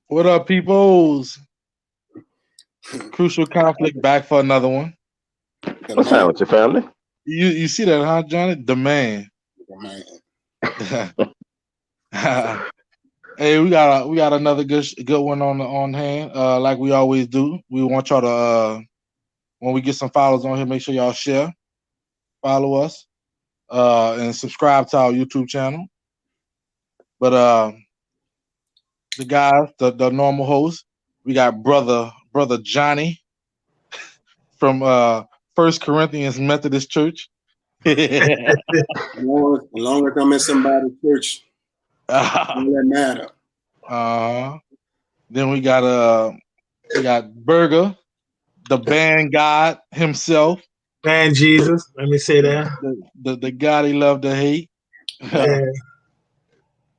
What up, peoples? Crucial Conflict back for another one. What's up with your family? You see that, huh, Johnny? The man. Hey, we got another good one on hand. Like we always do. We want y'all to when we get some followers on here, make sure y'all share, follow us, and subscribe to our YouTube channel. But the guys, the normal host, we got brother Johnny from 1 Corinthians Methodist Church. As long as I'm in somebody's church, doesn't matter. Then we got Burger, the band god himself. Band Jesus, let me say that. The God he loved to hate. Yeah.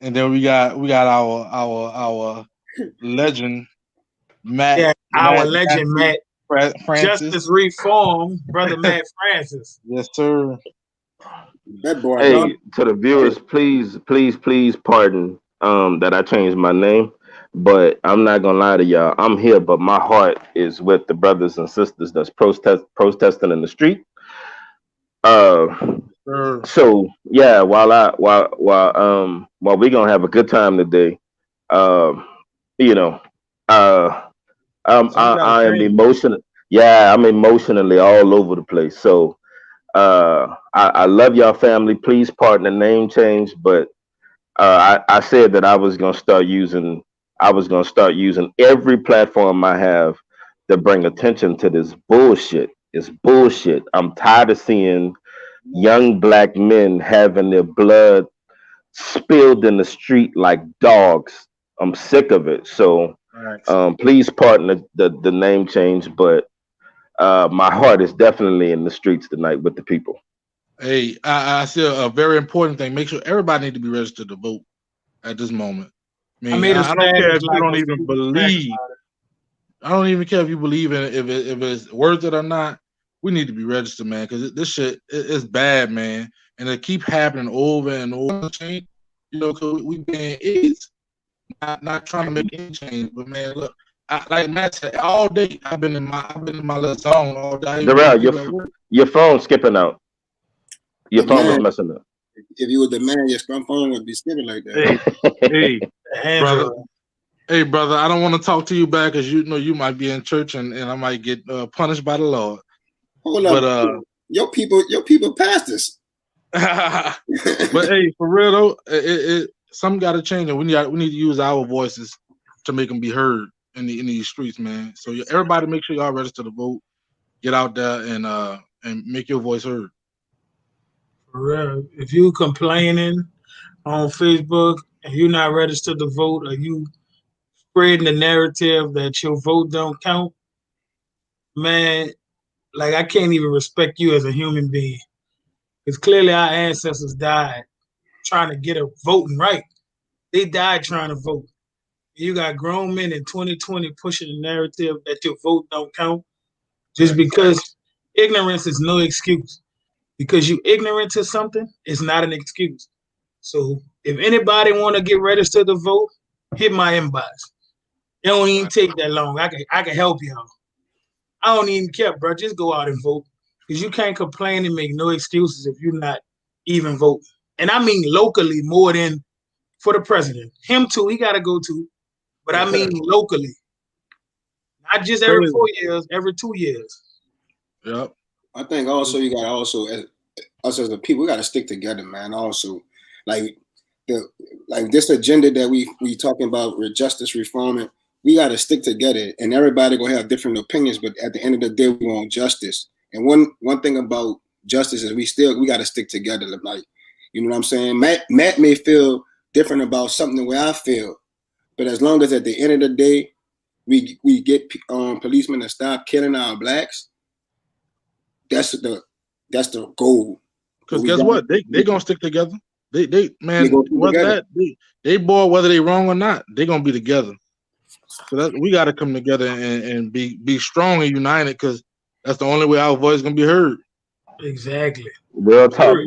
And then we got our legend Matt. Yeah, our Matt, legend Matt Francis. Justice Reform, brother Matt Francis. Yes, sir. That boy. Hey, to the viewers, please pardon that I changed my name, but I'm not gonna lie to y'all. I'm here, but my heart is with the brothers and sisters that's protesting in the street. So yeah, while we gonna have a good time today, I am emotional. Yeah, I'm emotionally all over the place. So I love y'all family. Please pardon the name change, but I said that I was gonna start using every platform I have to bring attention to this bullshit. It's bullshit. I'm tired of seeing young black men having their blood spilled in the street like dogs. I'm sick of it. So please pardon the name change, but my heart is definitely in the streets tonight with the people. Hey, I see a very important thing. Make sure everybody need to be registered to vote at this moment. I don't care if you don't even believe. I don't even care if you believe in it, if it's worth it or not. We need to be registered, man, because this shit is bad, man, and it keep happening over and over. You know, because we being idiots, not trying to make any change. But man, look, like Matt said, all day I've been in my little zone all day. Darrell, your phone's skipping out. Your phone is messing up. If you were the man, your phone would be skipping like that. Hey, brother. Hey, brother, I don't want to talk to you back because you know you might be in church and I might get punished by the Lord. Hold up, your people pastors. But hey, for real though, something got to change, and we need to use our voices to make them be heard in these streets, man. So everybody, make sure y'all register to vote. Get out there and make your voice heard. For real, if you complaining on Facebook and you're not registered to vote, or you spreading the narrative that your vote don't count, man, like I can't even respect you as a human being. Because clearly our ancestors died trying to get a voting right. They died trying to vote. You got grown men in 2020 pushing the narrative that your vote don't count just because ignorance is no excuse. Because you ignorant to something, it's not an excuse. So if anybody want to get registered to vote, hit my inbox. It don't even take that long. I can help y'all. I don't even care, bro. Just go out and vote. Because you can't complain and make no excuses if you're not even voting. And I mean locally more than for the president. Him too, he got to go too. But I mean locally. Not just every 4 years, every 2 years. Yep. I think also you got to also, us as a people, we got to stick together, man. Also, like this agenda that we talking about with justice reform, we got to stick together. And everybody gonna have different opinions, but at the end of the day, we want justice. And one thing about justice is we got to stick together. Like, you know what I'm saying? Matt may feel different about something the way I feel, but as long as at the end of the day, we get policemen to stop killing our blacks, that's the goal. Because guess what? They gonna stick together. They man, they boy, whether they wrong or not, they gonna be together. So we got to come together and be strong and united, because that's the only way our voice is gonna be heard. Exactly. Real talk.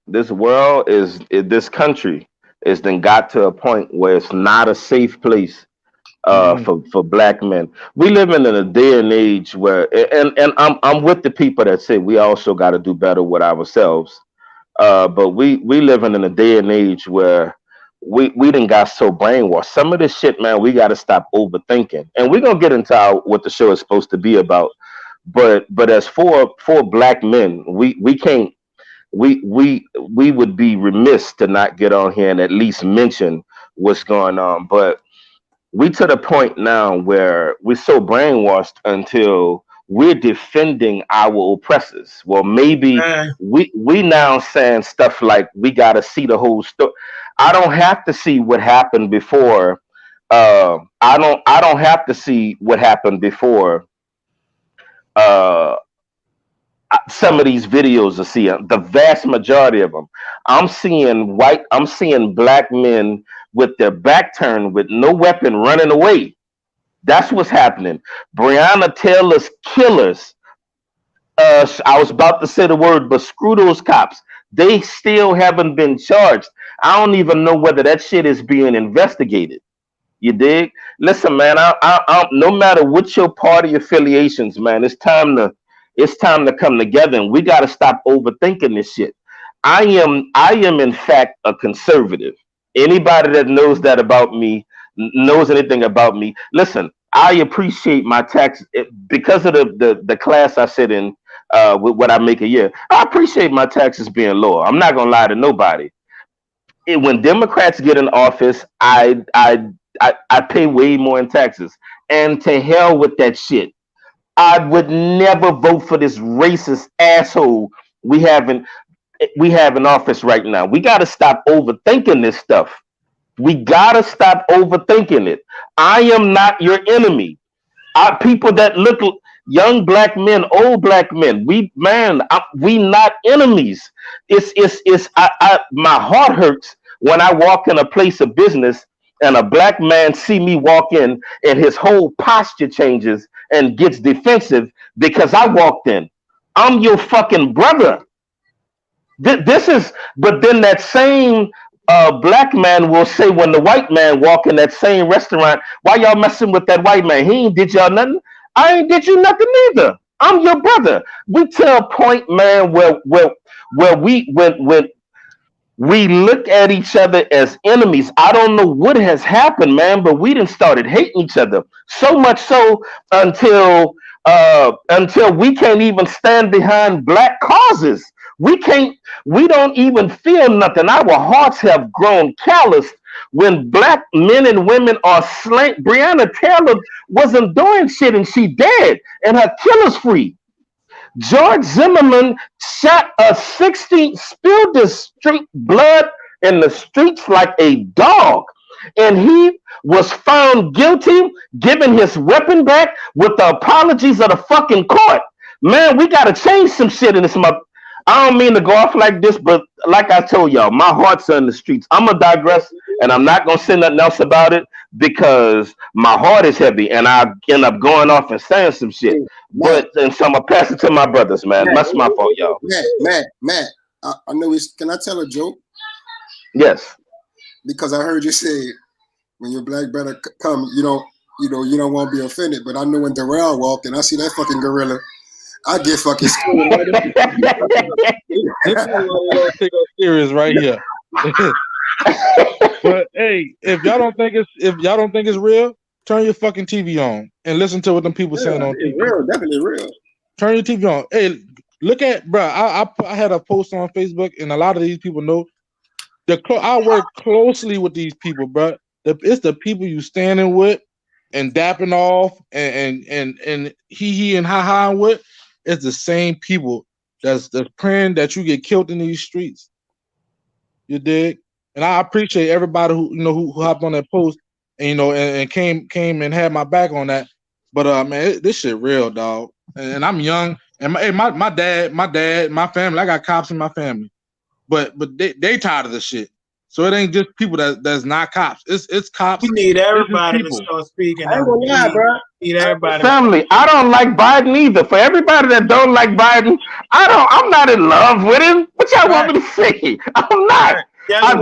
This world is this country is then got to a point where it's not a safe place for black men. We live in a day and age where, and I'm with the people that say we also got to do better with ourselves. But we living in a day and age where we done got so brainwashed. Some of this shit, man, we got to stop overthinking. And we're gonna get into what the show is supposed to be about. But as for black men, we can't. We would be remiss to not get on here and at least mention what's going on. But we to the point now where we're so brainwashed until we're defending our oppressors. Well, maybe we now saying stuff like we got to see the whole story. I don't have to see what happened before. I don't have to see what happened before. Some of these videos are seeing, the vast majority of them, I'm seeing black men with their back turned with no weapon running away. That's what's happening. Breonna Taylor's killers, I was about to say the word, but screw those cops. They still haven't been charged. I don't even know whether that shit is being investigated. You dig? Listen, man, I no matter what your party affiliations, man, it's time to come together, and we got to stop overthinking this shit. I am in fact a conservative. Anybody that knows that about me, knows anything about me. Listen, I appreciate my tax because of the class I sit in with what I make a year. I appreciate my taxes being lower. I'm not gonna lie to nobody. When Democrats get in office, I pay way more in taxes, and to hell with that shit. I would never vote for this racist asshole we have in office right now. We got to stop overthinking this stuff. We got to stop overthinking it. I am not your enemy. People that look young black men, old black men, we not enemies. My heart hurts when I walk in a place of business and a black man see me walk in and his whole posture changes and gets defensive because I walked in. I'm your fucking brother. But then that same black man will say when the white man walk in that same restaurant, why y'all messing with that white man? He ain't did y'all nothing. I ain't did you nothing either. I'm your brother. We to a point, man, where we look at each other as enemies. I don't know what has happened, man, but we done started hating each other. So much so until we can't even stand behind black causes. We don't even feel nothing. Our hearts have grown calloused when black men and women are slain. Breonna Taylor wasn't doing shit and she dead and her killer's free. George Zimmerman shot a 16, spilled the street blood in the streets like a dog. and he was found guilty, giving his weapon back with the apologies of the fucking court. Man, we gotta change some shit in this month. I don't mean to go off like this, but like I told y'all, my heart's on the streets. I'm gonna digress, and I'm not gonna say nothing else about it because my heart is heavy, and I end up going off and saying some shit. But and so I'm gonna pass it to my brothers, man. That's my fault, y'all. Matt. I know it's. Can I tell a joke? Yes. Because I heard you say when your black brother come, you don't want to be offended. But I know when Darrell walked and I see that fucking gorilla, I get fucking scared. This is what take us serious right here. But hey, if y'all don't think it's real, turn your fucking TV on and listen to what them people saying on TV. Real, definitely real. Turn your TV on. Hey, look at, bro. I had a post on Facebook, and a lot of these people know. I work closely with these people, bro. It's the people you standing with and dapping off and he and ha with. It's the same people that's praying that you get killed in these streets. You dig? And I appreciate everybody who hopped on that post and and came and had my back on that. But man, this shit real, dog. And I'm young. And my dad, my family. I got cops in my family. But they tired of this shit. So it ain't just people that's not cops. It's cops. We need everybody to start speaking. I ain't gonna lie, bro. Need everybody. Family, I don't like Biden either. For everybody that don't like Biden, I'm not in love with him. What y'all want me to say? I'm not.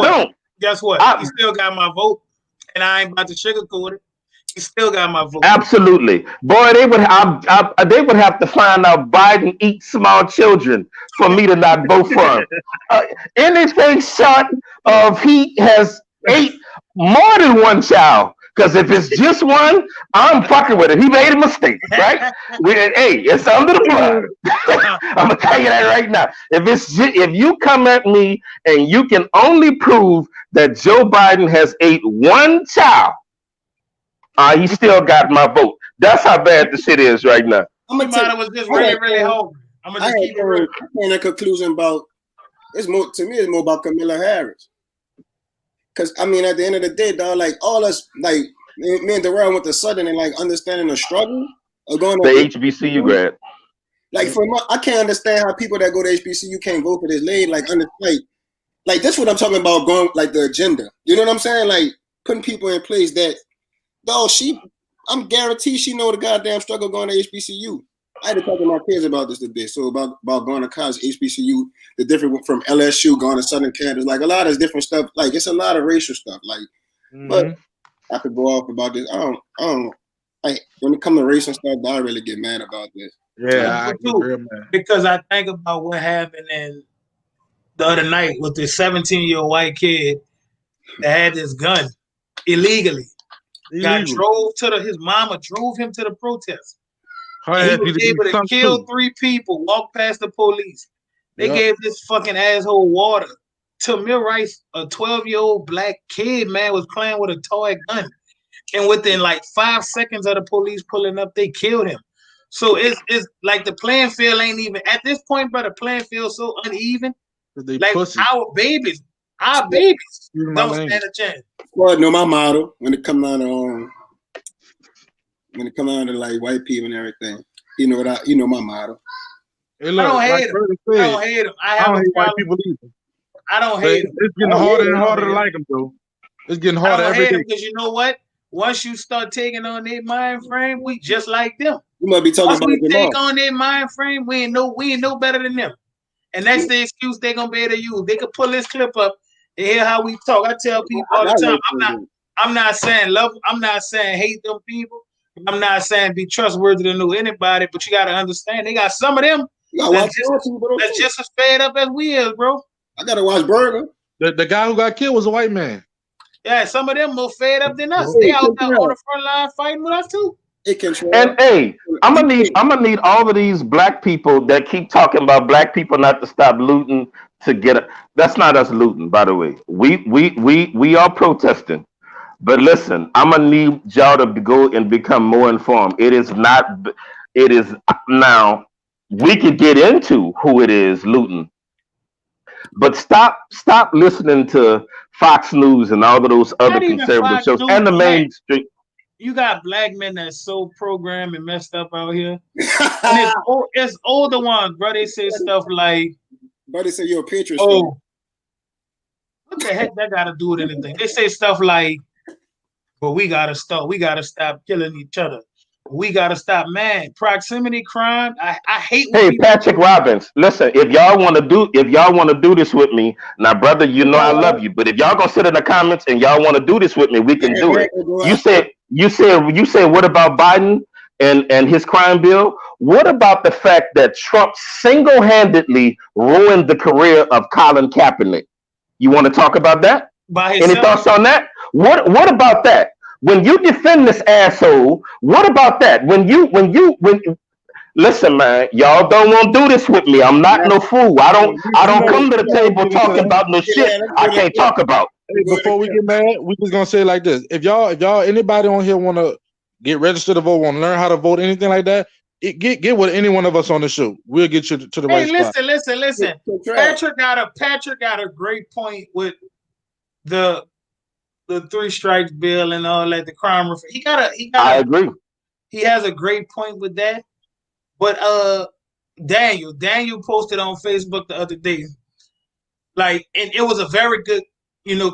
Don't. Guess what? He still got my vote, and I ain't about to sugarcoat it. He still got my vote. Absolutely, boy. They would have to find out Biden eats small children for me to not vote for him. Anything short of he has ate more than one child. Because if it's just one, I'm fucking with it. He made a mistake, right? Hey, it's under the blood. I'm gonna tell you that right now. If you come at me and you can only prove that Joe Biden has ate one child, he still got my vote. That's how bad the shit is right now. I'm gonna tell you, was just really hungry. I'm gonna just keep it real. I came to a conclusion about it's more about Kamala Harris. Cause I mean, at the end of the day, dog, like all us, like me and Darrell went to Southern and like understanding the struggle of going to HBCU grad. Like I can't understand how people that go to HBCU can't vote for this lady. Like that's what I'm talking about. Going like the agenda. You know what I'm saying? Like putting people in place that, dog. I'm guaranteed she know the goddamn struggle going to HBCU. I had to talk to my kids about this today. So about going to college, HBCU, the different from LSU, going to Southern Kansas, like a lot of different stuff. Like it's a lot of racial stuff. Like, but I could go off about this. I don't. Like when it comes to race and stuff, I really get mad about this. Yeah, I get real mad because I think about what happened in the other night with this 17-year-old white kid that had this gun illegally. His mama drove him to the protest. He was able to kill 3 people, walk past the police. They gave this fucking asshole water. Tamir Rice, a 12-year-old black kid, man, was playing with a toy gun. And within like 5 seconds of the police pulling up, they killed him. So it's like the playing field ain't even, at this point, but the playing field so uneven. Like our babies don't stand a chance. Well, I know my motto when it comes down to like white people and everything. You know my motto. Hey, look, I don't hate him. I don't hate white people either. I don't hate him. It's getting harder and harder to like him, though. It's getting harder every day. Because you know what? Once you start taking on their mind frame, we just like them. You might be talking about we take on their mind frame, we ain't no better than them. And that's the excuse they're gonna be able to use. They could pull this clip up and hear how we talk. I tell people all the time, I'm not saying love, I'm not saying hate them people. I'm not saying be trustworthy to know anybody, but you gotta understand they got some of them that's just as fed up as we is, bro. I gotta watch Burger. The guy who got killed was a white man. Yeah, some of them more fed up than us. They out there on the front line fighting with us too. And hey, I'm gonna need all of these black people that keep talking about black people not to stop looting to get it. That's not us looting, by the way. We are protesting. But listen, I'm gonna need y'all to go and become more informed. It is now we could get into who it is looting. But stop listening to Fox News and all of those other Not even conservative Fox shows News, and the black. mainstream. You got black men that's so programmed and messed up out here. And it's older ones, bro. They say stuff like, "But they say you're a Patriots oh, fan." What the heck that got to do with anything? They say stuff like, "Well, we gotta stop killing each other. We gotta stop, man. Proximity crime. I hate." Hey, Patrick Robbins, listen. If y'all want to do this with me, now, brother, you know I love you. But if y'all gonna sit in the comments and y'all want to do this with me, we can do it. You said, what about Biden and his crime bill? What about the fact that Trump single-handedly ruined the career of Colin Kaepernick? You want to talk about that? Any thoughts on that? What about that? When you defend this asshole, what about that? When listen, man, y'all don't want to do this with me. I'm not no fool. I don't come to the table talking about no shit I can't talk about. Hey, before we get mad, we just gonna say it like this: if y'all anybody on here want to get registered to vote, want to learn how to vote, anything like that, get with any one of us on the show. We'll get you to the right spot. Hey, listen. Patrick got a great point with the 3 strikes bill and all that, the crime reform. I agree. He has a great point with that. But Daniel posted on Facebook the other day, like, and it was a very good,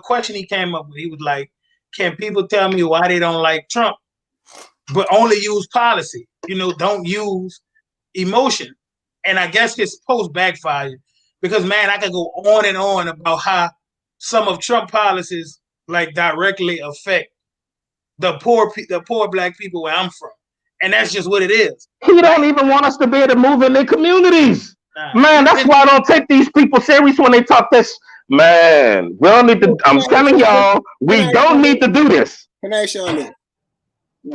question he came up with. He was like, "Can people tell me why they don't like Trump, but only use policy? Don't use emotion." And I guess his post backfired because, man, I could go on and on about how some of Trump policies like directly affect the poor black people where I'm from. And that's just what it is. He don't even want us to be able to move in their communities. Man, that's why I don't take these people serious when they talk this. Man, we don't need to. I'm telling y'all, we don't need to do this. Can I ask y'all this?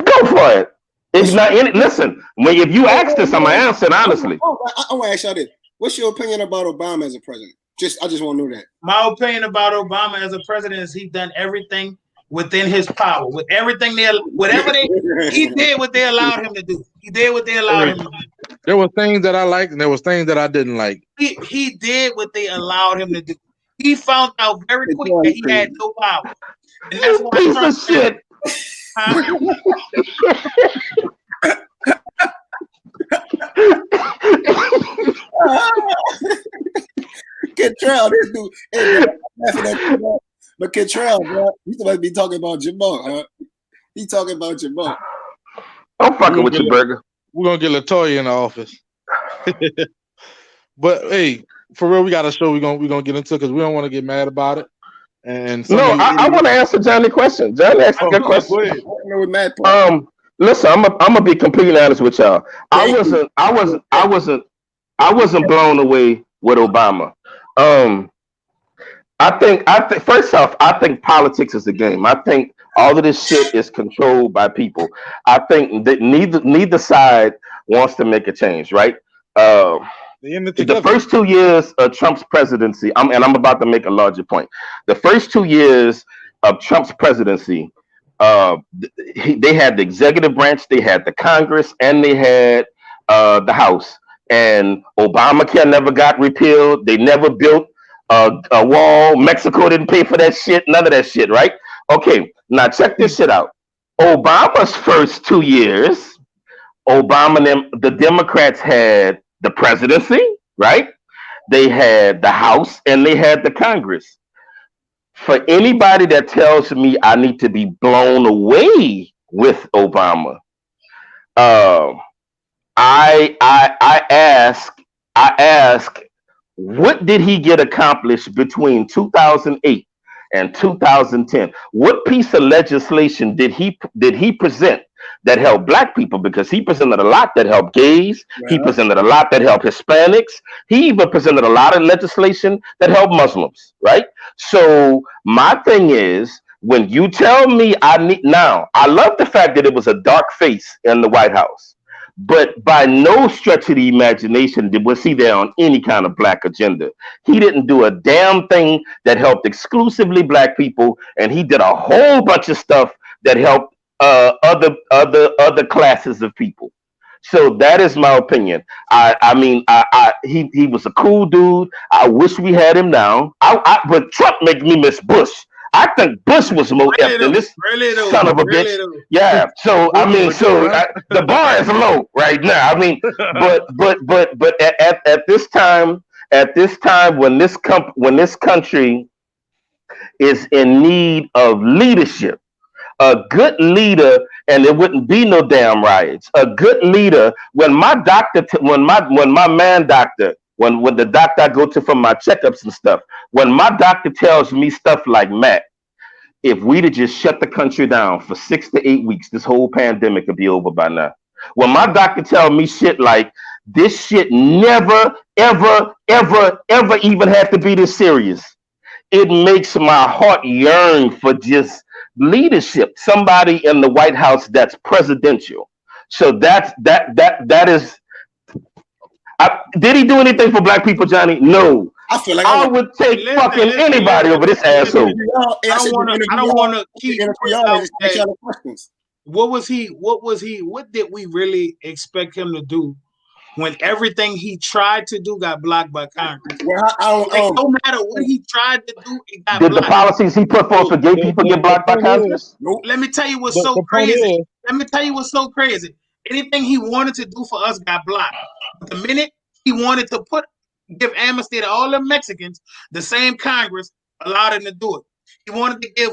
Go for it. It's not in it. Listen, if you ask this, I'm gonna answer it honestly. I want to ask y'all this. What's your opinion about Obama as a president? I just want to know that. My opinion about Obama as a president is he done everything within his power, with everything he did what they allowed him to do. He did what they allowed him to do. There were things that I liked and there was things that I didn't like. He did what they allowed him to do. He found out very quick that he had no power. And that's why piece of shit. Cantrell, this dude. Hey, but Cantrell, bro, you supposed to be talking about Jamal, huh? He talking about Jamal. I'm fucking with you, Burger. We're gonna get LaToya in the office. But hey, for real, we got a show we're gonna get into because we don't want to get mad about it. And I want to answer Johnny's question. Johnny asked a good question. Listen, I'm gonna be completely honest with y'all. I wasn't blown away with Obama. I think first off, I think politics is a game. I think all of this shit is controlled by people. I think that neither side wants to make a change, right? The first 2 years of Trump's presidency, I'm about to make a larger point. The first 2 years of Trump's presidency, they had the executive branch, they had the Congress, and they had the House. And Obamacare never got repealed. They never built a wall. Mexico didn't pay for that shit. None of that shit, right? Okay, now check this shit out. Obama's first 2 years, the Democrats had the presidency, right? They had the House and they had the Congress. For anybody that tells me I need to be blown away with Obama, I ask, what did he get accomplished between 2008 and 2010? What piece of legislation did he present that helped black people? Because he presented a lot that helped gays. He presented a lot that helped Hispanics. He even presented a lot of legislation that helped Muslims, right? So my thing is, when you tell me I love the fact that it was a dark face in the White House. But by no stretch of the imagination was he there on any kind of black agenda. He didn't do a damn thing that helped exclusively black people, and he did a whole bunch of stuff that helped other classes of people. So that is my opinion. He was a cool dude. I wish we had him now. But Trump make me miss Bush. I think Bush was more F than this son of a bitch. Yeah. So I mean, the bar is low right now. I mean, but at this time, when this country is in need of leadership, a good leader, and there wouldn't be no damn riots. A good leader. When my doctor, when the doctor I go to for my checkups and stuff, when my doctor tells me stuff like, Matt, if we'd have just shut the country down for 6 to 8 weeks, this whole pandemic would be over by now. When my doctor tells me shit like, this shit never, ever, ever, ever even had to be this serious, it makes my heart yearn for just leadership, somebody in the White House that's presidential. So that is. Did he do anything for black people, Johnny? No. I feel like I would take fucking anybody over this asshole. I don't want to keep questions. What did we really expect him to do when everything he tried to do got blocked by Congress? Well, no matter what he tried to do, it got blocked. Did the policies he put forth for gay people get blocked by Congress? Nope. Let me tell you what's so crazy. Anything he wanted to do for us got blocked. But the minute he wanted to give amnesty to all the Mexicans, the same Congress allowed him to do it. He wanted to give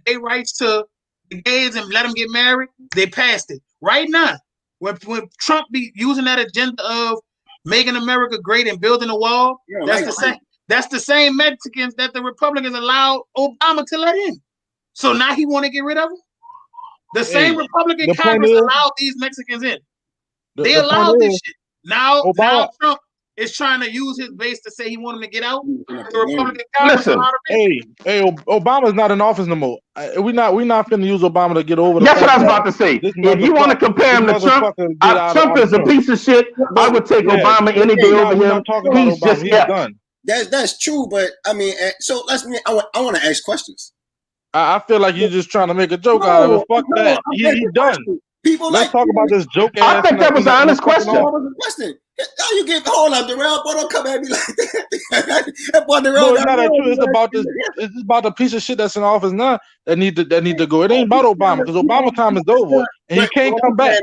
gay rights to the gays and let them get married. They passed it. Right now, when Trump be using that agenda of making America great and building a wall, that's the same Mexicans that the Republicans allowed Obama to let in. So now he want to get rid of them? The same Republican Congress allowed these Mexicans in. They allowed this shit. Now Trump is trying to use his base to say he wanted to get out. The Republican Congress allowed him in. Obama's not in office no more. We're not finna use Obama to get over. That's what I was about to say. If you want to compare him to Trump, Trump is a piece of shit. I would take Obama any day over him. He's just done. That's true, but I mean, so I want to ask questions. I feel like you're just trying to make a joke out of it. Fuck that. He's done. Let's talk about this joke. I think that was an honest question. How you get hold up, Darrell? Boy, don't come at me like that. No, it's not that true. It's about this. It's about the piece of shit that's in office now that need to go. It ain't about Obama because Obama time is over and he can't come back.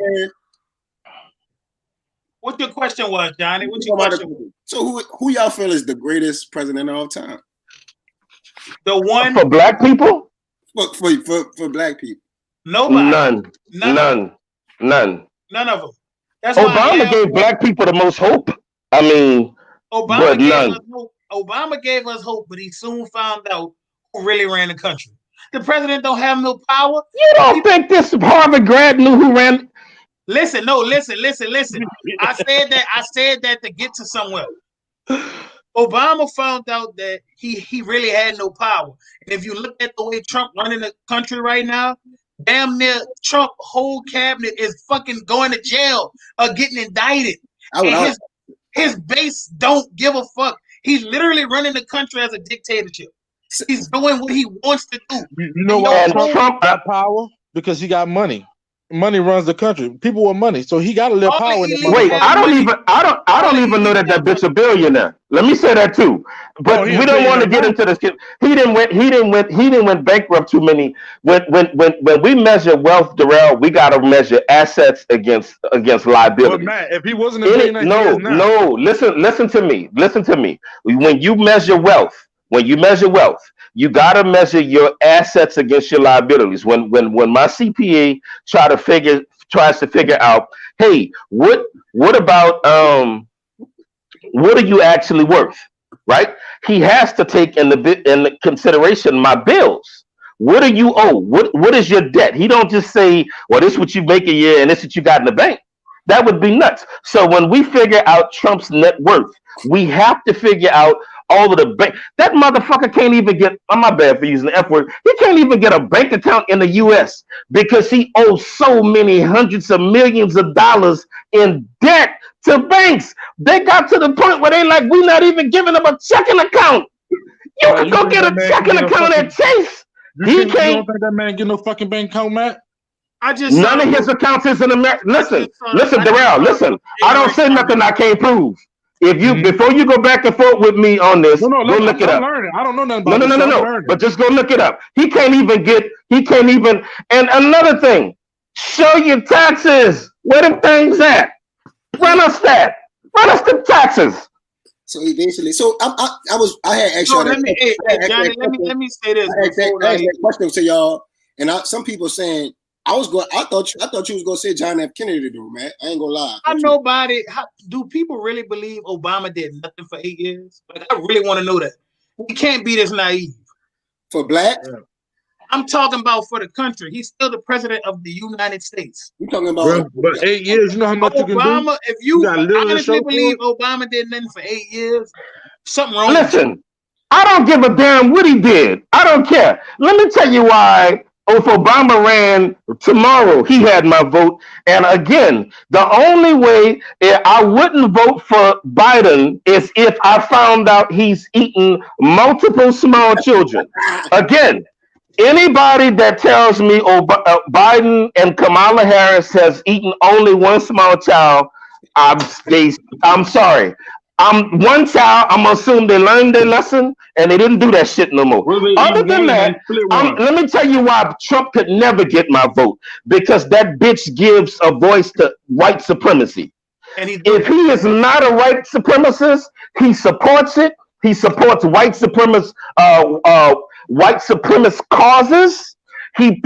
What your question was, Johnny? What your question? So who y'all feel is the greatest president of all time? The one for black people. For black people. Nobody. None of them. That's Obama gave black people the most hope. I mean, Obama gave us hope, but he soon found out who really ran the country. The president don't have no power. You don't think this Harvard grad knew who ran? Listen. I said that to get to somewhere. Obama found out that he really had no power. And if you look at the way Trump running the country right now, damn near Trump whole cabinet is fucking going to jail or getting indicted. His base don't give a fuck. He's literally running the country as a dictatorship. He's doing what he wants to do. You know why Trump got power? Because he got money. Money runs the country. People want money, so he got a little power. Wait, I don't even know that bitch a billionaire. Let me say that too. But we don't want to get into this. He didn't went bankrupt too many. When we measure wealth, Darrell, we got to measure assets against liability. But Matt, if he wasn't a billionaire, no. Listen to me. When you measure wealth, you gotta measure your assets against your liabilities. When my CPA tries to figure out, hey, what about what are you actually worth, right? He has to take in consideration my bills. What do you owe? What is your debt? He don't just say, well, this is what you make a year and this is what you got in the bank. That would be nuts. So when we figure out Trump's net worth, we have to figure out all of the bank. That motherfucker can't even get, I'm my bad for using the F word, he can't even get a bank account in the US because he owes so many hundreds of millions of dollars in debt to banks. They got to the point where they like, we're not even giving him a checking account. You can go get a checking account at Chase. You don't think that man get no fucking bank account, Matt? None of his accounts is in America. Listen, Darrell, listen. I don't say nothing I can't prove. If you before you go back and forth with me on this, go look it up. Learning. I don't know nothing about No. But just go look it up. He can't even. And another thing, show your taxes. Where them things at? Run us that. Run us the taxes. So he basically. So I had actually. Johnny, let me say this. I asked that question to y'all, and some people saying I thought you was gonna say John F. Kennedy though, man. I ain't gonna lie. Do people really believe Obama did nothing for 8 years? Like, I really want to know that. We can't be this naive. For black? I'm talking about for the country. He's still the president of the United States. You talking about? But 8 years, you know how much Obama, you can do? If you honestly believe Obama did nothing for 8 years, something wrong. Listen, I don't give a damn what he did. I don't care. Let me tell you why. If Obama ran tomorrow, he had my vote. And again, the only way I wouldn't vote for Biden is if I found out he's eating multiple small children. Again, anybody that tells me Biden and Kamala Harris has eaten only one small child, I'm sorry. One child, I'm gonna assume they learned their lesson and they didn't do that shit no more. Other than that, let me tell you why Trump could never get my vote. Because that bitch gives a voice to white supremacy. And if he is not a white supremacist, he supports it. He supports white supremacist causes. He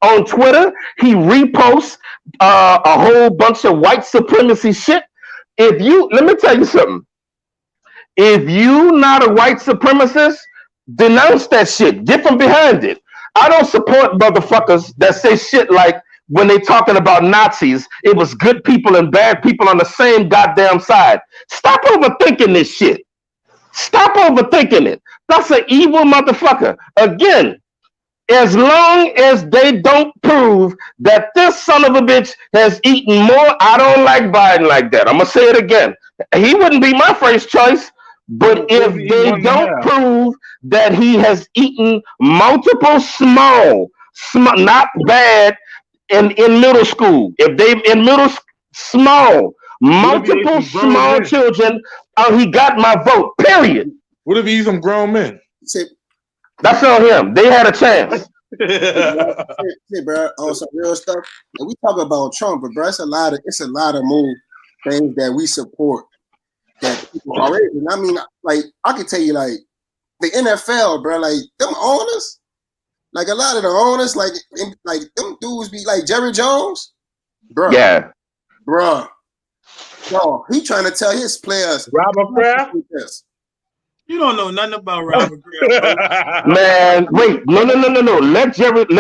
on Twitter, he reposts a whole bunch of white supremacy shit. Let me tell you something. If you not a white supremacist, denounce that shit. Get from behind it. I don't support motherfuckers that say shit like when they talking about Nazis, it was good people and bad people on the same goddamn side. Stop overthinking this shit. Stop overthinking it. That's an evil motherfucker. Again, as long as they don't prove that this son of a bitch has eaten more, I don't like Biden like that. I'm going to say it again. He wouldn't be my first choice, but if they don't prove that he has eaten multiple small, not bad, in middle school, if they in multiple small children, he got my vote, period. What if he's some grown men? That's on him. They had a chance. Hey, bro, on some real stuff. And we talk about Trump, but bro, it's a lot of more things that we support that people already. And I mean, like I can tell you, like the NFL, bro, like them owners, like a lot of the owners, like them dudes be like Jerry Jones, bro. Yeah, bro. No, he trying to tell his players, Robert Kraft. You don't know nothing about Robert Kraft. Man, wait, no. Let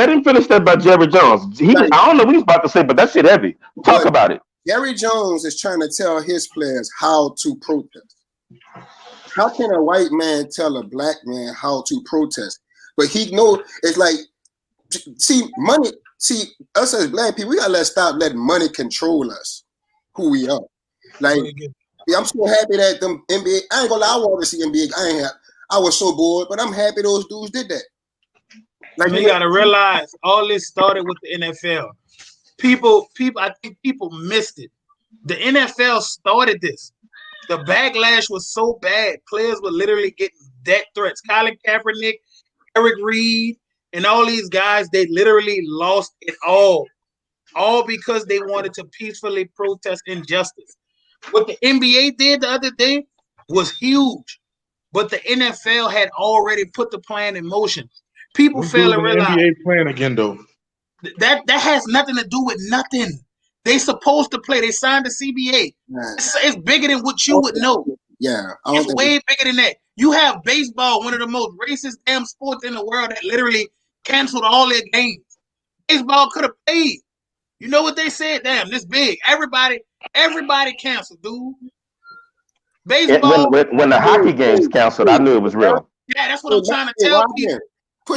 him finish that about Jerry Jones. I don't know what he's about to say, but that shit heavy. Talk about it. Jerry Jones is trying to tell his players how to protest. How can a white man tell a black man how to protest? But he know it's like, money. See, us as black people, we gotta stop letting money control us, who we are. Like. Yeah, I'm so happy that them NBA. I ain't gonna lie, I wanted to see NBA. I was so bored, but I'm happy those dudes did that. Like you gotta realize, all this started with the NFL. People. I think people missed it. The NFL started this. The backlash was so bad. Players were literally getting death threats. Colin Kaepernick, Eric Reed, and all these guys. They literally lost it all because they wanted to peacefully protest injustice. What the NBA did the other day was huge, but the NFL had already put the plan in motion. People fail to realize NBA plan again, though. That has nothing to do with nothing. They supposed to play. They signed the CBA. It's bigger than what you would know. Yeah, it's way bigger than that. You have baseball, one of the most racist damn sports in the world, that literally canceled all their games. Baseball could have played. You know what they said? Damn, this big. Everybody canceled, dude. Baseball. When the hockey games canceled, I knew it was real. Yeah, that's what I'm trying to tell people.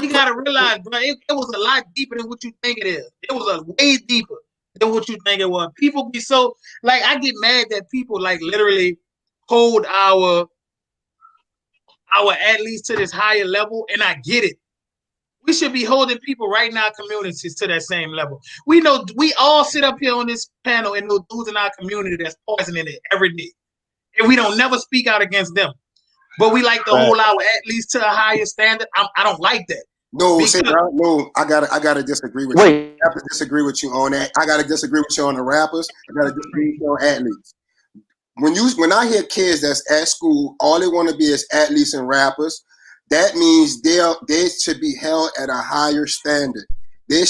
You got to realize, bro, it was a lot deeper than what you think it is. It was a way deeper than what you think it was. People be so, like, I get mad that people, like, literally hold our athletes to this higher level, and I get it. We should be holding people right in our communities to that same level. We know we all sit up here on this panel and know dudes in our community that's poisoning it every day. and we don't never speak out against them. But we like to hold our athletes to a higher standard. I don't like that. No, I gotta disagree with you. I have to disagree with you on that. I gotta disagree with you on the rappers. I gotta disagree with you on athletes. When I hear kids that's at school, all they want to be is athletes and rappers. That means they should be held at a higher standard. They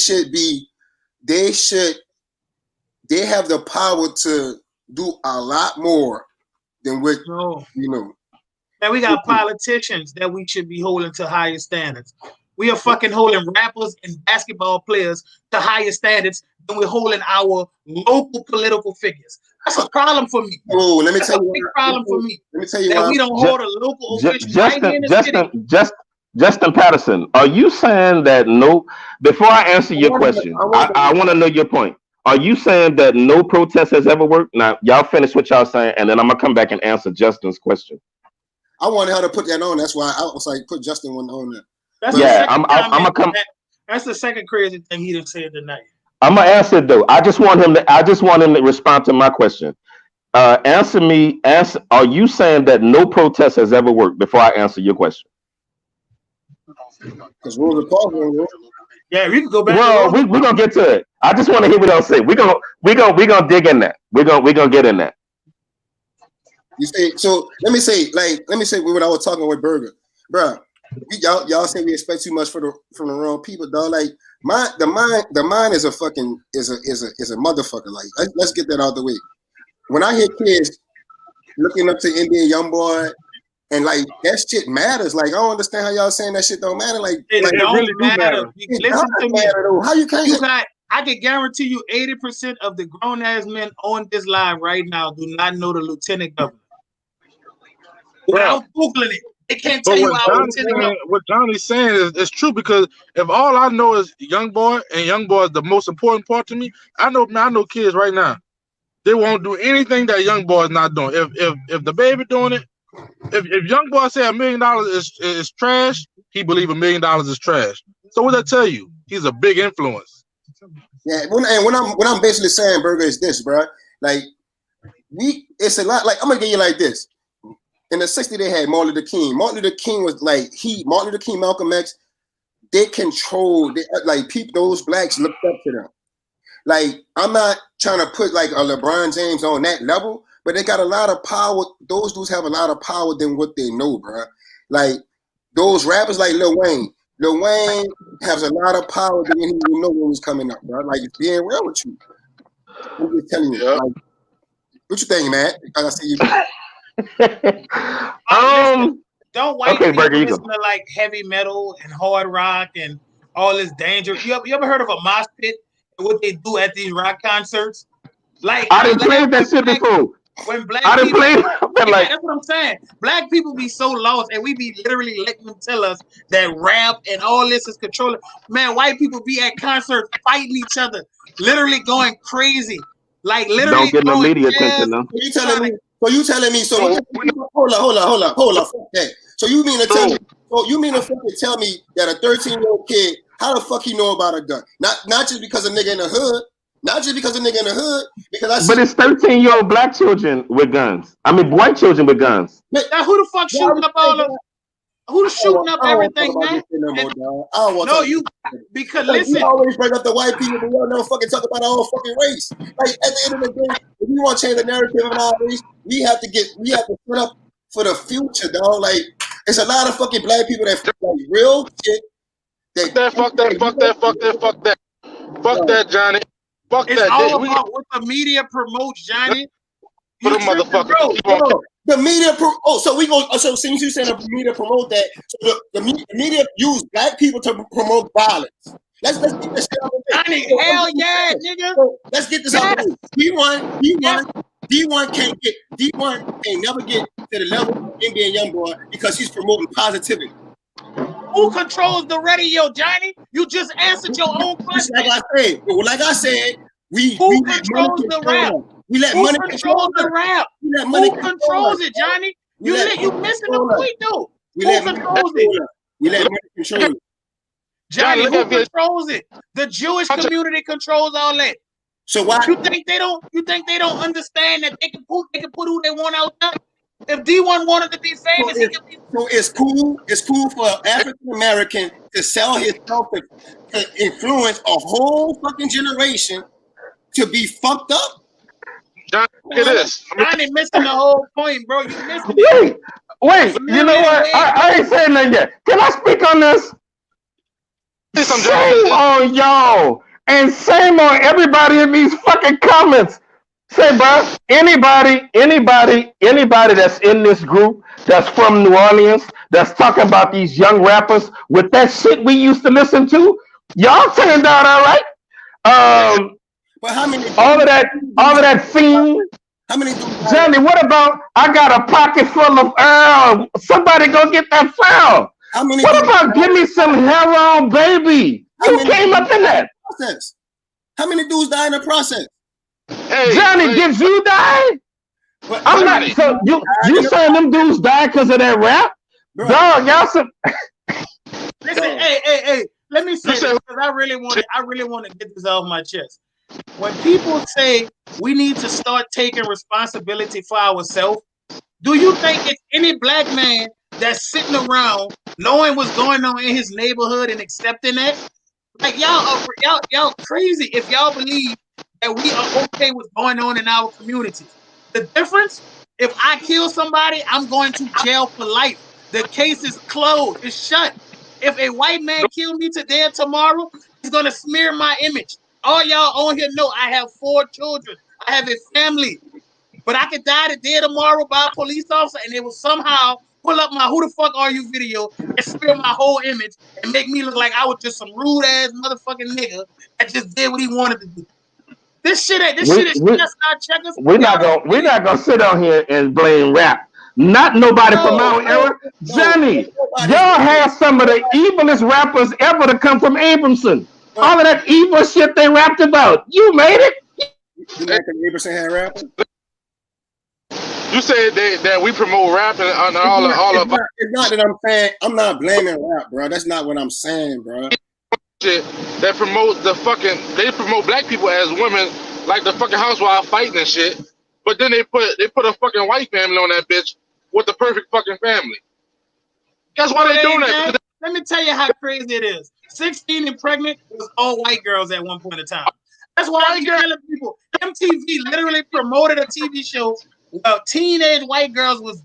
have the power to do a lot more than what you know. And we got politicians that we should be holding to higher standards. We are fucking holding rappers and basketball players to higher standards than we're holding our local political figures. That's a problem for me. Oh, let me tell you. Big problem for me. Let me tell you that we don't hold a local official. Justin Patterson, are you saying that no? Before I answer your question, I want to know your point. Are you saying that no protest has ever worked? Now, y'all finish what y'all saying, and then I'm gonna come back and answer Justin's question. I wanted her to put that on. That's why I was like, put Justin one on there. I'm gonna come. That's the second crazy thing he didn't say tonight. I'm gonna answer it though. I just want him to respond to my question. Answer me. Are you saying that no protest has ever worked? Before I answer your question. Because Rosa Parks. Yeah, we can go back. Well, we're gonna get to it. I just want to hear what else say. We're gonna dig in that. We're gonna get in that. You say so. Let me say what I was talking with Burger, bro. Y'all say we expect too much from the wrong people, dog. Like the mind is a fucking is a motherfucker. Like let's get that out of the way. When I hear kids looking up to NBA YoungBoy and like that shit matters. Like I don't understand how y'all saying that shit don't matter. Like it really do matter. Listen to me. How you can't? I can guarantee you 80% of the grown ass men on this line right now do not know the lieutenant governor. Without Googling it. They can't tell you what Johnny's saying is true, because if all I know is YoungBoy and YoungBoy is the most important part to me, I know kids right now. They won't do anything that YoungBoy is not doing. If the baby doing it, if YoungBoy say $1 million is trash, he believe $1 million is trash. So what I tell you, he's a big influence. Yeah, and what I'm basically saying, Burger, is this, bro. Like it's a lot. Like I'm gonna get you like this. In the 60s, they had Martin Luther King. Martin Luther King was like Martin Luther King, Malcolm X. They controlled. Those blacks looked up to them. Like I'm not trying to put like a LeBron James on that level, but they got a lot of power. Those dudes have a lot of power than what they know, bro. Like those rappers like Lil Wayne. Lil Wayne has a lot of power than he even know when he's coming up, bro. Like it's being real with you. I'm just telling you. Like, what you think, man? I see you. Don't white people listen to like heavy metal and hard rock and all this danger? You ever heard of a mosh pit and what they do at these rock concerts? Like I didn't play that shit before. When black people, that's what I'm saying. Black people be so lost, and we be literally letting them tell us that rap and all this is controlling. Man, white people be at concerts fighting each other, literally going crazy. Like literally don't get no media attention though. You telling me? Hold on. Fuck that. So you mean to tell me? So you mean to fucking tell me that a 13-year-old kid, how the fuck he know about a gun? Not just because a nigga in the hood. Not just because a nigga in the hood. But it's 13-year-old black children with guns. I mean, white children with guns. Now who the fuck shooting up all the? Who's shooting up everything, man? Because listen, you always bring up the white people, but y'all never fucking talk about our own fucking race. Like at the end of the day, if we want to change the narrative of our race, we have to set up for the future, dog. Like it's a lot of fucking black people that like real shit. Fuck that, Johnny. Fuck it's that. All about what the media promotes, Johnny. Put a motherfucker. The media. So we go. So since you saying the media promote that, so the media use black people to promote violence. Let's get this shit out of the way. Johnny, hell yeah, nigga. So let's get this out of the way. D1 can't never get to the level of NBA YoungBoy because he's promoting positivity. Who controls the radio, Johnny? You just answered your own question. Like I said, who controls the rap? We let money control the rap. Who controls it, Johnny? You missing the point, though. Who controls it? We let money control it. Johnny, who controls it? The Jewish community controls all that. So why you think they don't? You think they don't understand that they can put who they want out there? If D1 wanted to be famous, he could be. So it's cool. It's cool for African American to sell himself to influence a whole fucking generation to be fucked up. John, look at this. Johnny missing the whole point, bro. You missing it. Wait. You know what? I ain't saying nothing yet. Can I speak on this? Shame on y'all and shame on everybody in these fucking comments. Say, bro, anybody that's in this group that's from New Orleans that's talking about these young rappers with that shit we used to listen to, y'all turned out all right. But how many? All of that fiend. How many? Johnny, what about I got a pocket full of somebody go get that file. How many? What about give me some hair on, baby? Who came up in that process? How many dudes died in the process? Hey, Johnny, did you die? I'm not. So you saying them dudes died because of that rap? Bro. Dog, y'all some. Listen, hey. Let me say this because I really want to get this off my chest. When people say we need to start taking responsibility for ourselves, do you think it's any black man that's sitting around knowing what's going on in his neighborhood and accepting that? Like y'all crazy if y'all believe that we are okay with going on in our communities. The difference, if I kill somebody, I'm going to jail for life. The case is closed. It's shut. If a white man kill me today or tomorrow, he's going to smear my image. All y'all on here know I have 4 children. I have a family. But I could die today or tomorrow by a police officer and they will somehow pull up my "Who the fuck are you" video and smear my whole image and make me look like I was just some rude ass motherfucking nigga that just did what he wanted to do. This shit is just not checkers. We're not gonna sit on here and blame rap. Not nobody from our era. Johnny, y'all have some of the evilest rappers ever to come from Abramson. All of that evil shit they rapped about. You made it. You like the Abramson had rapping? You said that we promote rap and all of. It's not that I'm saying I'm not blaming rap, bro. That's not what I'm saying, bro. Shit that promote they promote black people as women, like the fucking housewife fighting and shit. But then they put a fucking white family on that bitch with the perfect fucking family. Guess why they doing that? Let me tell you how crazy it is. 16 and pregnant was all white girls at one point in time. That's why I keep telling people MTV literally promoted a TV show where teenage white girls was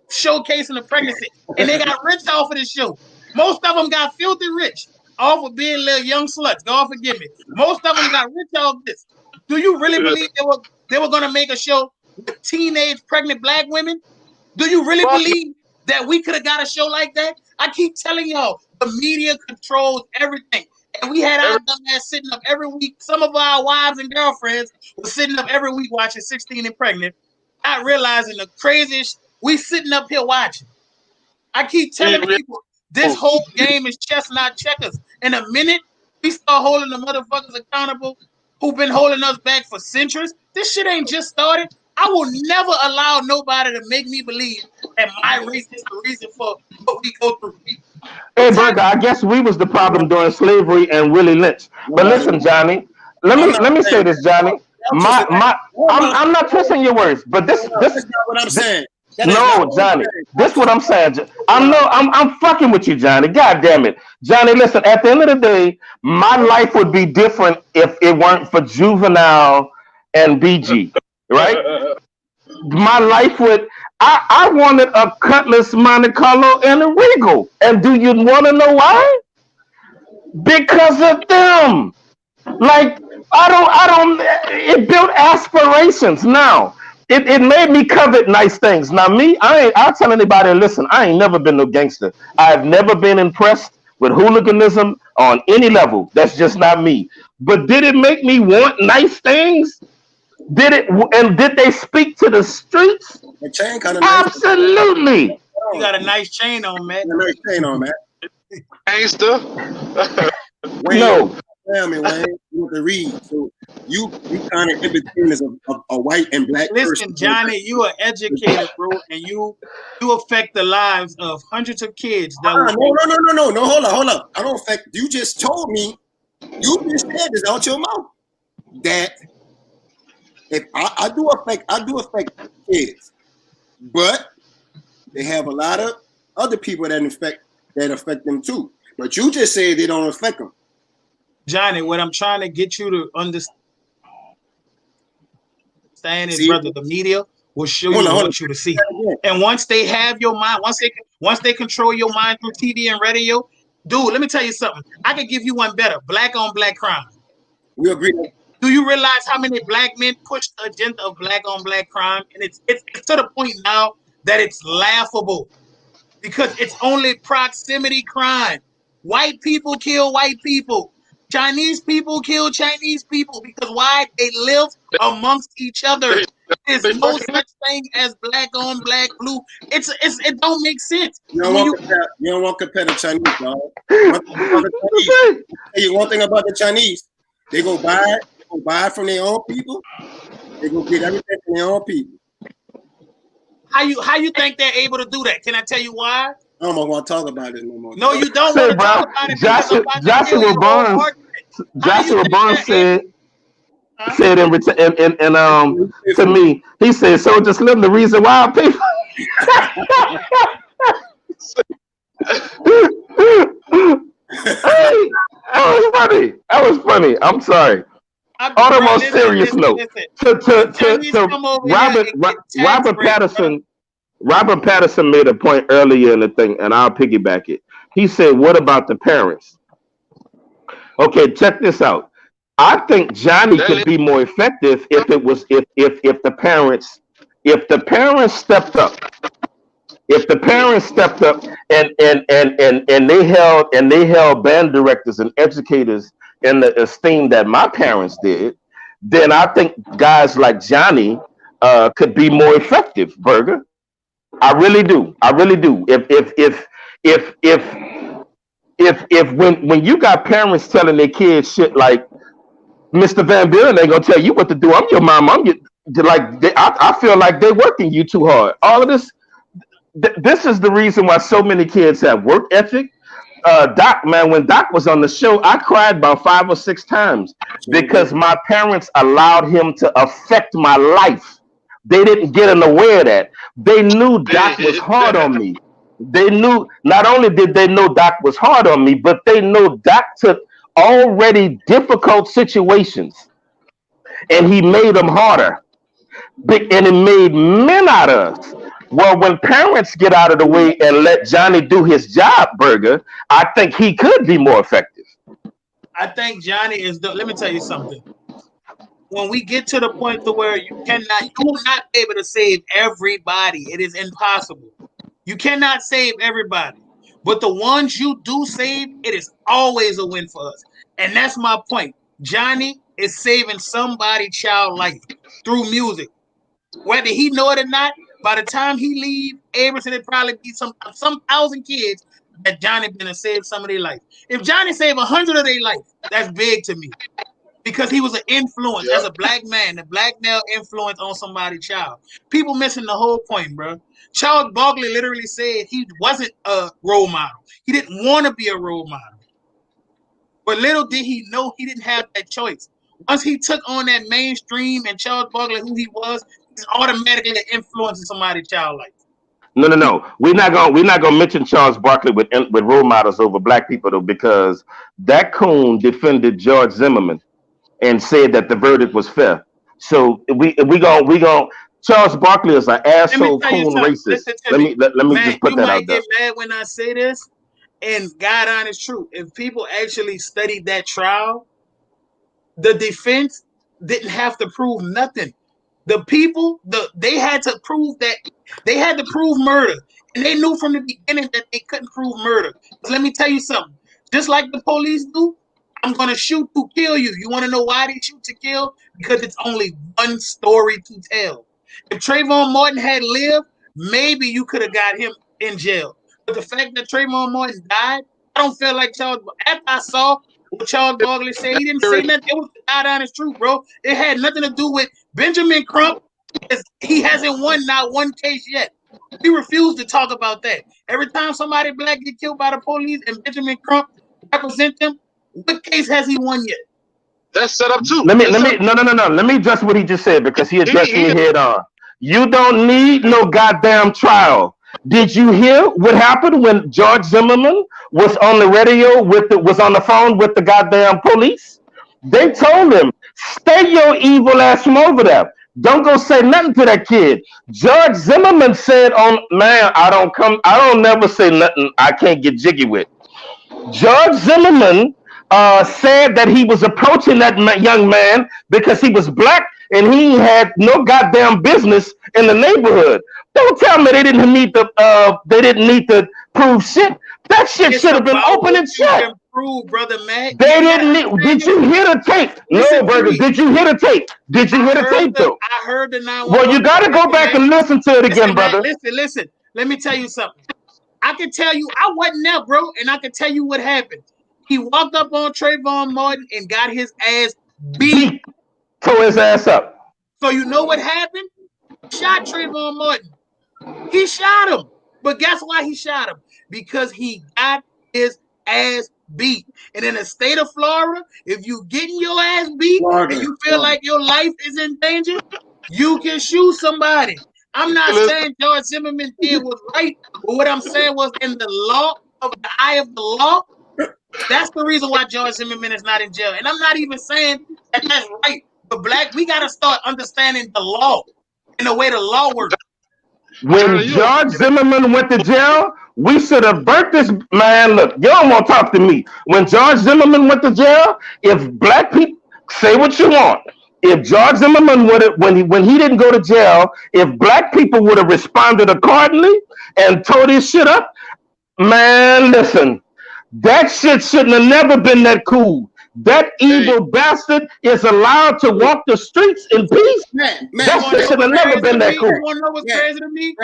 showcasing the pregnancy, and they got rich off of this show. Most of them got filthy rich off of being little young sluts. God forgive me. Most of them got rich off this. Do you really believe they were going to make a show with teenage pregnant black women? Do you really believe that we could have got a show like that? I keep telling y'all, the media controls everything. And we had our dumb ass sitting up every week. Some of our wives and girlfriends were sitting up every week watching 16 and Pregnant, not realizing the craziest. We sitting up here watching. I keep telling people, this whole game is chess, not checkers. In a minute, we start holding the motherfuckers accountable who've been holding us back for centuries. This shit ain't just started. I will never allow nobody to make me believe that my race is the reason for what we go through. Hey, Burger, I guess we was the problem during slavery and Willie Lynch. But listen, Johnny, let me say this, Johnny. I'm not twisting your words, but this is not what I'm saying. No, Johnny, this is what I'm saying. I'm fucking with you, Johnny. God damn it. Johnny, listen, at the end of the day, my life would be different if it weren't for Juvenile and BG, right? My life would, I wanted a Cutlass, Monte Carlo, and a Regal. And do you want to know why? Because of them. Like, it built aspirations. Now, it made me covet nice things. Now, I'll tell anybody, listen, I ain't never been no gangster. I've never been impressed with hooliganism on any level. That's just not me. But did it make me want nice things? Did they speak to the streets? The chain kind of absolutely. Nice. You got a nice chain on, man. A nice chain on, man. Gangster. No. Wayne, you have to read. So you kind of in between as a white and black person. Listen, Johnny, you are educated, bro, and you affect the lives of hundreds of kids. No. Hold on. I don't affect. You just told me. You just said this out your mouth that if I do affect kids. but they have a lot of other people that affect them too. But you just say they don't affect them. Johnny, what I'm trying to get you to understand is, brother, the media will show you what you to see. And once they have your mind, once they control your mind through TV and radio, dude, let me tell you something. I can give you one better. Black on black crime. We agree. Do you realize how many black men push the agenda of black on black crime? And it's to the point now that it's laughable because it's only proximity crime. White people kill white people. Chinese people kill Chinese people because why? They live amongst each other. There's no such thing as black on black, blue. It don't make sense. You don't want to compare the Chinese, dog. I'll tell you one thing about the Chinese. They go buy from their own people. They go get everything from their own people. How you think they're able to do that? Can I tell you why? I don't want to talk about it no more. No, you don't want to talk about it. Joshua Barnes said in to me, he said, "So just live the reason why I pay." Hey, that was funny. I'm sorry. On a more serious note, Robert Patterson made a point earlier in the thing, and I'll piggyback it. He said, "What about the parents?" Okay, check this out. I think Johnny could be more effective if the parents stepped up. If the parents stepped up and they held band directors and educators in the esteem that my parents did, then I think guys like Johnny could be more effective, Burger. I really do. If when you got parents telling their kids shit like Mr. Van Buren ain't gonna tell you what to do. I'm your mom. I feel like they're working you too hard. All of this. This is the reason why so many kids have work ethic. Doc, man, when Doc was on the show, I cried about 5 or 6 times because my parents allowed him to affect my life. They didn't get in the way of that. They knew Doc was hard on me. They knew, not only did they know Doc was hard on me, but they know Doc took already difficult situations and he made them harder. And it made men out of us. Well, when parents get out of the way and let Johnny do his job, Burger, I think he could be more effective. I think Johnny is let me tell you something. When we get to the point to where you will not be able to save everybody. It is impossible. You cannot save everybody. But the ones you do save, it is always a win for us. And that's my point. Johnny is saving somebody's child life through music. Whether he know it or not, by the time he leave, Ableton, it probably be some 1,000 kids that Johnny been to save some of their life. If Johnny saved 100 of their life, that's big to me. Because he was an influence as a black man, the black male influence on somebody's child. People missing the whole point, bro. Charles Barkley literally said he wasn't a role model. He didn't want to be a role model. But little did he know he didn't have that choice. Once he took on that mainstream and Charles Barkley, who he was, he's automatically influencing somebody's child life. No. We're not gonna mention Charles Barkley with role models over black people though, because that coon defended George Zimmerman and said that the verdict was fair. So we gonna Charles Barkley is an asshole coon racist. Let me just put that out there. You might get mad when I say this, and God honest truth. If people actually studied that trial, the defense didn't have to prove nothing. The people, they had to prove murder. And they knew from the beginning that they couldn't prove murder. Let me tell you something. Just like the police do, I'm going to shoot to kill you. You want to know why they shoot to kill? Because it's only one story to tell. If Trayvon Martin had lived, maybe you could have got him in jail. But the fact that Trayvon Martin died, I don't feel like Charles. After I saw what Charles Barkley said, he didn't say nothing. It was the God honest truth, bro. It had nothing to do with Benjamin Crump. He hasn't won not one case yet. He refused to talk about that. Every time somebody black get killed by the police and Benjamin Crump represent them, what case has he won yet? That's set up too. Let me address what he just said because he addressed me head on. You don't need no goddamn trial. Did you hear what happened when George Zimmerman was on the radio was on the phone with the goddamn police? They told him, stay your evil ass from over there. Don't go say nothing to that kid. George Zimmerman said I don't never say nothing I can't get jiggy with. George Zimmerman said that he was approaching that young man because he was black and he had no goddamn business in the neighborhood. Don't tell me they didn't need to prove shit. That shit should have been open and shut. Brother Matt. They didn't need. Did you hear the tape? No, Burger. Did you hear the tape? Did you hear the tape though? I heard the 911. Well, you got to go back and listen to it again, brother. Listen. Let me tell you something. I can tell you, I wasn't there, bro, and I can tell you what happened. He walked up on Trayvon Martin and got his ass beat. Tore his ass up. So you know what happened? Shot Trayvon Martin. He shot him. But guess why he shot him? Because he got his ass beat. And in the state of Florida, if you getting your ass beat and you feel like your life is in danger, you can shoot somebody. I'm not saying George Zimmerman did was right, but what I'm saying was in the law of the eye of the law, that's the reason why George Zimmerman is not in jail. And I'm not even saying that that's right. But we got to start understanding the law and the way the law works. When George Zimmerman went to jail, we should have burnt this man. Look, you don't want to talk to me. When George Zimmerman went to jail, if black people say what you want, if George Zimmerman would have, when he didn't go to jail, if black people would have responded accordingly and tore this shit up, man, listen, that shit shouldn't have never been that cool. That evil bastard is allowed to walk the streets in peace. Man, that shit should have never been that cool. You want to know what's crazy to me?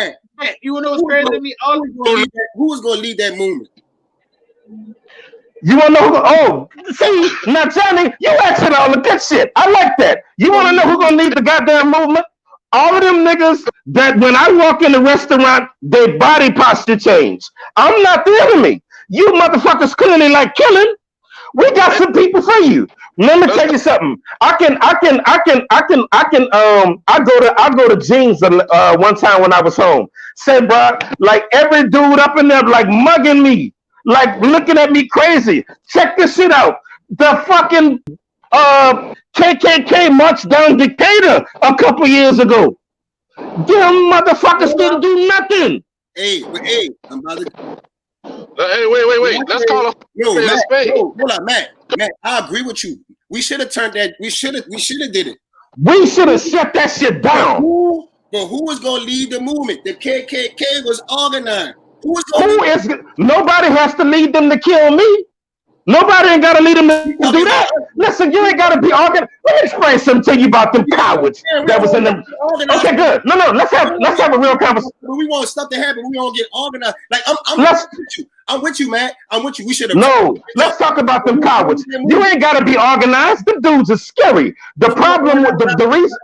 You want to know what's crazy to me? Who was going to lead that movement? You want to know see, now Johnny, you asking all of that shit. I like that. You want to know who's going to lead the goddamn movement? All of them niggas that when I walk in the restaurant, their body posture change. I'm not the enemy. You motherfuckers clearly like killing. We got some people for you. Let me tell you something. I go to Jeans one time when I was home. Say, bro, like every dude up in there like mugging me, like looking at me crazy. Check this shit out. The fucking KKK marched down Decatur a couple years ago. Them motherfuckers didn't do nothing. Hey, I'm about to. Hey, wait. Let's call him. Hold on, Matt. I agree with you. We should have turned that. We should have did it. We should have shut that shit down. But who was going to lead the movement? The KKK was organized. Nobody has to lead them to kill me. Nobody ain't got to lead them to do that. Listen, you ain't got to be organized. Let me explain something to you about them cowards that was in them. Okay, good. No, let's have a real conversation. We want stuff to happen. We want to get organized. Like I'm with you, man. I'm with you. We should have. No, let's talk about them cowards. You ain't got to be organized. The dudes are scary. The problem with the reason,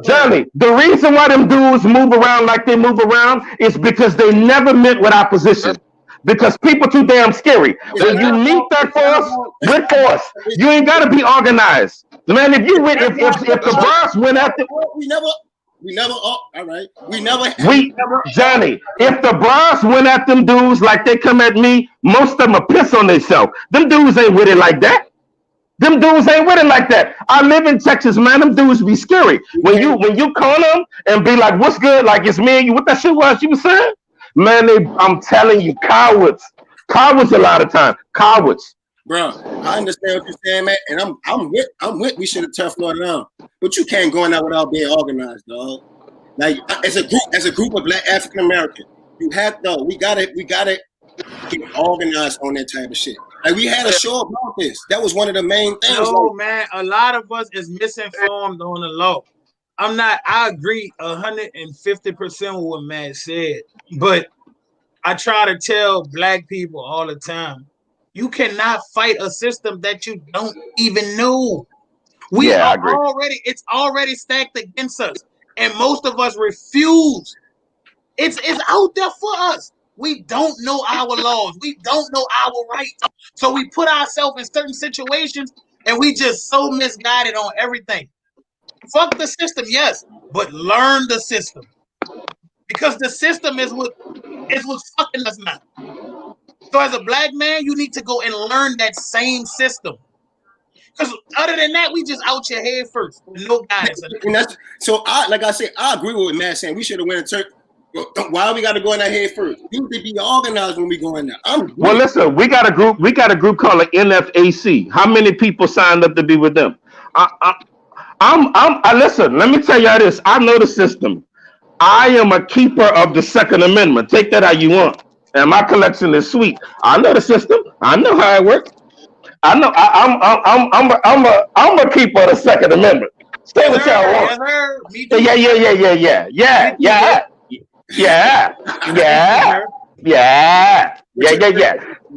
Johnny, the reason why them dudes move around like they move around is because they never met with opposition. Because people too damn scary. When you meet that force with force, you ain't gotta be organized. Man, if the boss went after Johnny, if the boss went at them dudes like they come at me, most of them are piss on themselves. Them dudes ain't with it like that. Them dudes ain't with it like that. I live in Texas, man. Them dudes be scary. When you call them and be like, "What's good?" Like it's me and you. What that shit was you was saying? Man, I'm telling you, cowards a lot of time, cowards. Bro, I understand what you're saying, man, and I'm with. We should have toughed Florida down, but you can't go in there without being organized, dog. Like as a group of Black African American, we gotta get organized on that type of shit. Like we had a show about this. That was one of the main things. No, man, a lot of us is misinformed on the law. I agree 150% with what Matt said, but I try to tell Black people all the time, you cannot fight a system that you don't even know. It's already stacked against us, and most of us refuse. It's out there for us. We don't know our laws. We don't know our rights. So we put ourselves in certain situations, and we just so misguided on everything. Fuck the system, yes. but learn the system. Because the system is what's fucking us now. So as a black man, you need to go and learn that same system. Because other than that, we just out your head first with no guidance. And that's, so like I said, I agree with what Matt saying. We should have went to church. Why we got to go in our head first? We need to be organized when we go in there. Well, listen, we got a group called the NFAC. How many people signed up to be with them? Listen, let me tell y'all this. I know the system. I am a keeper of the Second Amendment. Take that how you want. And my collection is sweet. I know the system. I know how it works. I know. I'm a keeper of the Second Amendment. Say what y'all want. Yeah.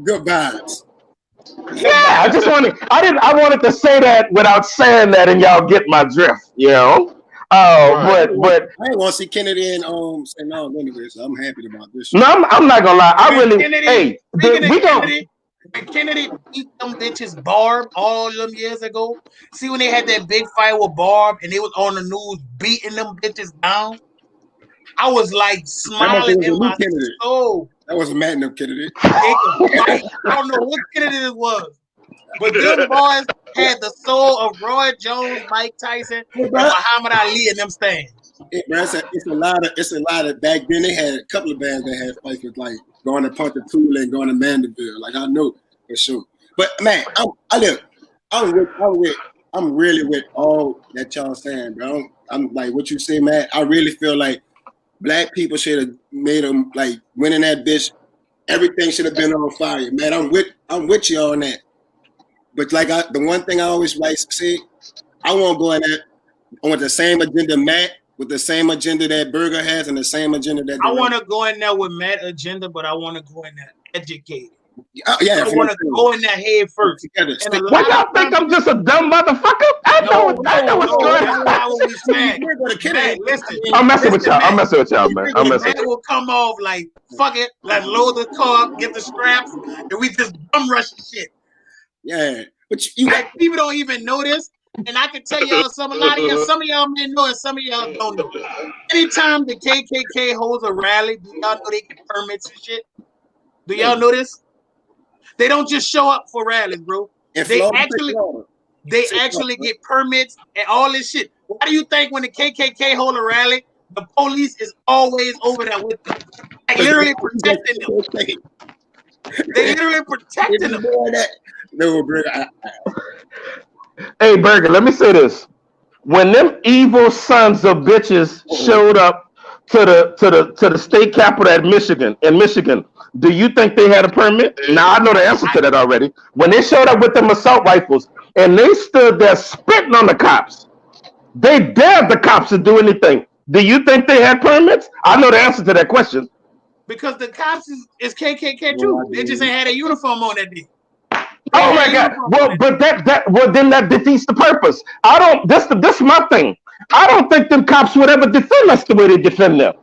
Good vibes. Yeah, I wanted to say that without saying that, and y'all get my drift, you know. But I ain't want to see Kennedy and say no. Anyway, so I'm happy about this. No, I'm not gonna lie. When Kennedy beat them bitches Barb all them years ago. See when they had that big fight with Barb and they was on the news beating them bitches down. I was like smiling in my soul. That wasn't Matt no Kennedy. I don't know what Kennedy it was. But them boys had the soul of Roy Jones, Mike Tyson, and Muhammad Ali in them stands. It's a lot of back then they had a couple of bands that had fights with like going to Ponchatoula and going to Mandeville. Like I know for sure. But man, I'm really with all that y'all saying, bro. I'm like what you say, man. I really feel like black people should have made them like winning that bitch. Everything should have been on fire, man. I'm with you on that. But like the one thing I always like to say, I want to go in there with the same agenda Matt, with the same agenda that Burger has, and the same agenda that I want to go in there with Matt agenda, but I want to go in there educated. I want to go in that head first. Why y'all think I'm just a dumb motherfucker? I know what's going on. I'm messing with y'all, man. Matt will come off like, fuck it, let's load the car, get the straps, and we just bum rush the shit. Yeah, but people don't even know this, and I can tell y'all some of y'all may know it, some of y'all don't know. Anytime the KKK holds a rally, do y'all know they get permits and shit? Do y'all know this? They don't just show up for rallies, bro. They actually get permits and all this shit. Why do you think when the KKK hold a rally, the police is always over there with them, like literally protecting them? They literally protecting them. No, bro. Hey, Burger, let me say this. When them evil sons of bitches showed up to the state capitol in Michigan, do you think they had a permit? Now I know the answer to that already. When they showed up with them assault rifles and they stood there spitting on the cops, they dared the cops to do anything. Do you think they had permits? I know the answer to that question. Because the cops is KKK too. They just ain't had a uniform on that day. Oh my God! Well, but then that defeats the purpose. This is my thing. I don't think them cops would ever defend us the way they defend them.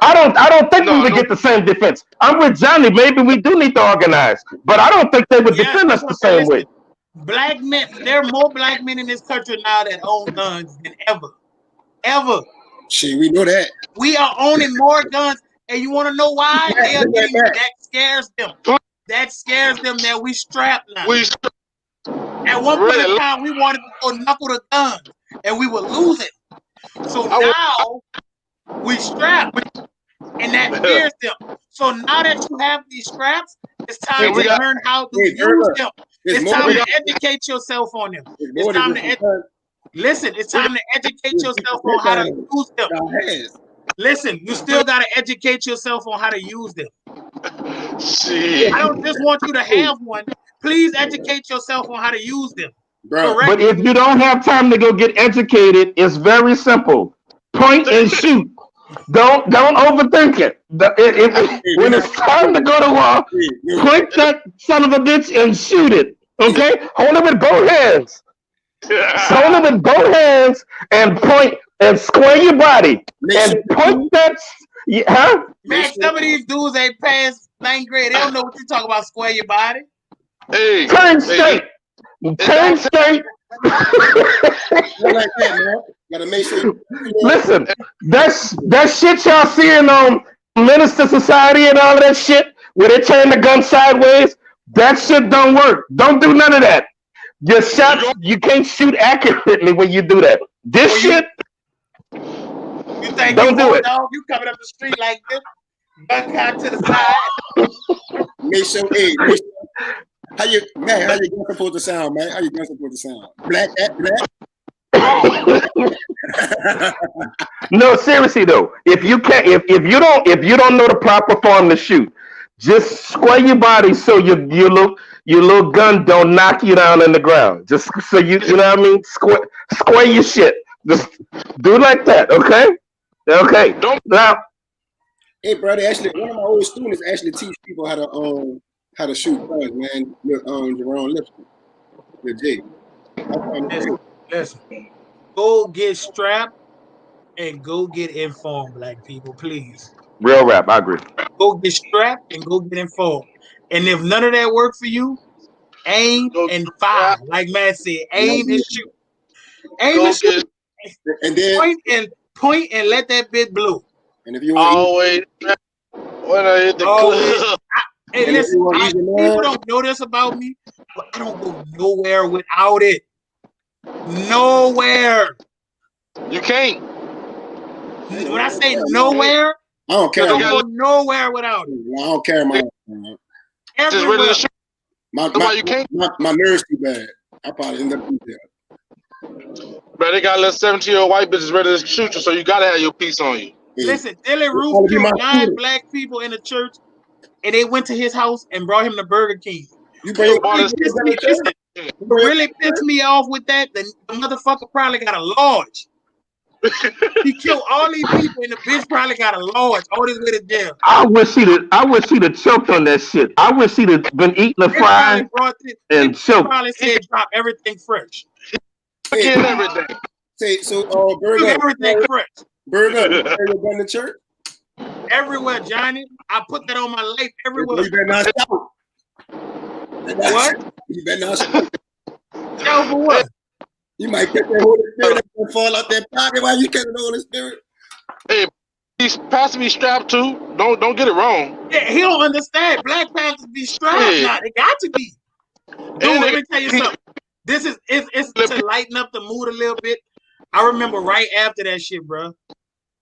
I don't think we would get the same defense. I'm with Johnny. Maybe we do need to organize, but I don't think they would defend us the same way. Black men, there are more black men in this country now that own guns than ever. Shit, we know that. We are owning more guns, and you want to know why? That scares them. That scares them that we strapped now. At one point in time, we wanted to go knuckle the guns, and we were losing. So now we strap, and that scares them. So now that you have these straps, it's time to learn how to use them. It's time to educate yourself on them. It's time to It's time to educate yourself on how to use them. Listen, you still got to educate yourself on how to use them. I don't just want you to have one. Please educate yourself on how to use them. But if you don't have time to go get educated, it's very simple. Point and shoot. Don't overthink it. When it's time to go to war, point that son of a bitch and shoot it. Okay? Hold it with both hands. Hold it with both hands and point and square your body and point that. Man, some of these dudes ain't past 9th grade. They don't know what you talk about. Square your body. Turn straight. Turn straight. Like that, man. Gotta make sure. Listen, that shit y'all seeing on Minister Society and all of that shit, where they turn the gun sideways, that shit don't work. Don't do none of that. Your shots, you can't shoot accurately when you do that. This shit, you think don't do it. Dog, you coming up the street like this, gun cocked to the side. Make sure, how you gun supposed to sound, man? How you gun supposed to sound? Black. No, seriously though, if you don't know the proper form to shoot, just square your body so your little gun don't knock you down on the ground. Just so you know what I mean. Square your shit. Just do it like that, okay? Okay. Now, hey, brother, actually, one of my old students actually teach people how to shoot guns, man. With Jerome Lipscomb, with Jay. Listen, go get strapped and go get informed, black people, please. Real rap, I agree. Go get strapped and go get informed. And if none of that worked for you, aim and fire. Like Matt said, aim and shoot. Aim and shoot. And then point and let that bit blow. And if you want always when I hit the club. Hey, listen, people don't know this about me, but I don't go nowhere without it. Nowhere. You can't. When I say nowhere, I don't care. I don't go nowhere without it. I don't care, man. Just ready to shoot. My nerves too bad. I probably end up in there. Bro, they got little 17-year-old white bitches ready to shoot you, so you gotta have your piece on you. Listen, Dylan Roof killed 9 black people in the church, and they went to his house and brought him to Burger King. Really pissed me off with that. The motherfucker probably got a lodge. He killed all these people, and the bitch probably got a lodge all this way to jail. I wish he'd have choked on that shit. I wish he'd have been eating the fries and choked. Probably said drop everything fresh. Get everything. Say so. Burger. Everything fresh. Burger. You been to church? Everywhere, Johnny. I put that on my life everywhere. You better not shout. What? You better not shout. Shout for what? You might get that Holy Spirit and fall out that pocket while you catching the Holy Spirit. Hey, he's passing me strapped too. Don't get it wrong. Yeah, he don't understand. Black Panthers be strapped now. They got to be. Dude, let me tell you something. This is it's to lighten up the mood a little bit. I remember right after that shit, bro.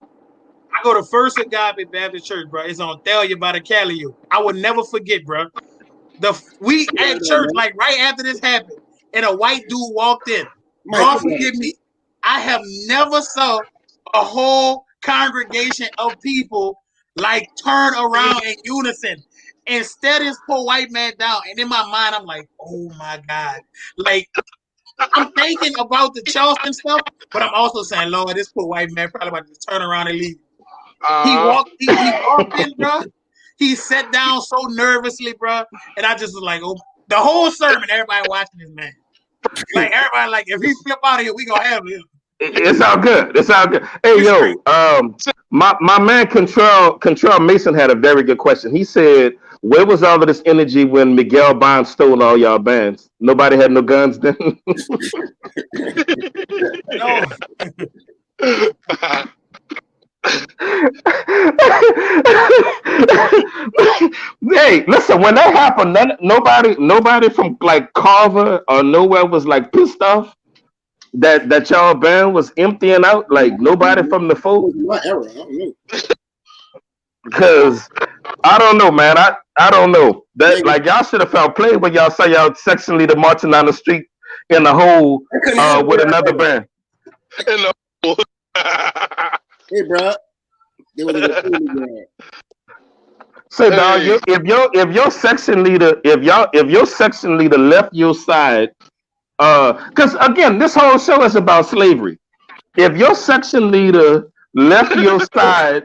I go to First Agape Baptist Church, bro. It's on Thalia by the Calio. I will never forget, bro. We at church, like right after this happened, and a white dude walked in. God forgive me. I have never saw a whole congregation of people like turn around in unison and stare this poor white man down. And in my mind, I'm like, oh my God. Like, I'm thinking about the Charleston stuff, but I'm also saying, Lord, this poor white man probably about to turn around and leave. He walked in, bro. He sat down so nervously, bro. And I just was like, oh, the whole sermon, everybody watching this man. Like, everybody, like, if he flip out of here, we gonna have him. It's all good. It's all good. Hey, yo, my man Control Mason had a very good question. He said, where was all of this energy when Miguel Bond stole all y'all bands? Nobody had no guns then? No. Hey, listen, when that happened, nobody from like Carver or nowhere was like pissed off that y'all band was emptying out. Like nobody from the folk. What era? I don't know. Because I don't know, man. I don't know. That like y'all should have felt played when y'all saw y'all section leader marching down the street in the hole with another band. Hey, bro. They was a So, dog, if your section leader left your side, because again, this whole show is about slavery. If your section leader left your side,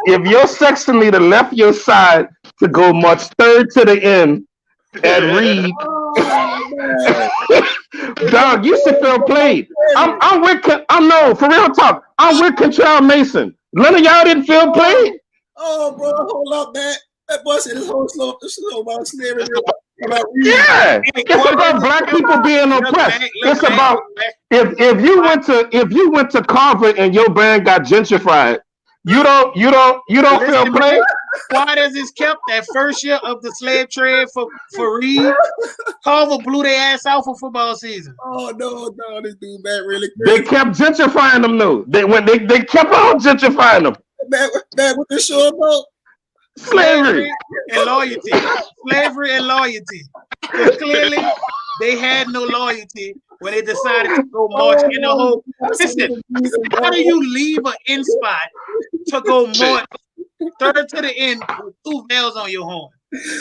if your section leader left your side to go march third to the end and read, dog, you should feel played. I'm for real talk. I'm with Control Mason. None of y'all didn't feel played. Oh, bro, hold up, man. That boy said this whole slow about slavery. Yeah, it's about black people being oppressed. It's about if you went to Carver and your band got gentrified, you don't feel play. Why does this kept that first year of the slave trade for Reed? Carver blew their ass out for football season. Oh no, this dude bad really crazy. They kept gentrifying them though. They kept on gentrifying them. Bad what this show about? Slavery and loyalty. Slavery and loyalty. Because clearly they had no loyalty when they decided to go march in the whole. Listen, how do you leave an in spot to go march third to the end with 2 bells on your horn?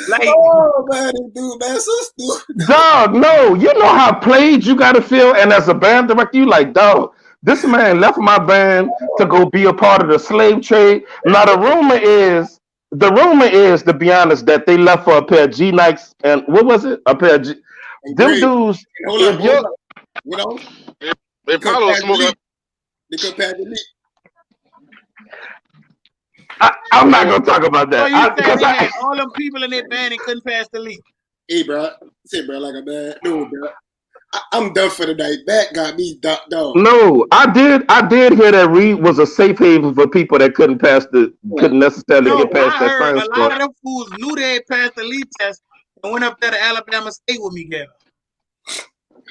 Like, oh man, this dude, man, so stupid. Dog, no, you know how played you gotta feel, and as a band director, you like, dog, this man left my band to go be a part of the slave trade. Now the rumor is, to be honest, that they left for a pair of G Nikes and what was it? A pair of G. Them dudes. You know, they probably smoking. They could pass the leak. I'm not gonna talk about that. All them people in their band and couldn't pass the leak. Hey, bro, say, bro, like a bad dude, bro. I'm done for the night. That got me dog. No, I did hear that Reed was a safe haven for people that couldn't necessarily get past that science. A lot of them fools knew they had passed the lead test and went up there to Alabama State with Miguel.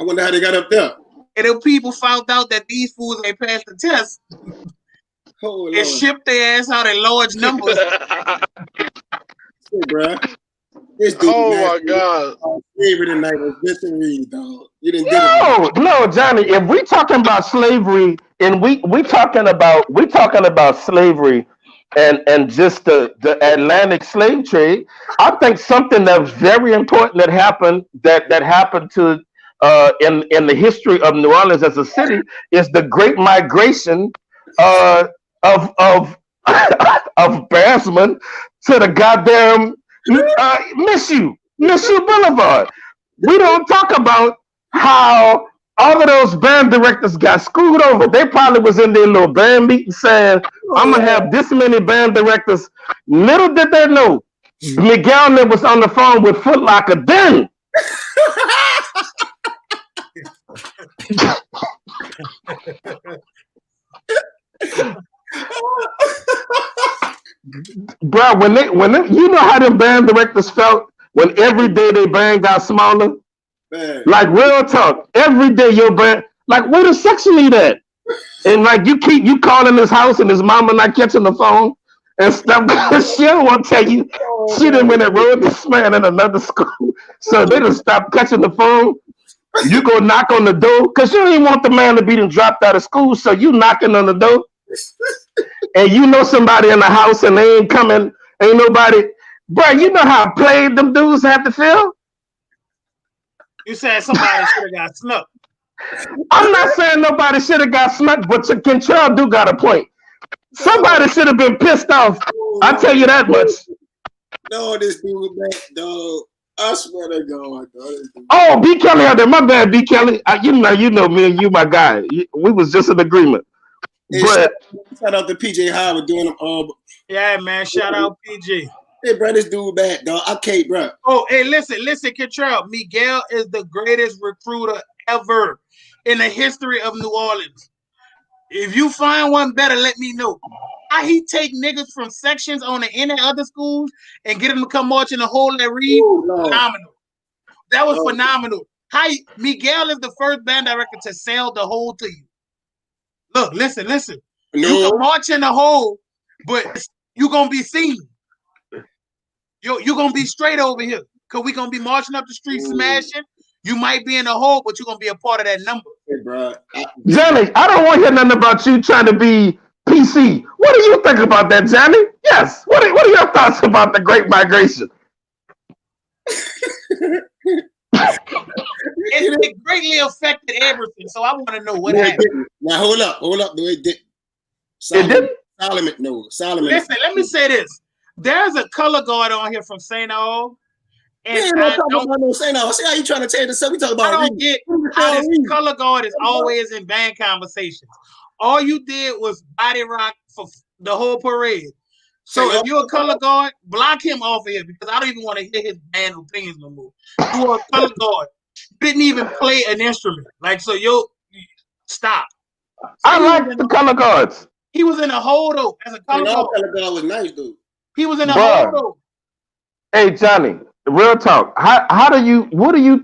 I wonder how they got up there. And then people found out that these fools ain't passed the test. Oh, and shipped their ass out in large numbers. Hey, bro. Oh my God! Slavery tonight was Mr. Reed, dog. You didn't no, Johnny. If we talking about slavery, and we talking about slavery, and just the Atlantic slave trade, I think something that was very important that happened to in the history of New Orleans as a city is the Great Migration of bandsmen to the goddamn. Miss you Boulevard. We don't talk about how all of those band directors got screwed over. They probably was in their little band meeting saying, I'm gonna have this many band directors. Little did they know, Miguel was on the phone with Foot Locker then. Bro, when they, you know how them band directors felt when every day their band got smaller? Man. Like real talk, every day your band, like where the section lead at? And like you calling his house and his mama not catching the phone and stuff. She don't want to tell you she done went and rode this man in another school. So they just stopped catching the phone. You go knock on the door because you don't even want the man to be dropped out of school. So you knocking on the door. And you know somebody in the house and they ain't coming, ain't nobody. Bro, you know how played them dudes have to feel? You said somebody should have got snuck. I'm not saying nobody should have got snuck, but Kentrell do got a point. Somebody should have been pissed off. I'll tell you that much. No, this dude back, dog. I swear to God, dog. Oh, B. Kelly out there. My bad, B. Kelly. You know me and you, my guy. We was just in agreement. Hey, but shout out to PJ Howard doing yeah, man. Shout out PJ. Hey, bro, this dude bad, dog. I can't, bro. Oh, hey, listen, Kentrell. Miguel is the greatest recruiter ever in the history of New Orleans. If you find one better, let me know. How he take niggas from sections on the end of other schools and get them to come march in the whole that read? Phenomenal. That was phenomenal. Miguel is the first band director to sell the hole to you. Look, listen. No. You can march in the hole, but you're going to be seen. You're going to be straight over here because we're going to be marching up the street smashing. You might be in the hole, but you're going to be a part of that number. Hey, bro. Johnny, I don't want to hear nothing about you trying to be PC. What do you think about that, Johnny? Yes. What are your thoughts about the Great Migration? It greatly affected everything, so I want to know what happened. Now hold up. No, it didn't. Solomon. Listen, let me say this. There's a color guard on here from St. Aug. And See how you trying to tell this? We talk about. I don't get how this color guard is always in band conversations. All you did was body rock for the whole parade. So if you're a color guard, block him off of here because I don't even want to hear his band opinions no more. You are a color guard. You didn't even play an instrument. Like, so stop. So I like the color guards. He was in a hold as a color guard. Color guard was nice, dude. He was in a hold. Hey, Johnny, real talk. What do you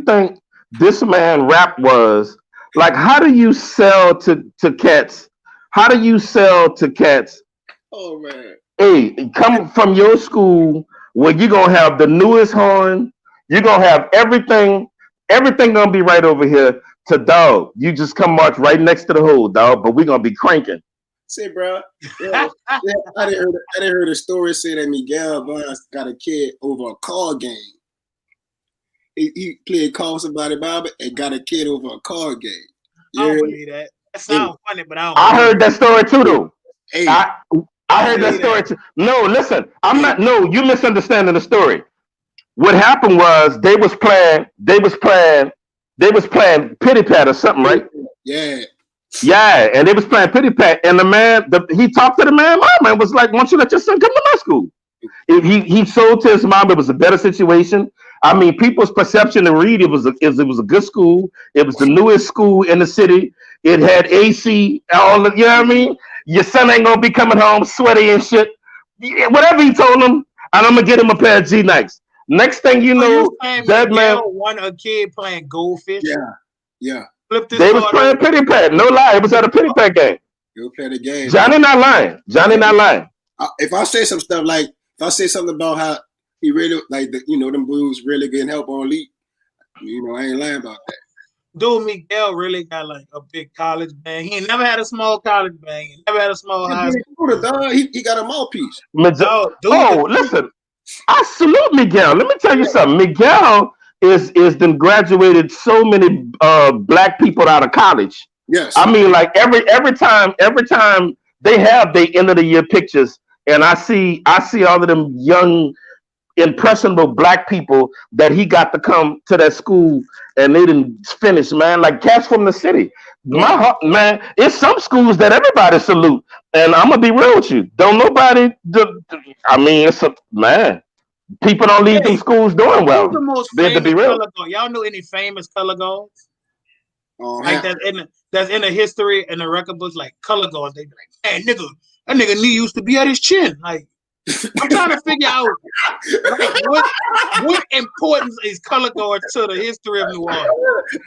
think this man rap was? Like, how do you sell to cats? How do you sell to cats? Oh man. Hey, come from your school where you're gonna have the newest horn, you're gonna have everything gonna be right over here to dog. You just come march right next to the hole, dog, but we're gonna be cranking. See, bro. Yeah, I didn't hear the story say that Miguel Barnes got a kid over a card game. He played Call Somebody Bobby and got a kid over a card game. I don't believe that. That sounds funny, but I heard that story too, though. Hey, I heard that story too. No, listen, you misunderstanding the story. What happened was they was playing pity pat or something, right? Yeah. Yeah, and they was playing pity pat, and the man, he talked to the man mom and was like, "Why don't you let your son come to my school?" He sold to his mom. It was a better situation. I mean, people's perception to read it was a good school. It was the newest school in the city. It had AC, all the, you know what I mean? Your son ain't gonna be coming home sweaty and shit. Whatever he told him, and I'm gonna get him a pair of G Nikes. Next thing you know, that man won a kid playing goldfish. Yeah. They was playing pity pat. No lie, it was at a pity pat game. You'll play the game. Johnny not lying. If I say some stuff like, if I say something about how he really like them blues really getting help on Elite, I ain't lying about that. Dude, Miguel really got like a big college band. He ain't never had a small college band. He never had a small high school. He got a mouthpiece. Listen, I salute Miguel. Let me tell you something. Miguel is then graduated so many black people out of college. Yes. I mean, like every time they have their end of the year pictures, and I see all of them young, impressionable black people that he got to come to that school and they didn't finish, man. Like cats from the city. My heart, man, it's some schools that everybody salute. And I'm gonna be real with you. Don't nobody it's a man. People don't leave them schools doing well. Who's the most famous color guard? Y'all know any famous color guards? Like that's in the history and the record books, like color guards. They be like, man, that nigga knee used to be at his chin. Like, I'm trying to figure out like, what importance is color guard to the history of New Orleans.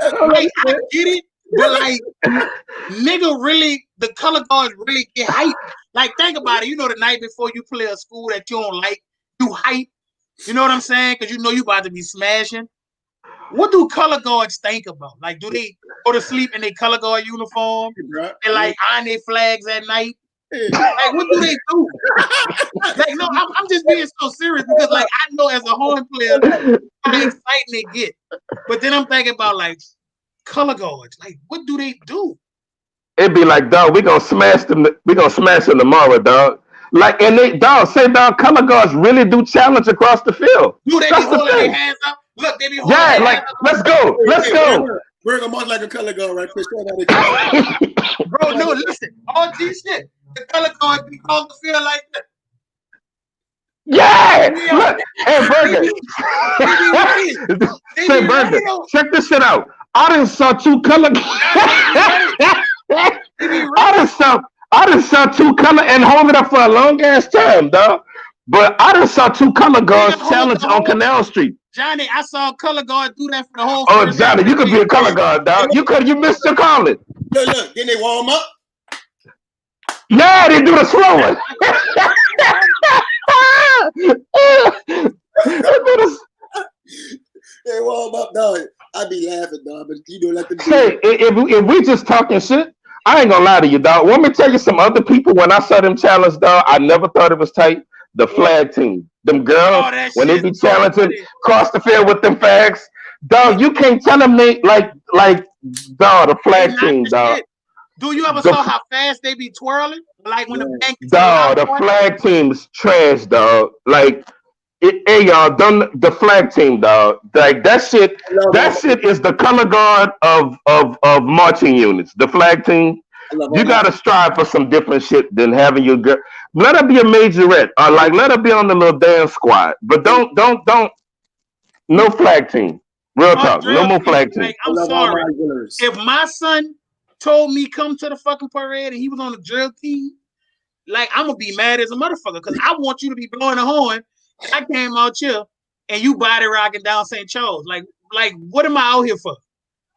Like, I get it, but like, nigga, really, the color guards really get hype. Like, think about it. The night before you play a school that you don't like, you hype. You know what I'm saying? Because you about to be smashing. What do color guards think about? Like, do they go to sleep in their color guard uniform and like iron their flags at night? Like, what do they do? Like, no, I'm just being so serious because, like, I know as a horn player how exciting they get, but then I'm thinking about like color guards. Like, what do they do? It'd be like, dog, we gonna smash them. We gonna smash them tomorrow, dog. Like, and they, dog, color guards really do challenge across the field. Do they be holding their hands up? Look, they be holding their hands up. Let's go. Bring them on like a color guard, right? Bro, no, listen, all G shit. The color guard be on the field like that. Yeah, look, hey, Burger. Say, Burger, check this shit out. I done saw two color. I done saw two color and hold it up for a long ass time, dog. But I done saw two color guards challenge on Canal Street. Johnny, I saw a color guard do that for the whole. Oh, Johnny, you could be a color guard, dog. You missed your calling. Look, then they warm up. Yeah, they do the slow one. They warm up, dog. I be laughing, dog, but let them. Say, if we just talking shit, I ain't gonna lie to you, dog. Want me to tell you some other people when I saw them challenge, dog? I never thought it was tight. The flag team, them girls, when they be challenging across the field with them fags, dog. You can't tell them they like, dog. The flag team, dog. Do you ever saw how fast they be twirling? Like when the bank. Dog, the flag team is trash, dog. Like, hey y'all, done the flag team, dog. Like that shit is the color guard of marching units. The flag team. You gotta strive for some different shit than having your girl. Let her be a majorette, or like let her be on the little dance squad. But don't. No flag team. Real talk. No more flag team. Like, I'm sorry. If my son told me come to the fucking parade and he was on the drill team, like I'm gonna be mad as a motherfucker because I want you to be blowing the horn. I came out here and you body rocking down St. Charles. Like what am I out here for?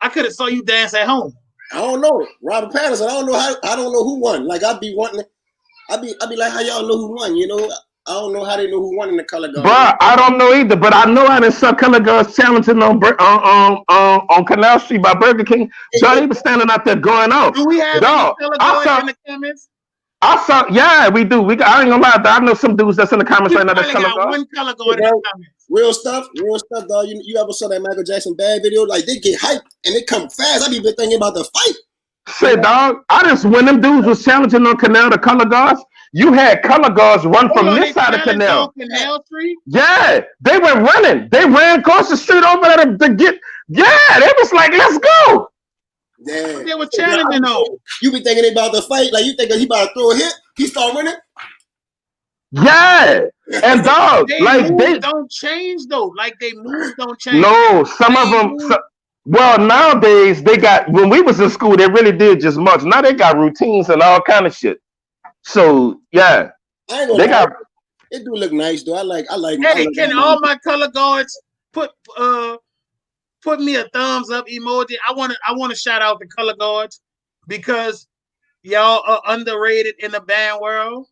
I could have saw you dance at home. I don't know. Robert Patterson, I don't know who won. Like I'd be like, how y'all know who won, you know? I don't know how they know who won in the color guard. Bruh, I don't know either, but I know I done saw color guards challenging on Canal Street by Burger King. So they was standing out there going off. Do we have any color guards in the comments? I saw, yeah, we do. I ain't gonna lie, I know some dudes that's in the comments right now that's color guard. One color guard in the comments. Real stuff, dog. You ever saw that Michael Jackson Bad video? Like they get hyped and they come fast. I be thinking about the fight. Say, dog, when them dudes was challenging on Canal the color guards, you had color guards run from this side of Canal. Canal Street? Yeah, they went running. They ran across the street over there to get. Yeah, they was like, let's go. Yeah, they were challenging though. You be thinking about the fight, like you thinking he about to throw a hit. He start running. Yeah, and dog, they don't change though. Like they moves don't change. No, some of them. Well, nowadays they got. When we was in school, they really did just much. Now they got routines and all kind of shit. So yeah, they got. It do look nice though. I like. Hey, can all my color guards put me a thumbs up emoji? I want to shout out the color guards because y'all are underrated in the band world.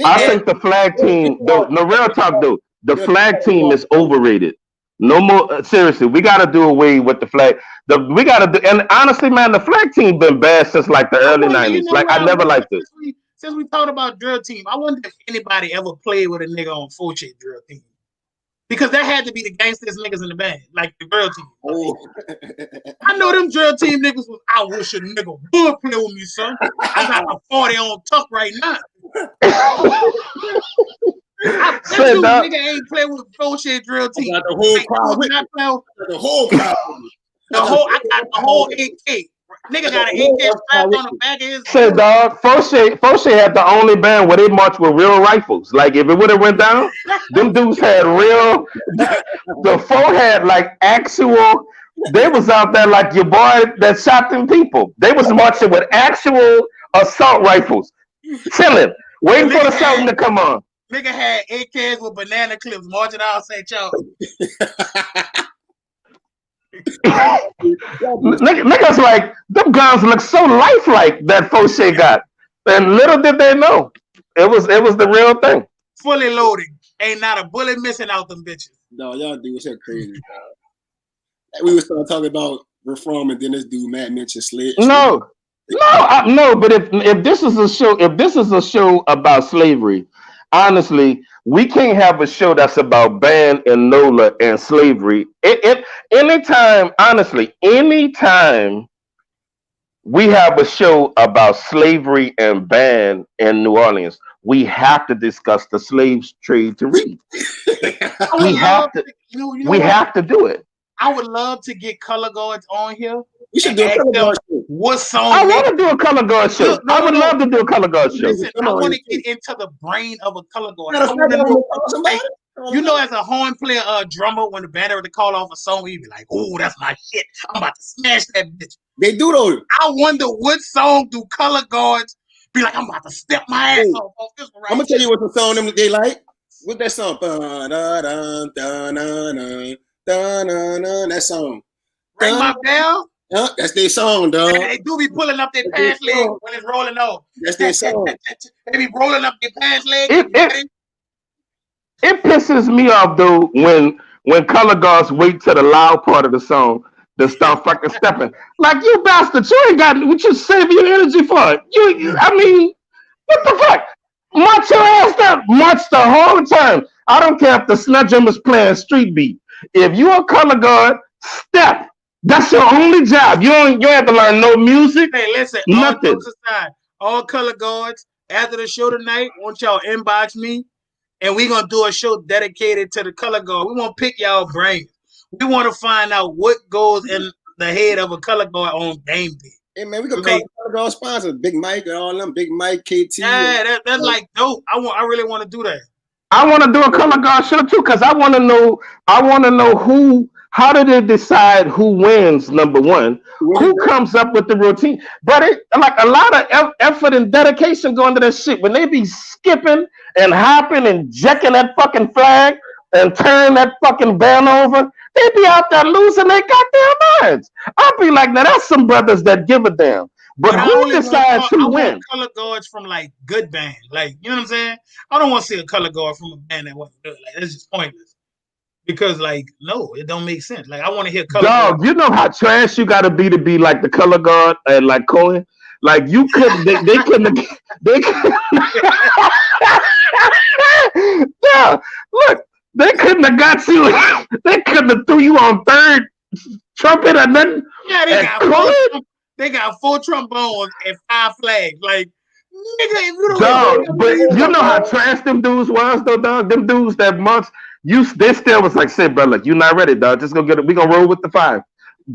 I think the flag team, no real talk though, the flag team is overrated. No more, seriously, we got to do away with the flag. We got to do, and honestly, man, the flag team been bad since like the early 90s. Like I never liked it. Since we talked about drill team, I wonder if anybody ever played with a nigga on Foche drill team. Because that had to be the gangsters niggas in the band, like the drill team. Oh. I know them drill team niggas was, I wish a nigga would play with me, son. I got a 40 on tuck right now. Nigga ain't play with Foche drill team. I got the whole crowd with me. The whole crowd with me. I got the whole AK. Nigga got an AK strapped on the back of his. Say, dog, Foche had the only band where they marched with real rifles. Like if it would have went down, them dudes had real. The four had like actual. They was out there like your boy that shot them people. They was marching with actual assault rifles, chilling, waiting for the something to come on. Nigga had AKs with banana clips marching out St. Charles. Niggas like them guns look so lifelike that Foche got, and little did they know it was the real thing. Fully loaded, ain't not a bullet missing out them bitches. No, y'all do shit crazy. We was talking about reform, and then this dude Matt mentioned slave. No. But if this is a show about slavery, honestly, we can't have a show that's about Ban and Nola and slavery. Anytime we have a show about slavery and Ban in New Orleans, we have to discuss the slave trade to read. We have to do it. I would love to get color guards on here. You should do a color guard show. What song? I want to do a color guard show. I would love to do a color guard show. Listen, I want to get into the brain of a color guard. I want to know, you know, as a horn player, drummer, when the band ever to call off a song, he'd be like, "Oh, that's my shit. I'm about to smash that bitch." They do though. I wonder what song do color guards be like? I'm about to step my ass off this one. Right, I'm gonna tell you what the song them they like. What's that song? That song. Ring my bell. That's their song, dog. They do be pulling up their pants leg when it's rolling off. That's their song. They be rolling up their pants leg. It pisses me off though when color guards wait till the loud part of the song to start fucking stepping. Like, you bastard, you ain't got what you save your energy for. I mean, what the fuck? March your ass up. March the whole time. I don't care if the sledgehammer is playing street beat. If you a color guard, step. That's your only job. You have to learn no music. Hey, listen, nothing. All color guards, after the show tonight, want y'all inbox me, and we're going to do a show dedicated to the color guard. We want to pick y'all brains. We want to find out what goes in the head of a color guard on game day. Hey, man, we can call color Color Guard sponsors, Big Mike and all them, Big Mike, KT. Yeah, that's like dope. I really want to do that. I want to do a color guard show too, because I want to know how do they decide who wins, number one? Who comes up with the routine? But it like a lot of effort and dedication going to that shit. When they be skipping and hopping and jacking that fucking flag and turn that fucking band over, they be out there losing their goddamn minds. I'll be like, now that's some brothers that give a damn. But who decides who wins? Color guards from like good band, like you know what I'm saying. I don't want to see a color guard from a band that wasn't good. Like that's just pointless. Because like no, it don't make sense. Like I want to hear color. Dog, you know how trash you got to be like the color guard at like Cohen. Like you couldn't, they couldn't. Yeah, look, they couldn't have got you. They couldn't have threw you on third trumpet or nothing. Yeah, they got 4 trombones and 5 flags. Like, nigga, if you don't dog, but you know how trash them dudes was, though, dog. Them dudes that months, they still was like, "Say, bro, look, you not ready, dog. Just go get it. We gonna roll with the 5.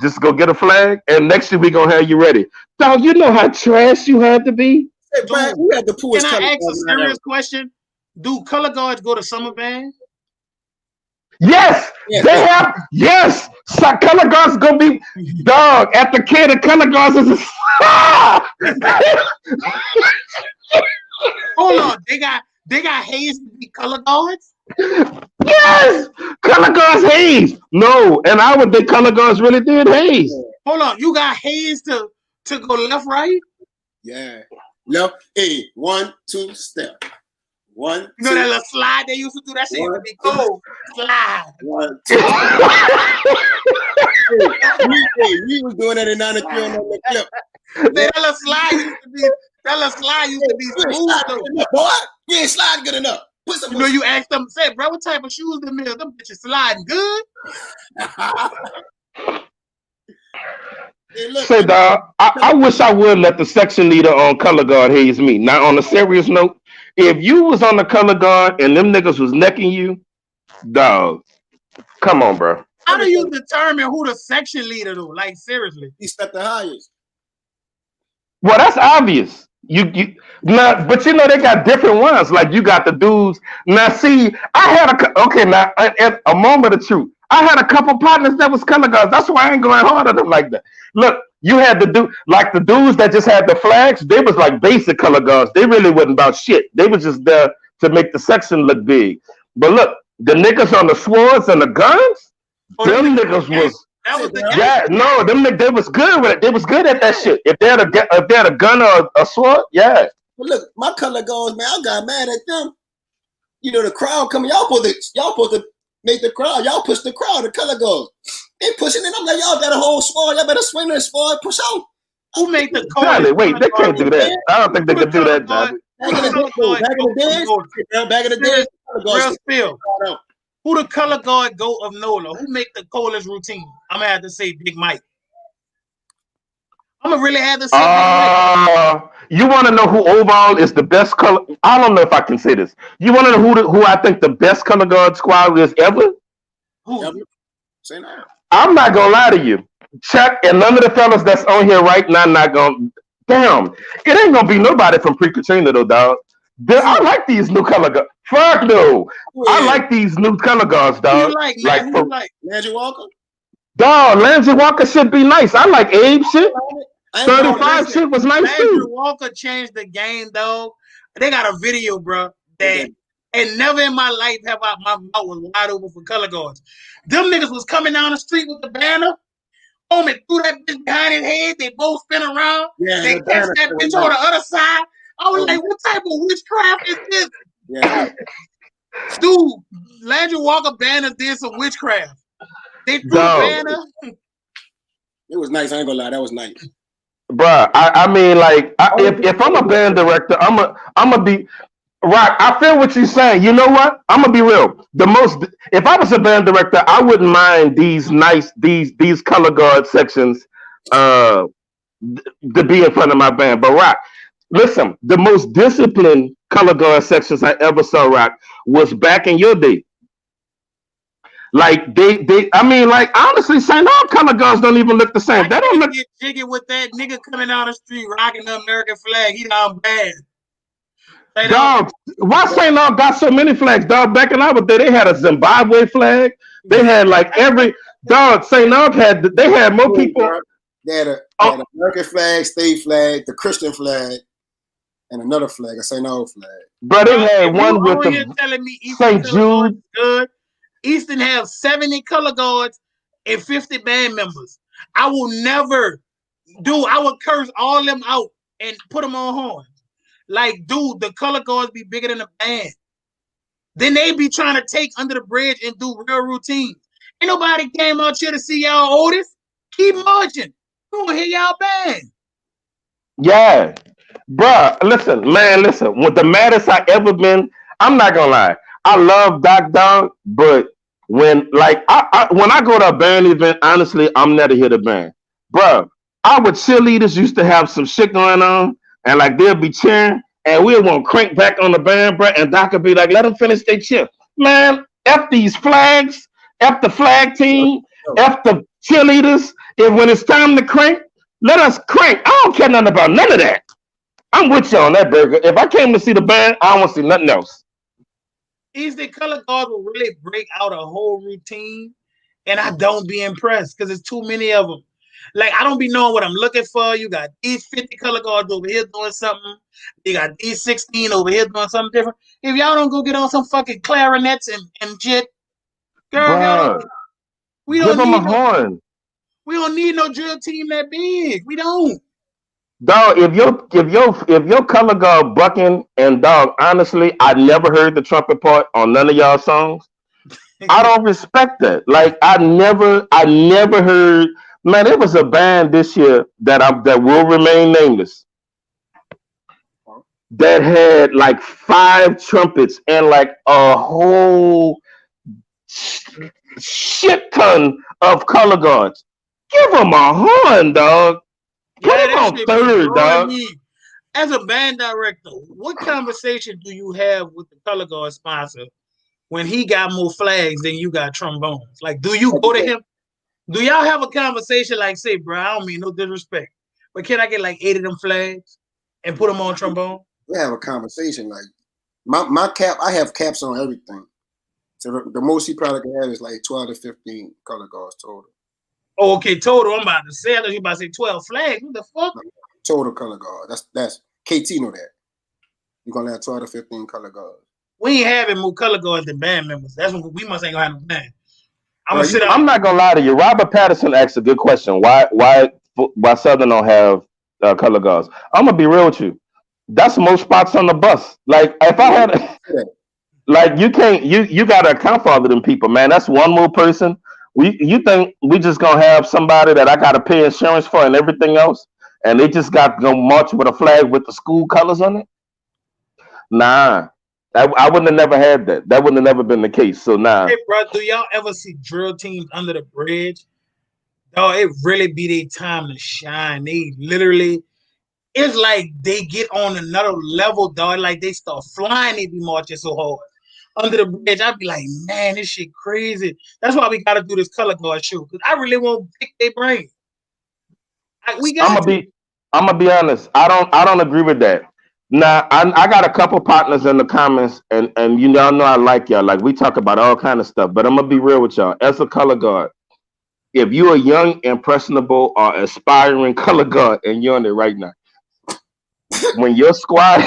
Just go get a flag, and next year we gonna have you ready, dog. You know how trash you had to be." Hey, Brian, we had the poorest. Can I ask a serious question? Do color guards go to summer band? Yes, they have. Yes, so color guards gonna be dog at the kid. The color guards is Hold on, they got Hayes to be color guards. Yes, color guards Hayes. No, and I would think color guards really did Hayes. Hold on, you got Hayes to go left, right? Yeah, left. Hey, 1, 2 step. 1, 2. You know that little slide they used to do? That shit used to be cool. Slide. 1, 2. We was doing that in 93 on the clip. That little slide used to be smooth though. Boy, you ain't sliding good enough. You know, you asked them, say, bro, what type of shoes them is? Them bitches sliding good. Hey, look, say, dog, I wish I would let the section leader on color guard haze me. Now, on a serious note, if you was on the color guard and them niggas was necking you, dog, come on, bro. How do you determine who the section leader though? Like seriously, he set the highest. Well, that's obvious. Now, but you know they got different ones. Like you got the dudes. Now, see, I had a moment of truth. I had a couple partners that was color guards. That's why I ain't going hard at them like that. Look, you had the dudes that just had the flags. They was like basic color guards. They really wasn't about shit. They was just there to make the section look big. But look, the niggas on the swords and the guns, them niggas was. That was the they was good with it. They was good at that shit. If they had a gun or a sword, yeah. But look, my color guards, man, I got mad at them. You know, the crowd coming, y'all supposed to make the crowd, y'all push the crowd, the color guards. They pushing it. I'm like, y'all got a whole sword, y'all better swing that sword, push out. Who made the call? Charlie, wait, they can't do that. I don't think they can do that, Johnny. Back in the days, real spill. Who the color guard go of NOLA? Who make the coolest routine? I'm gonna have to say Big Mike. I'm gonna really have to say Big Mike. You want to know who overall is the best color? I don't know if I can say this. You want to know who I think the best color guard squad is ever? Who? Say that. I'm not gonna lie to you, Chuck, and none of the fellas that's on here right now not gonna. Damn, it ain't gonna be nobody from Pre-Katrina though, dog. I like these new color guards. Fuck no. Yeah. I like these new color guards, dog. You like Landry-Walker? Dog, Landry-Walker should be nice. I like Abe shit. 35 shit was nice too. Landry-Walker changed the game, dog. They got a video, bro, that and never in my life have my mouth was wide open for color guards. Them niggas was coming down the street with the banner. Homie threw that bitch behind his head. They both spin around. Yeah, they catch that bitch on the other side. I was like, what type of witchcraft is this? Yeah. Dude, Landry-Walker banners did some witchcraft. They threw the banner. It was nice. I ain't gonna lie. That was nice. Bruh, I mean, like, if I'm a band director, I'm gonna be Rock. I feel what you're saying. You know what? I'm gonna be real. If I was a band director, I wouldn't mind these color guard sections to be in front of my band. But Rock, listen, the most disciplined color guard sections I ever saw, Rock, was back in your day. Like I mean, like honestly, St. All color guards don't even look the same. They don't look. Get jiggy with that nigga coming down the street rocking the American flag. He down bad. Dog, why St. All got so many flags? Dog, back in our day, they had a Zimbabwe flag. They had like every dog. St. All they had more people. They had an American flag, state flag, the Christian flag, and another flag, a St. All flag. But they had one with the St. Jude. Good. Easton have 70 color guards and 50 band members. I will never I would curse all of them out and put them on horns. Like, dude, the color guards be bigger than the band. Then they be trying to take under the bridge and do real routines. Ain't nobody came out here to see y'all Otis. Keep marching. We want to hear y'all band. Yeah. Bruh, listen. With the maddest I ever been, I'm not gonna lie. I love Doc Dog, but when I go to a band event, honestly, I'm never here to band. Bruh, our cheerleaders used to have some shit going on, and like they'll be cheering, and we won't crank back on the band, bruh, and Doc would be like, let them finish their cheer. Man, F these flags, F the flag team, F the cheerleaders. If when it's time to crank, let us crank. I don't care nothing about none of that. I'm with you on that, Burger. If I came to see the band, I don't want to see nothing else. The color guards will really break out a whole routine, and I don't be impressed because there's too many of them. Like, I don't be knowing what I'm looking for. You got these 50 color guards over here doing something. You got these 16 over here doing something different. If y'all don't go get on some fucking clarinets and shit, girl, we don't give them a horn. We don't need no drill team that big. We don't. Dog, if your color guard bucking, and dog, honestly, I never heard the trumpet part on none of y'all songs. I don't respect that. Like I never heard. Man, it was a band this year that will remain nameless that had like 5 trumpets and like a whole shit ton of color guards. Give them a horn, dog. Put him on third, dog. As a band director, what conversation do you have with the color guard sponsor when he got more flags than you got trombones? Like, do you go to him? Do y'all have a conversation like, say, bro, I don't mean no disrespect, but can I get like 8 of them flags and put them on trombone? We have a conversation. Like, my cap, I have caps on everything. So the most he probably can have is like 12 to 15 color guards total. Oh, okay, total. I'm about to say. I thought you about to say 12 flags. What the fuck? Total color guard. That's KT know that. You're gonna have 12 to 15 color guards. We ain't having more color guards than band members. That's what we must ain't gonna have no band. I'm not gonna lie to you. Robert Patterson asked a good question. Why Southern don't have color guards? I'm gonna be real with you. That's the most spots on the bus. Like if I had, like you can't you gotta account for other than people, man. That's one more person. You think we just gonna have somebody that I gotta pay insurance for and everything else, and they just got to go march with a flag with the school colors on it? Nah, I wouldn't have never had that. That wouldn't have never been the case. So nah. Hey, bro, do y'all ever see drill teams under the bridge? Oh, it really be their time to shine. They literally, it's like they get on another level, dog. Like they start flying. They be marching so hard under the bridge. I'd be like, man, this shit crazy. That's why we got to do this color guard show, because I really want to pick their brain. I'm gonna be honest. I don't agree with that. Now I got a couple partners in the comments, and you all know I like y'all. Like we talk about all kind of stuff, but I'm gonna be real with y'all. As a color guard, if you're a young, impressionable, or aspiring color guard, and you're on it right now, when your squad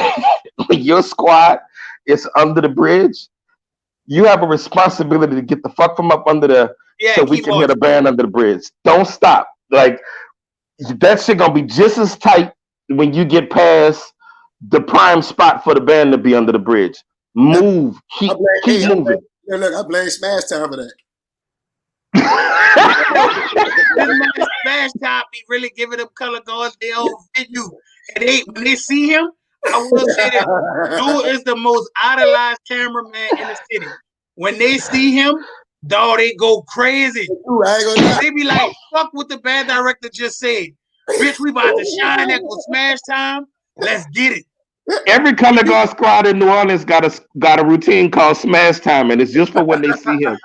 is under the bridge, you have a responsibility to get the fuck from up under there, so we can hit a band under the bridge. Don't stop. Like that shit gonna be just as tight when you get past the prime spot for the band to be under the bridge. Move. Keep moving. Look, I blame Smash Time for that. Smash Time be really giving them color guards their own venue. And when they see him, I will say that dude is the most idolized cameraman in the city. When they see him, dog, they go crazy. They be like, fuck what the band director just said. Bitch, we about to shine at Smash Time. Let's get it. Every color guard squad in New Orleans got a routine called Smash Time, and it's just for when they see him.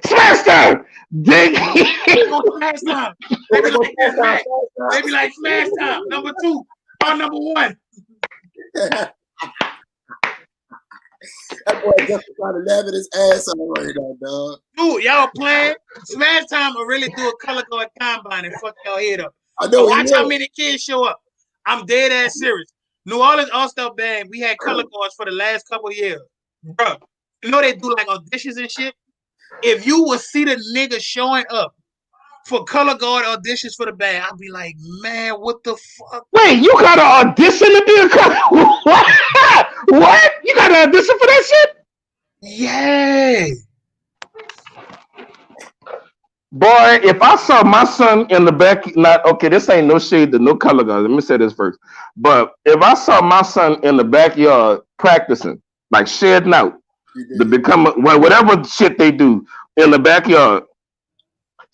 Smash Time. They go Smash Time. They be like this, man. They be like Smash Time. Number 2 or number 1. That boy just trying to laughing his ass off right now, dog. Dude, y'all playing Smash Time will really do a color guard combine and fuck y'all head up. I know. Watch how many kids show up. I'm dead ass serious. New Orleans All-Star Band, we had color guards for the last couple of years. Bro, you know they do like auditions and shit? If you would see the nigga showing up for color guard auditions for the band, I'd be like, man, what the fuck? Wait, you got to audition to be a color? What? You got to audition for that shit? Yeah. Boy, if I saw my son in the back, this ain't no shade to no color guard. Let me say this first. But if I saw my son in the backyard practicing, like shedding out to become whatever shit they do in the backyard,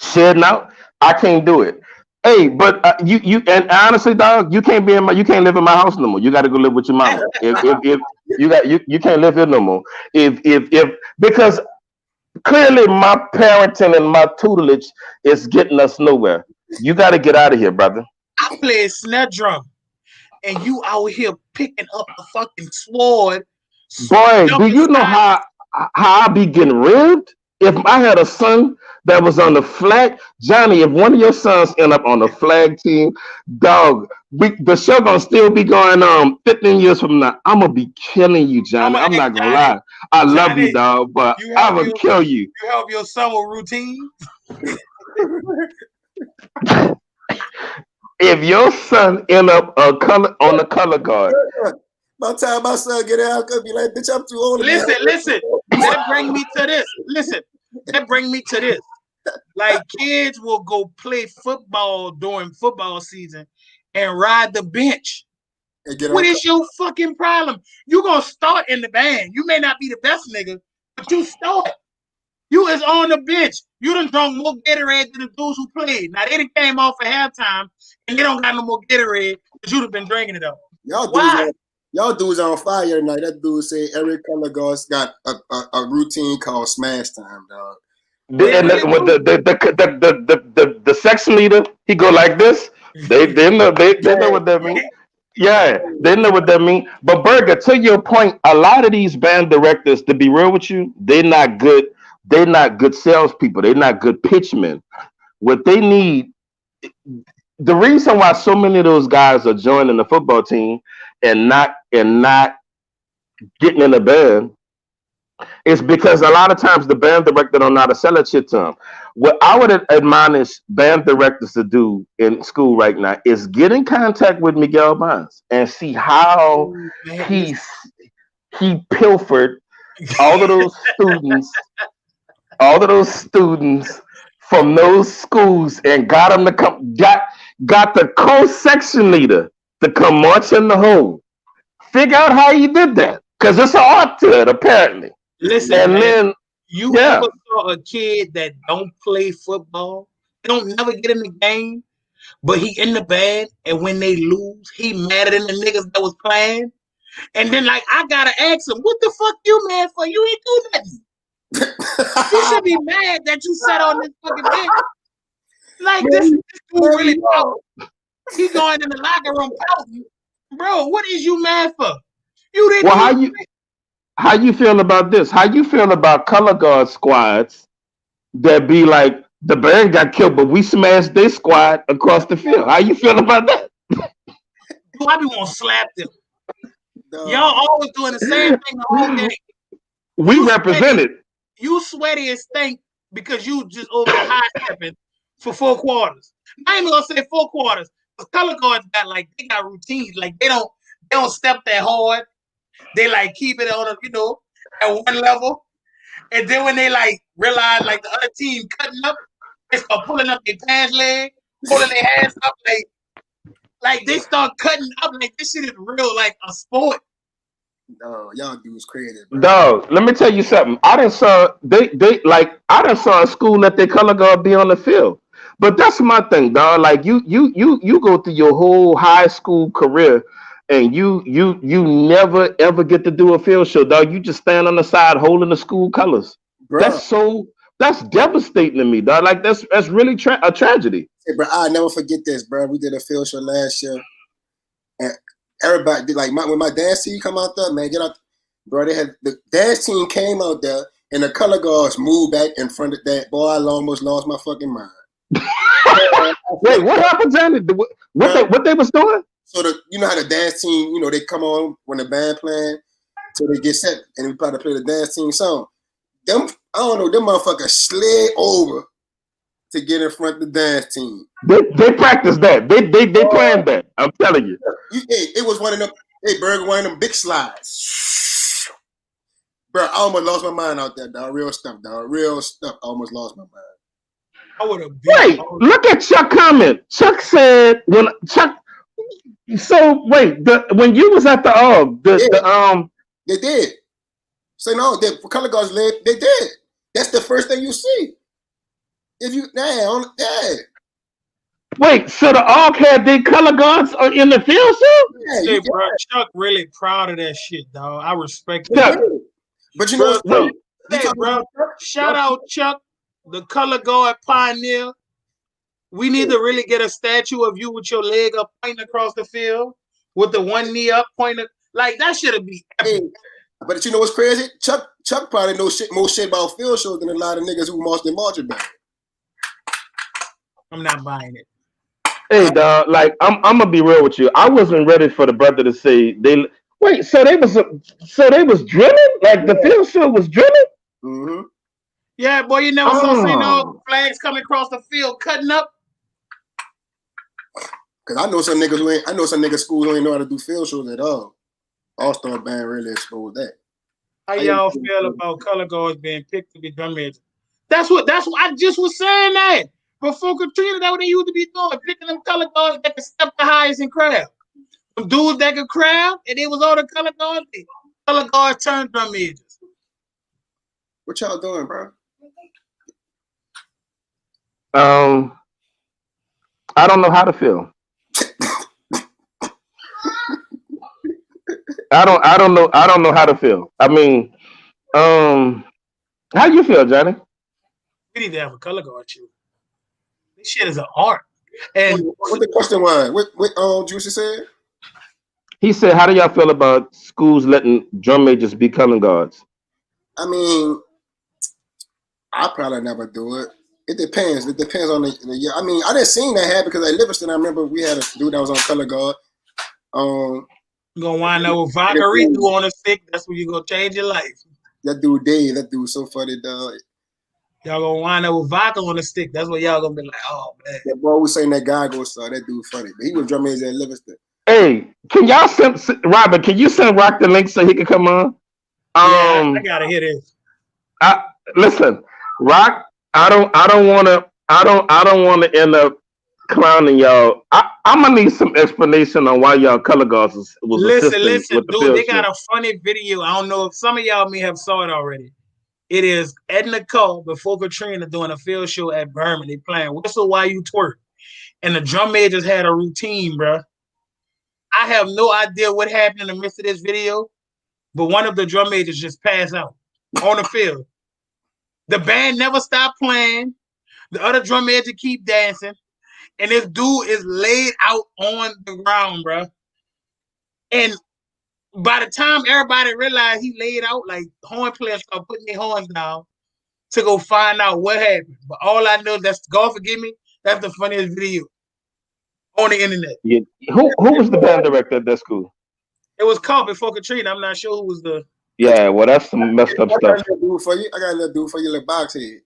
shedding out, I can't do it. Hey, but you and honestly, dog, you can't live in my house no more. You got to go live with your mama. If you can't live here no more. If because clearly my parenting and my tutelage is getting us nowhere. You got to get out of here, brother. I play snare drum, and you out here picking up a fucking sword. Boy, do you know how I be getting ribbed? If I had a son that was on the flag, Johnny, if one of your sons end up on the flag team, dog, the show gonna still be going on 15 years from now. I'm gonna be killing you, Johnny. I'm not gonna lie. I love you, dog, but I will kill you. You help your son with routine? If your son end up on the color guard. By the time my son get out, I'll be like, bitch, I'm too old. Listen. That bring me to this. That bring me to this. Like, kids will go play football during football season and ride the bench. What is your fucking problem? You gonna start in the band. You may not be the best nigga, but you start. You is on the bench. You done drunk more Gatorade than the dudes who played. Now, they done came off at halftime, and they don't got no more Gatorade because you done been drinking it up. Y'all dudes on fire tonight. That dude say every color guard's got a routine called Smash Time, dog. The section leader, he go like this. They know what that means. Yeah, they know what that means. But Berger, to your point, a lot of these band directors, to be real with you, they're not good. They're not good salespeople. They're not good pitchmen. What they need, the reason why so many of those guys are joining the football team and not getting in the band is because a lot of times the band director don't know how to sell that shit to them. What I would admonish band directors to do in school right now is get in contact with Miguel Bonds and see how he pilfered all of those students from those schools and got them to come, got the co-section leader to come march in the hole. Figure out how he did that, because it's an art to it, apparently. Listen, and then you ever saw a kid that don't play football, don't never get in the game, but he in the band, and when they lose, he madder than the niggas that was playing. And then, like, I gotta ask him, what the fuck you mad for? You ain't do nothing. You should be mad that you sat on this fucking bench. Like, this dude really pouting. He going in the locker room pouting. Bro, what is you mad for? You didn't. Well, how you feel about this? How you feel about color guard squads that be like, the band got killed, but we smashed this squad across the field? How you feel about that? Dude, I be want to slap them. No. Y'all always doing the same thing the whole day. We represented. You sweaty as stink because you just over the high stepping for 4 quarters. I ain't gonna say 4 quarters. The color guards they got routines. Like they don't step that hard. They like keep it on at one level. And then when they like realize like the other team cutting up, they start pulling up their pants leg, pulling their hands up like they start cutting up like this shit is real, like a sport. No, y'all dudes creative. Bro. Dog, let me tell you something. I done saw a school let their color guard be on the field. But that's my thing, dog. Like you go through your whole high school career, and you never ever get to do a field show, dog. You just stand on the side holding the school colors. Bro. That's devastating to me, dog. Like that's really a tragedy. Hey, bro, I'll never forget this, bro. We did a field show last year, and everybody did, like when my dance team come out there, man, get out, bro. They had the dance team came out there, and the color guards moved back in front of that. Boy, I almost lost my fucking mind. Wait, what happened, Johnny? What they was doing? So you know how the dance team, they come on when the band playing, so they get set, and we probably play the dance team song. Them, I don't know, them motherfuckers slid over to get in front of the dance team. They practiced that. They planned that. I'm telling you. It was one of them. Hey, Burger, one of them big slides. Bro, I almost lost my mind out there, dog. Real stuff, dog. Real stuff. I almost lost my mind. Wait, look at Chuck comment. Chuck said when Chuck. So wait, when you was at the they did. So no, the color guards led. They did. That's the first thing you see. If you Wait, so the ARC had their color guards in the field show? Hey, bro, Chuck really proud of that shit, dog. I respect that. But you know what's hey, bro, shout out Chuck, the color guard pioneer. We need to really get a statue of you with your leg up pointing across the field with the one knee up pointing. Like, that should be epic. Hey, but you know what's crazy? Chuck probably knows more shit about field shows than a lot of niggas who marched in marching band. I'm not buying it. Hey, dog, like I'm gonna be real with you. I wasn't ready for the brother to say they wait. So they was drilling, like the field show was drilling. Mm-hmm. Yeah, boy, you never saw say no flags coming across the field, cutting up. Cause I know some niggas schools who ain't know how to do field shows at all. All-Star Band really exposed that. How y'all feel about color guards being picked to be drum majors? That's what I just was saying that. Before Katrina, that's what they used to be doing, picking them color guards that could step the highest in crowd. Some dudes that could crowd, and it was all the color guards. Color guards turned drum majors. What y'all doing, bro? I don't know how to feel. I don't know how to feel. I mean, how you feel, Johnny? We need to have a color guard shoe. This shit is an art. And what the question was? What Juicy said? He said, "How do y'all feel about schools letting drum majors be color guards?" I mean, I probably never do it. It depends. It depends on the year. I mean, I didn't see that happen because at Livingston, I remember we had a dude that was on color guard. You're gonna wind up with vodka on a stick. That's when you're gonna change your life. That dude Dave, that dude so funny, dog. Y'all gonna wind up with vodka on a stick. That's what y'all gonna be like, oh man. That boy was saying that guy goes saw that dude funny. But he was drum major at Livingston. Hey, can y'all send Robert? Can you send Rock the link so he can come on? I gotta hear this. Listen, Rock. I don't want to end up clowning y'all. I'm gonna need some explanation on why y'all color guards was listen, with the dude. They got a funny video. I don't know if some of y'all may have saw it already. It is Edna Cole before Katrina doing a field show at Birmingham. They playing Whistle While You Twerk, and the drum majors had a routine, bro. I have no idea what happened in the midst of this video, but one of the drum majors just passed out on the field. The band never stopped playing. The other drum major keep dancing. And this dude is laid out on the ground, bro. And by the time everybody realized he laid out, like horn players start putting their horns down to go find out what happened. But all I know, God forgive me, that's the funniest video on the internet. Yeah. Who was the band director at that school? It was called before Katrina. I'm not sure who was the. Yeah, well, that's some messed up stuff. I got a little dude for you, little box head.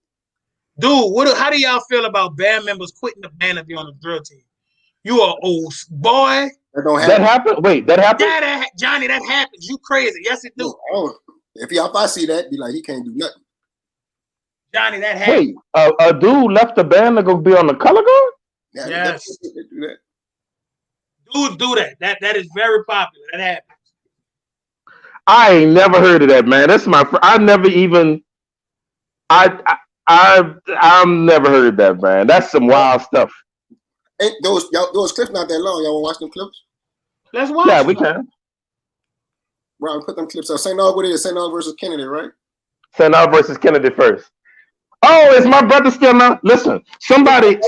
Dude, how do y'all feel about band members quitting the band if you're on the drill team? You are old boy. That happened? Wait, that happened? Yeah, Johnny, that happens. You crazy. Yes, it do. If I see that, be like, he can't do nothing. Johnny, that happens. Wait, a dude left the band to go be on the color guard? Yeah, yes. Do that. Dudes do that. That is very popular. That happens. I ain't never heard of that, man. That's I never even. I I've never heard of that, man. That's some wild stuff. Ain't those clips not that long? Y'all want to watch them clips? Let's watch. Yeah, we can. Bro, put them clips up. St. Aug, what it is? St. Aug versus Kennedy, right? St. Aug versus Kennedy first. Oh, is my brother still now? Listen, somebody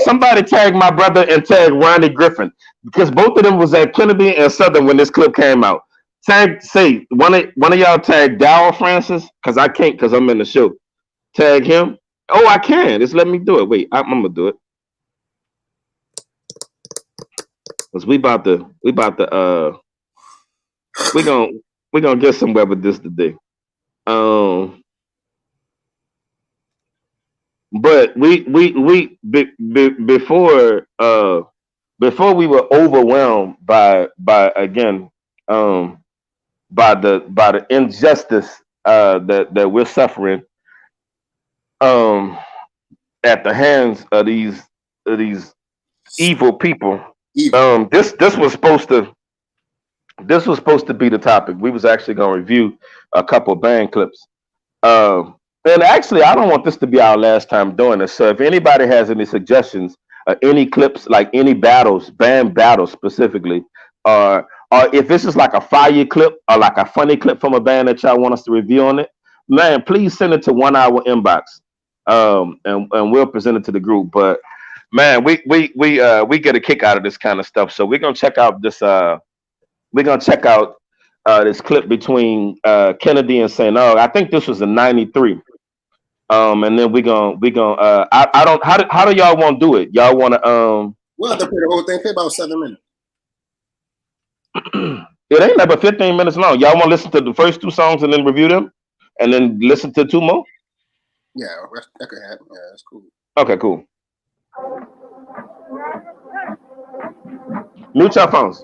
tag my brother and tag Ronnie Griffin because both of them was at Kennedy and Southern when this clip came out. Say one of y'all tag Dow Francis because I can't because I'm in the show. Tag him. Oh, I can. Just let me do it. Wait, I'm gonna do it. Cause we about to we gonna get somewhere with this today. But before we were overwhelmed by again by the injustice that we're suffering at the hands of these evil people. This was supposed to be the topic. We was actually gonna review a couple band clips. And actually, I don't want this to be our last time doing this. So if anybody has any suggestions, any clips, like any battles, band battles specifically, or if this is like a fire clip or like a funny clip from a band that y'all want us to review on it, man, please send it to 1 hour inbox, and we'll present it to the group. But man, we get a kick out of this kind of stuff. So we're gonna check out this. We're gonna check out this clip between Kennedy and St. Aug. I think this was in '93. And then we gonna I don't how do y'all want to do it? Y'all want to we'll have to play the whole thing. Play about 7 minutes. It ain't never 15 minutes long. Y'all want to listen to the first 2 songs and then review them, and then listen to 2 more? Yeah, that could happen. Yeah, that's cool. Okay, cool. Mute your phones.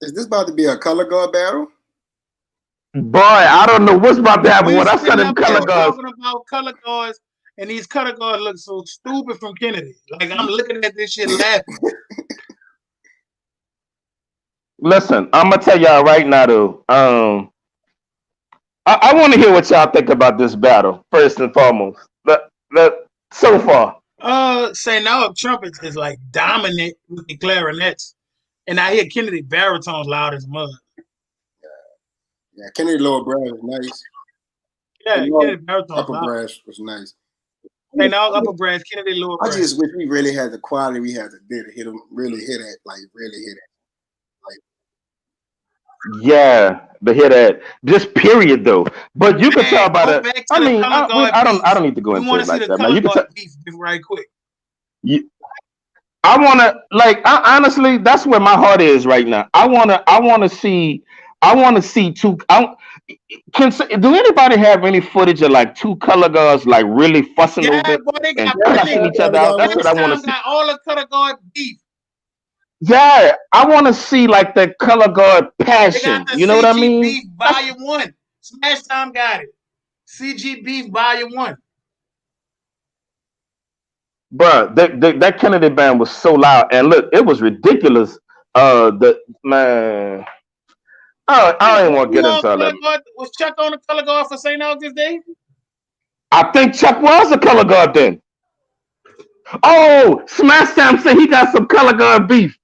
Is this about to be a color guard battle? Boy, I don't know what's about to happen when I said them color guards. Talking about color guards, and these color guards look so stupid from Kennedy. Like I'm looking at this shit laughing. Listen, I'm gonna tell y'all right now though. I want to hear what y'all think about this battle first and foremost. So far. St. Now trumpets is like dominant with the clarinets, and I hear Kennedy baritones loud as mud. Yeah, Kennedy lower brass was nice. Yeah, Kennedy baritones upper loud. brass was nice. St. Now upper brass, Kennedy lower brass. I just wish we really had the quality we had to hit them, really hit it, like really hit it. Yeah, to hear that. Just period though. But you can tell about it. I mean, I don't need to go into it like that, man. You can tell beef right quick. I wanna honestly, that's where my heart is right now. I wanna see two. Do anybody have any footage of like two color guards like really fussing over and cussing each other out? That's what I want to see. Got all the color guard beef. Yeah, I want to see like the color guard passion. You know what I mean? Beef Volume 1. Smash Time got it. CG Beef Volume 1. Bruh, that Kennedy band was so loud, and look, it was ridiculous. The man, I ain't want to get into all that. Was Chuck on the color guard for St. August Day? I think Chuck was a color guard then. Oh, Smash Time said he got some color guard beef.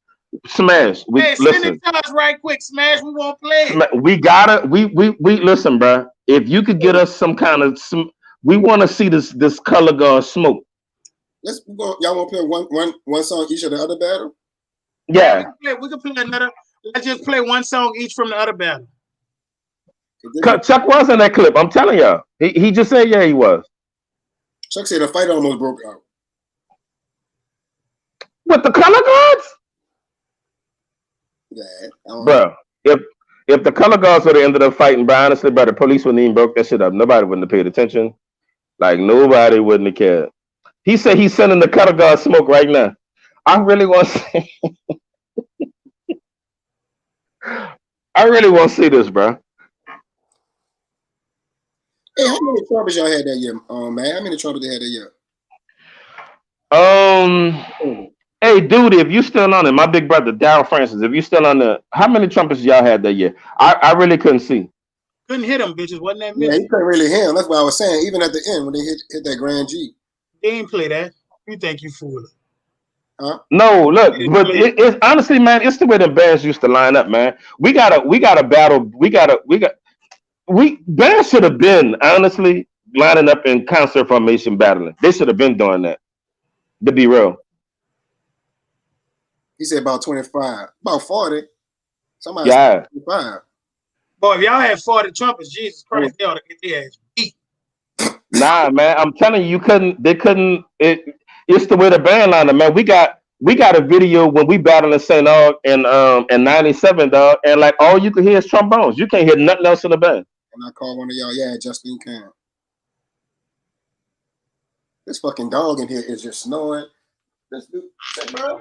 Smash, send it to us right quick. Smash, we won't play it. We gotta, we listen, bro. If you could get us some kind of, we want to see this color guard smoke. Let's go. Y'all want to play one song each of the other battle? Yeah. We can play another. Let's just play one song each from the other battle. Chuck was in that clip. I'm telling y'all. He just said, yeah, he was. Chuck said the fight almost broke out. With the color guards? Yeah. Bro, if the color guards would have ended up fighting, bro, honestly, bro, the police wouldn't even broke that shit up. Nobody wouldn't have paid attention. Like, nobody wouldn't have cared. He said he's sending the color guard smoke right now. I really want to see. I really want to see this, bro. Hey, how many trumpets y'all had that year, man? How many trumpets they had that year? Hey, dude, if you still on it, my big brother, Daryl Francis, if you still on the, how many trumpets y'all had that year? I really couldn't see. Couldn't hit them, bitches. Wasn't that missing? Yeah, you couldn't really hit them. That's what I was saying. Even at the end, when they hit that Grand G. They didn't play that. You think you fooled? Huh? No, look, but it's honestly, man, it's the way the bands used to line up, man. We got a battle. Bands should have been honestly lining up in concert formation battling. They should have been doing that. To be real. He said about 25, about 40. Somebody said 25. Boy, if y'all had 40 trumpets, Jesus Christ, they ought to get their ass beat. Nah, man, I'm telling you, they couldn't. It's the way the band lined up, man. We got a video when we battled in St. Aug in '97, dog, and like all you can hear is trombones. You can't hear nothing else in the band. And I called one of y'all, yeah, Justine Can. This fucking dog in here is just snoring. Let's do that, bro.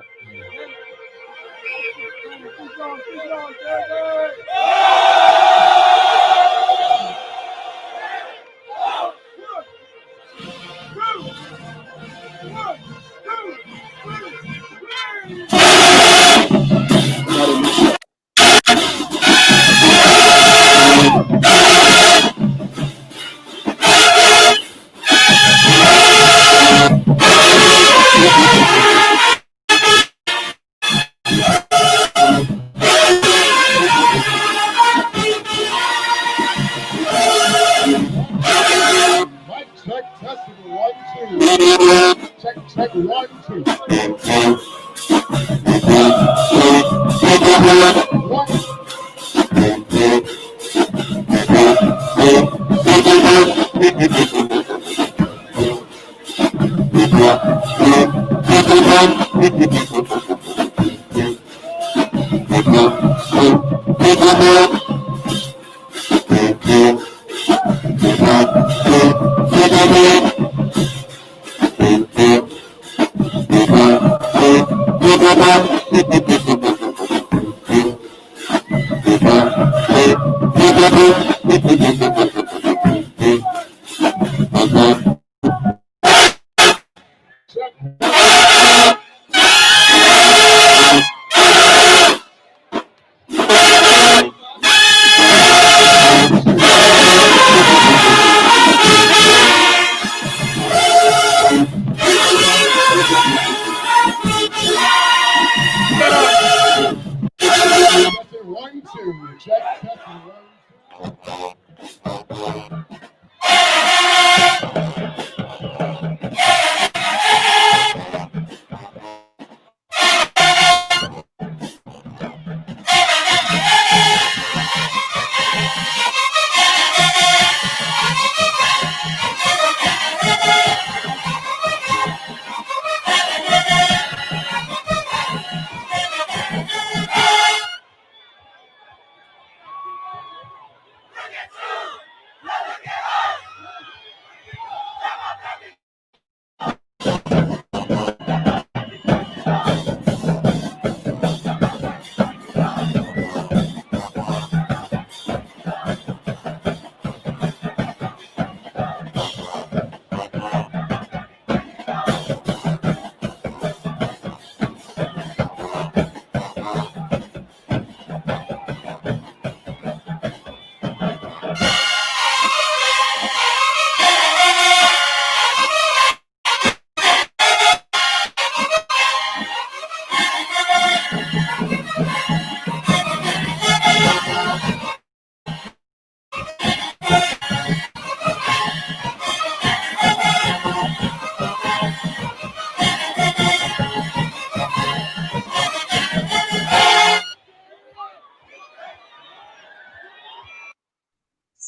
Check 1, 2.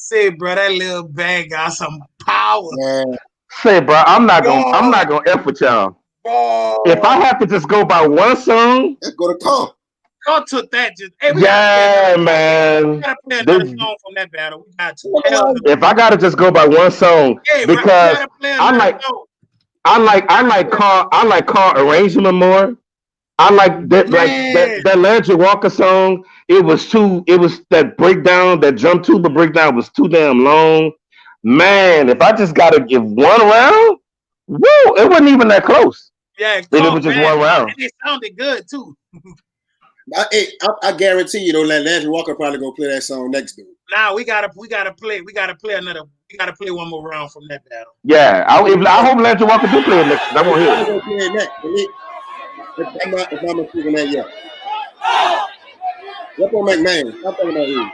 Say, bro, that little bag got some power. Yeah. Say, bro, I'm not gonna F with y'all. If I have to just go by one song, let's go to Karr. Karr took that. Man. We gotta play another song from that battle. We got to. If I gotta just go by one song, because I like Karr arrangement more. I like that that Landry-Walker song. It was that breakdown, that drum tuba breakdown was too damn long. Man, if I just gotta give one round, woo, it wasn't even that close. Yeah, it was just one round. And it sounded good too. I guarantee you, don't let Landry-Walker probably go play that song next dude. Nah, we gotta play one more round from that battle. Yeah, I hope Landry-Walker do play it next. I want to hear it. Play it next. I'm not speaking that yet. What's on McMahon? I'm talking about you.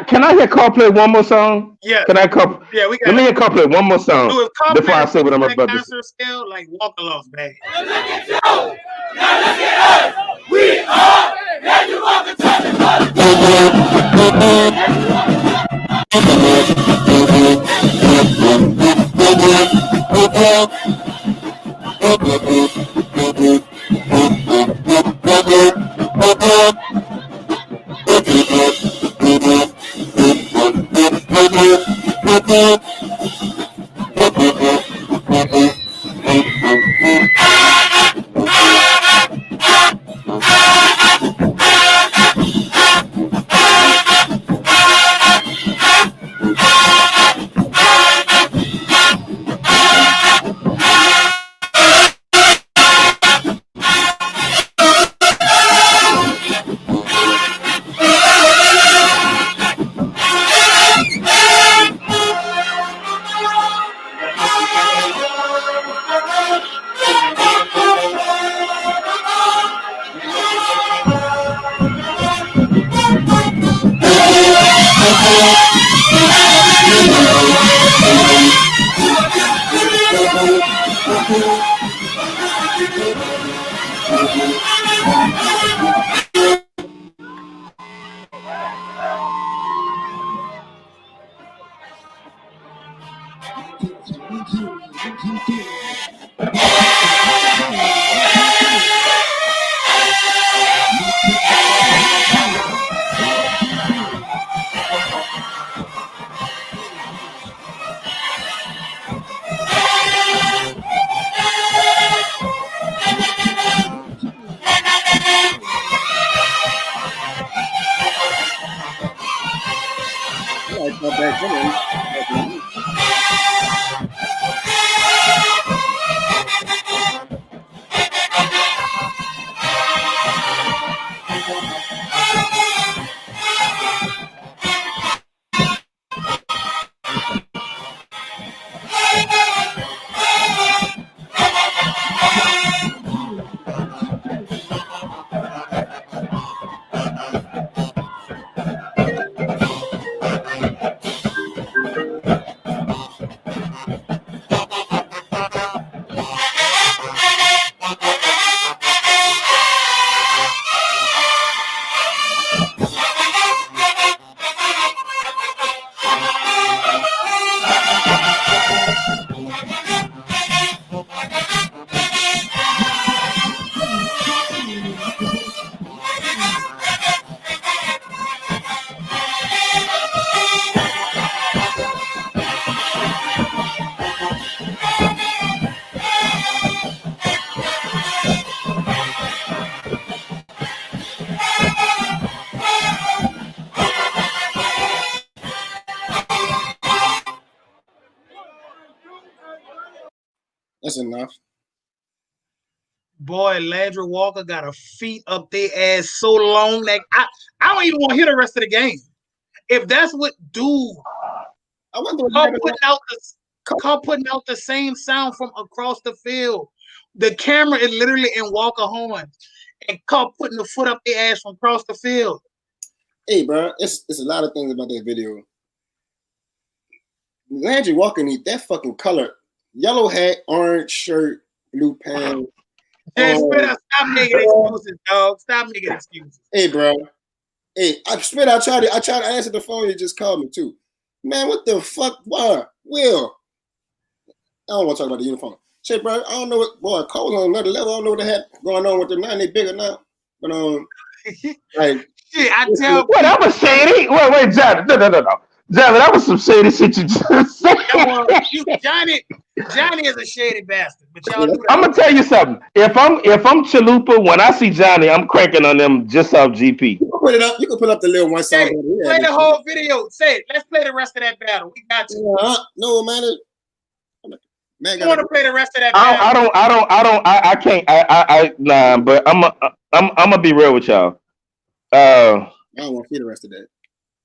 Can I hear Karr play one more song? Yeah. Can I Karr? Yeah, we got. Let me hear Karr play one more song before I say what I'm about to say. Concert scale, like Walker lost bad. Look at you! Now look at us! We are Landry-Walker Touching That's enough. Boy, Landry-Walker got a feet up their ass so long that I don't even want to hear the rest of the game. If that's what dude, I wonder Karr putting out the same sound from across the field. The camera is literally in Walker horns, and Karr putting the foot up their ass from across the field. Hey, bro, it's a lot of things about that video. Landry-Walker need that fucking color: yellow hat, orange shirt, blue pants. Stop making excuses, dog. Stop making excuses. Hey, bro. Hey, I tried to answer the phone. You just called me too. Man, what the fuck? Why? Will? I don't want to talk about the uniform. Shit, bro. I don't know what. Boy, Cole's on another level. I don't know what they had going on with them now. They bigger now. But like. Shit, I tell. What? That was shady. Wait, Johnny. No. Johnny, that was some shady shit you just said. Johnny is a shady bastard. But y'all knew that. I'm gonna tell you something. If I'm Chalupa, when I see Johnny, I'm cranking on them just off GP. You can put it up. You can put up the little one song. Hey, play the whole video. Say it. Let's play the rest of that battle. We got you. No, man. Man, I want to play the rest of that. I can't. Nah. But I'm gonna be real with y'all. I don't want to see the rest of that.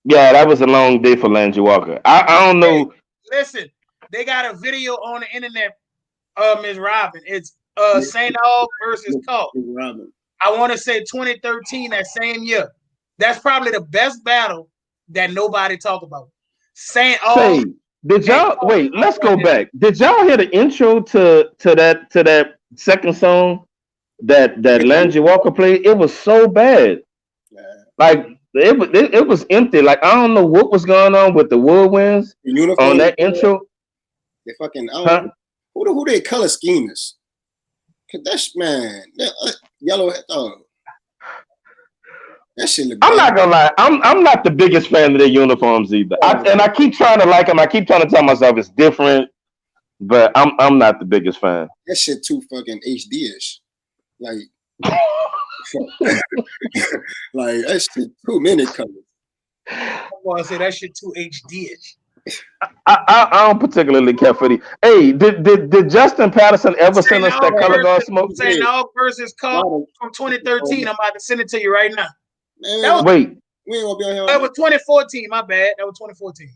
Yeah, that was a long day for Landry-Walker. I don't know. Hey, listen, they got a video on the internet. Ms. Robin, it's St. Aug versus Karr. I want to say 2013, that same year. That's probably the best battle that nobody talk about. St. Aug. Did y'all wait? Let's go back. Did y'all hear the intro to that second song that Landry-Walker played? It was so bad. Yeah. Like it was empty. Like I don't know what was going on with the woodwinds on that intro. They fucking who they color schemers? That's man, yellow. That shit look I'm bad. not gonna lie. I'm not the biggest fan of their uniforms either. I keep trying to like them. I keep trying to tell myself it's different, but I'm not the biggest fan. That shit too fucking HD-ish. Like, like that shit too many colors. I want to say that shit too HD-ish. I don't particularly care for the. Hey, did Justin Patterson ever send us that color guard smoke? St. Aug versus Karr from 2013. I'm about to send it to you right now. Man, wait. We ain't gonna be on here. That was 2014. My bad. That was 2014.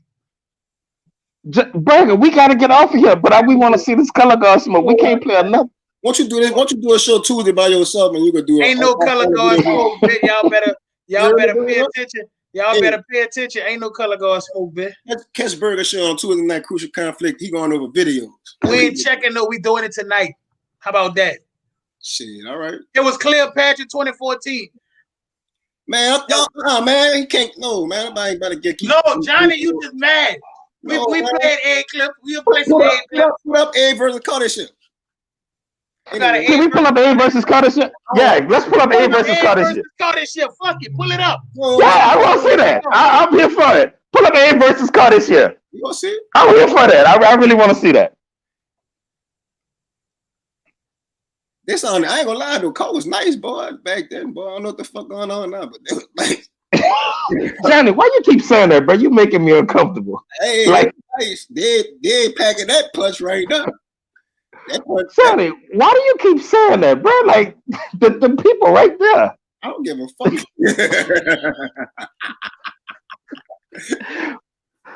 Burger, we gotta get off of here, but we want to see this color guard smoke. We can't play enough. Once you do this, once you do a show Tuesday by yourself, and you could do it. Ain't no color guard smoke, bitch. Y'all better pay attention. Y'all better pay attention. Ain't no color guard smoke, bitch. Catch Burger show on Tuesday night. Crucial Conflict. He going over videos. We ain't checking though. We doing it tonight. How about that? Shit. All right. It was Cleopatra 2014. Man, man, he can't. No, man, nobody better get. No, Johnny, you just mad. We played A clip. We'll play some A clip. Put up A versus Karr shit. Can we pull up A versus Karr shit? Yeah, let's pull up A versus Karr shit. Fuck it, pull it up. Yeah, I want to see that. I'm here for it. Pull up A versus Karr this year. You want to see it? I'm here for that. I really want to see that. This on, I ain't gonna lie, though. Karr was nice, boy, back then, boy. I don't know what the fuck going on now, but they was nice. Johnny, why you keep saying that, bro? You making me uncomfortable. Hey, like nice. They packing that punch right now. Johnny, why do you keep saying that, bro? Like the people right there. I don't give a fuck.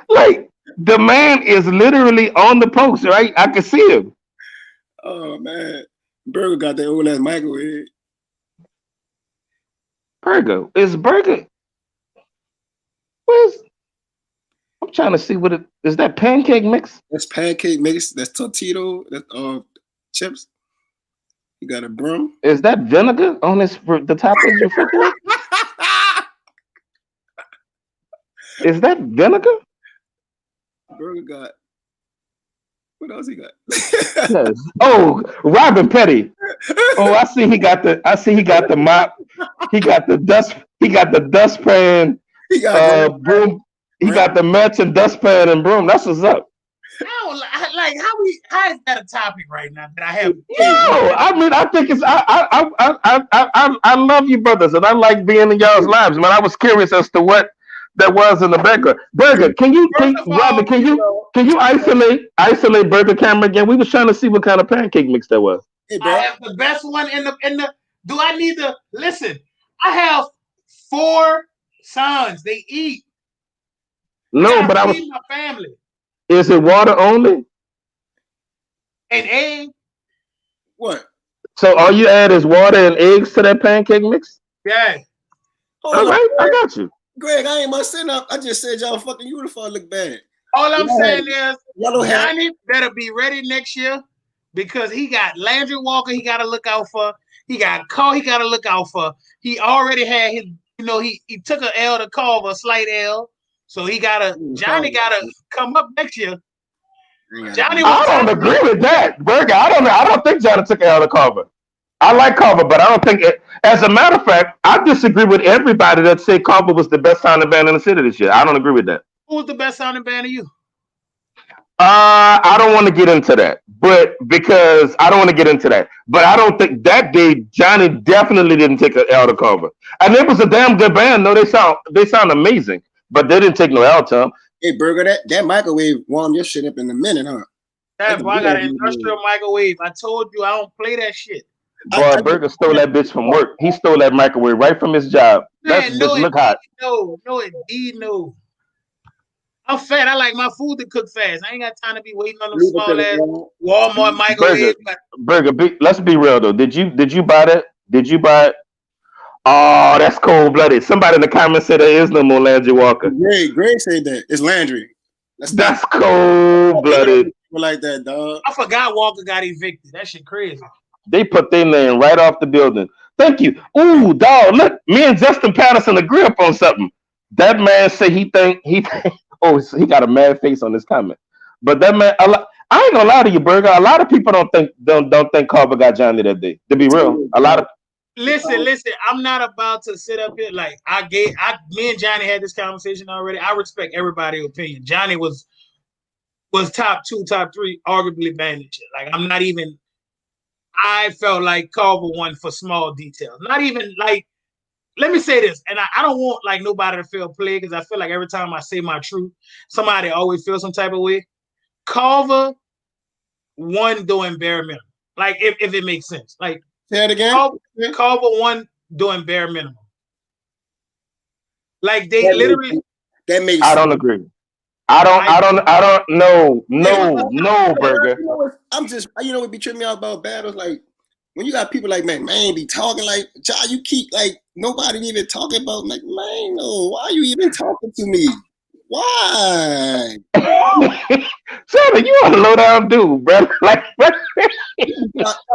Like the man is literally on the post, right? I can see him. Oh man, Burger got that old ass microwave. Burger is Burger. Where's? I'm trying to see what it is. That pancake mix? That's pancake mix. That's tortito. That's chips. You got a broom. Is that vinegar on the top of your refrigerator? Is that vinegar? Burger got. What else he got? Yes. Oh, Robin Petty. Oh, I see he got the mop. He got the dust. He got the dustpan. He got broom. He got the matching dustpan and broom. That's what's up. How is that a topic right now that I have? No, I mean I think it's I love you brothers and I like being in y'all's lives, man. I was curious as to what that was in the Burger. Burger, can you isolate Burger camera again? We was trying to see what kind of pancake mix that was. Hey, bro. I have the best one in the. Do I need to listen? I have 4 sons. They eat. No, but I was my family. Is it water only? And egg. What? So all you add is water and eggs to that pancake mix? Yeah. All right, I got you. Greg, I ain't must send up. I just said y'all fucking uniform look bad. All I'm saying is Johnny better be ready next year because he got Landry-Walker he got to look out for. He got Karr he got to look out for. He already had his, he took an L to Karr, a slight L. So Johnny gotta come up next year. Johnny, I don't agree with that, Burger. I don't think Johnny took it out of Karr. I like Karr, but I don't think it. As a matter of fact, I disagree with everybody that said Karr was the best sounding band in the city this year. I don't agree with that. Who was the best sounding band of you? I don't want to get into that, but I don't think that day Johnny definitely didn't take an L to Karr, and it was a damn good band. No, they sound amazing. But they didn't take no L, Tom. Hey, Burger, that microwave warmed your shit up in a minute, huh? That boy, I got an industrial microwave. I told you I don't play that shit. Boy, Burger stole that bitch from work. He stole that microwave right from his job. Man, That bitch look hot. No, indeed, no. I'm fat. I like my food to cook fast. I ain't got time to be waiting on them small ass Walmart microwave. Burger, let's be real though. Did you buy that? Did you buy it? Oh, that's cold blooded. Somebody in the comments said there is no more Landry-Walker. Greg said that. It's Landry. That's cold blooded. Like that, dog. I forgot Walker got evicted. That shit crazy. They put their name right off the building. Thank you. Ooh, dog. Look, me and Justin Patterson agree up on something. That man said he think. Oh, he got a mad face on this comment. But that man, I ain't gonna lie to you, Burger. A lot of people don't think Karr got Johnny that day. To be real, a lot of. Listen. I'm not about to sit up here like me and Johnny had this conversation already. I respect everybody's opinion. Johnny was top 2, top 3, arguably bandit shit. Like I'm not even. I felt like Karr won for small details. Not even like. Let me say this, and I don't want like nobody to feel played because I feel like every time I say my truth, somebody always feels some type of way. Karr won doing bare minimum. Like if it makes sense. Like say it again. Karr won doing bare minimum. Like they literally. That makes. I don't agree. I don't know. No, Burger. I'm just, what be tripping me out about battles like. When you got people like, man, be talking like, child, you keep like, nobody even talking about, like, man, no, why are you even talking to me? Why? Sonny, you want a low down dude, bro. Like,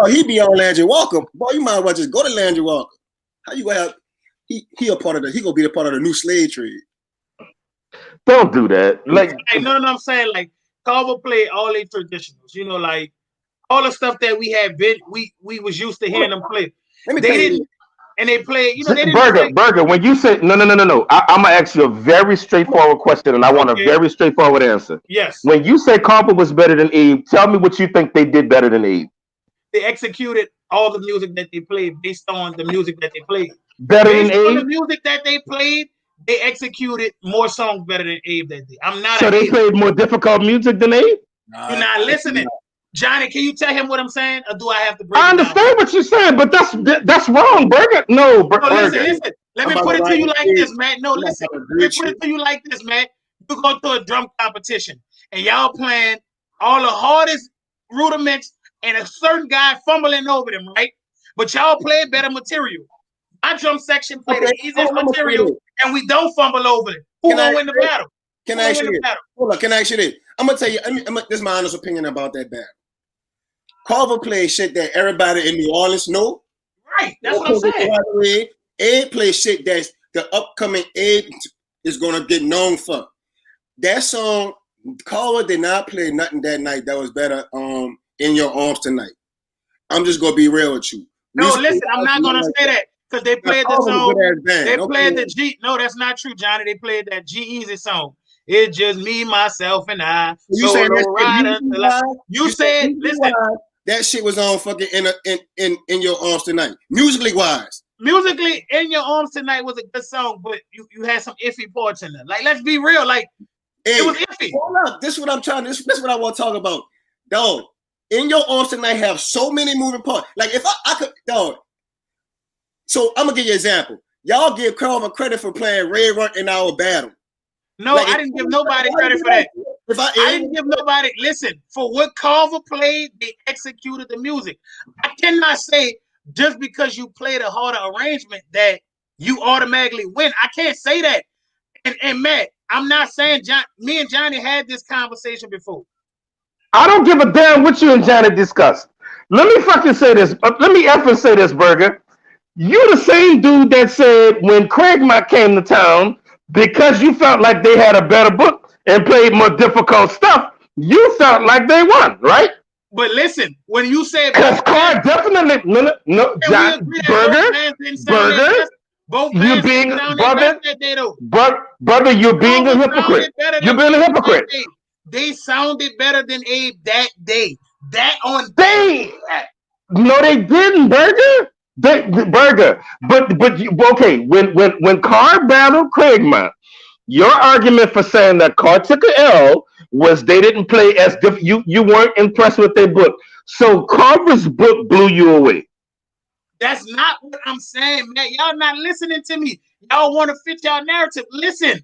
he be on Landry-Walker. Boy, you might as well just go to Landry-Walker. How you gonna have, he gonna be a part of the new slave trade. Don't do that. Like, no, I'm saying, like, Karr play all their traditionals, like, all the stuff that we had been, we was used to hearing them play. They didn't, and they played. They didn't. Burger. When you say no, I'm gonna ask you a very straightforward question, and I want a very straightforward answer. Yes. When you say Karr was better than Abe, tell me what you think they did better than Abe. They executed all the music that they played based on the music that they played. Better than Abe. The music that they played, they executed more songs better than Abe that day. I'm not. So they played more difficult music than Abe. You're not listening. Johnny, can you tell him what I'm saying, or do I have to break I understand what you're saying, but that's wrong, Burger. No, Burger. Listen. Let me put it to you like this, man. No, listen. Let me put it to you like this, man. You go to a drum competition, and y'all playing all the hardest rudiments, and a certain guy fumbling over them, right? But y'all play better material. My drum section play the easiest material, and we don't fumble over it. Who gonna win the battle? Can I ask you this? Hold on, can I ask you this? I'm gonna tell you. This is my honest opinion about that battle. Karr plays shit that everybody in New Orleans know. Right, that's what I'm saying. Abe plays shit that the upcoming Abe is gonna get known for. That song, Karr did not play nothing that night that was better. In Your Arms Tonight. I'm just gonna be real with you. No, listen, I'm not gonna say that because they played the song. They played the G. No, that's not true, Johnny. They played that G-Eazy song. It's just me, myself, and I. You said listen. That shit was on fucking in Your Arms Tonight. Musically wise. Musically, In Your Arms Tonight was a good song, but you had some iffy parts in there. Like, let's be real. Like, it was iffy. Hold up. This is what I'm trying. This is what I want to talk about. Dog, In Your Arms Tonight have so many moving parts. Like, if I could, dog. So I'm gonna give you an example. Y'all give Karr credit for playing Red Run in our battle. No, I didn't give nobody credit for that. I didn't give nobody. Listen, for what Karr played, they executed the music. I cannot say just because you played a harder arrangement that you automatically win. I can't say that. And Matt, I'm not saying me and Johnny had this conversation before. I don't give a damn what you and Johnny discussed. Let me fucking say this. Let me effing say this, Burger. You the same dude that said when Craigmont came to town, because you felt like they had a better book and played more difficult stuff, you felt like they won, right? But listen, when you said because Karr definitely no John, Burger, you being brother, you're being a hypocrite. You're being a hypocrite. They sounded better than Abe that day. No, they didn't, Burger. Burger, but okay. When Karr battled Craigmont, your argument for saying that Karr took an L was they didn't play as you weren't impressed with their book. So Carver's book blew you away. That's not what I'm saying, man. Y'all not listening to me. Y'all want to fit y'all narrative. Listen,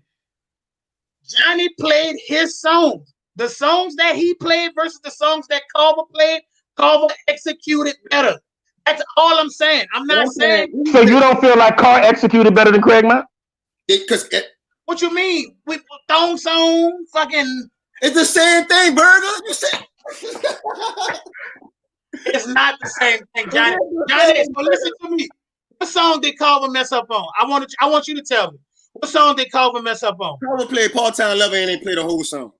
Johnny played his songs. The songs that he played versus the songs that Carver played, Carver executed better. That's all I'm saying. I'm not saying. So you don't feel like Karr executed better than Craig Mott? What you mean? With Thong Song, fucking. It's the same thing, Burger. You said. It's not the same thing, Johnny. Johnny, so listen to me. What song did Carver mess up on? I want you to tell me. What song did Carver mess up on? Carver played Part-Time Lover and they played the whole song.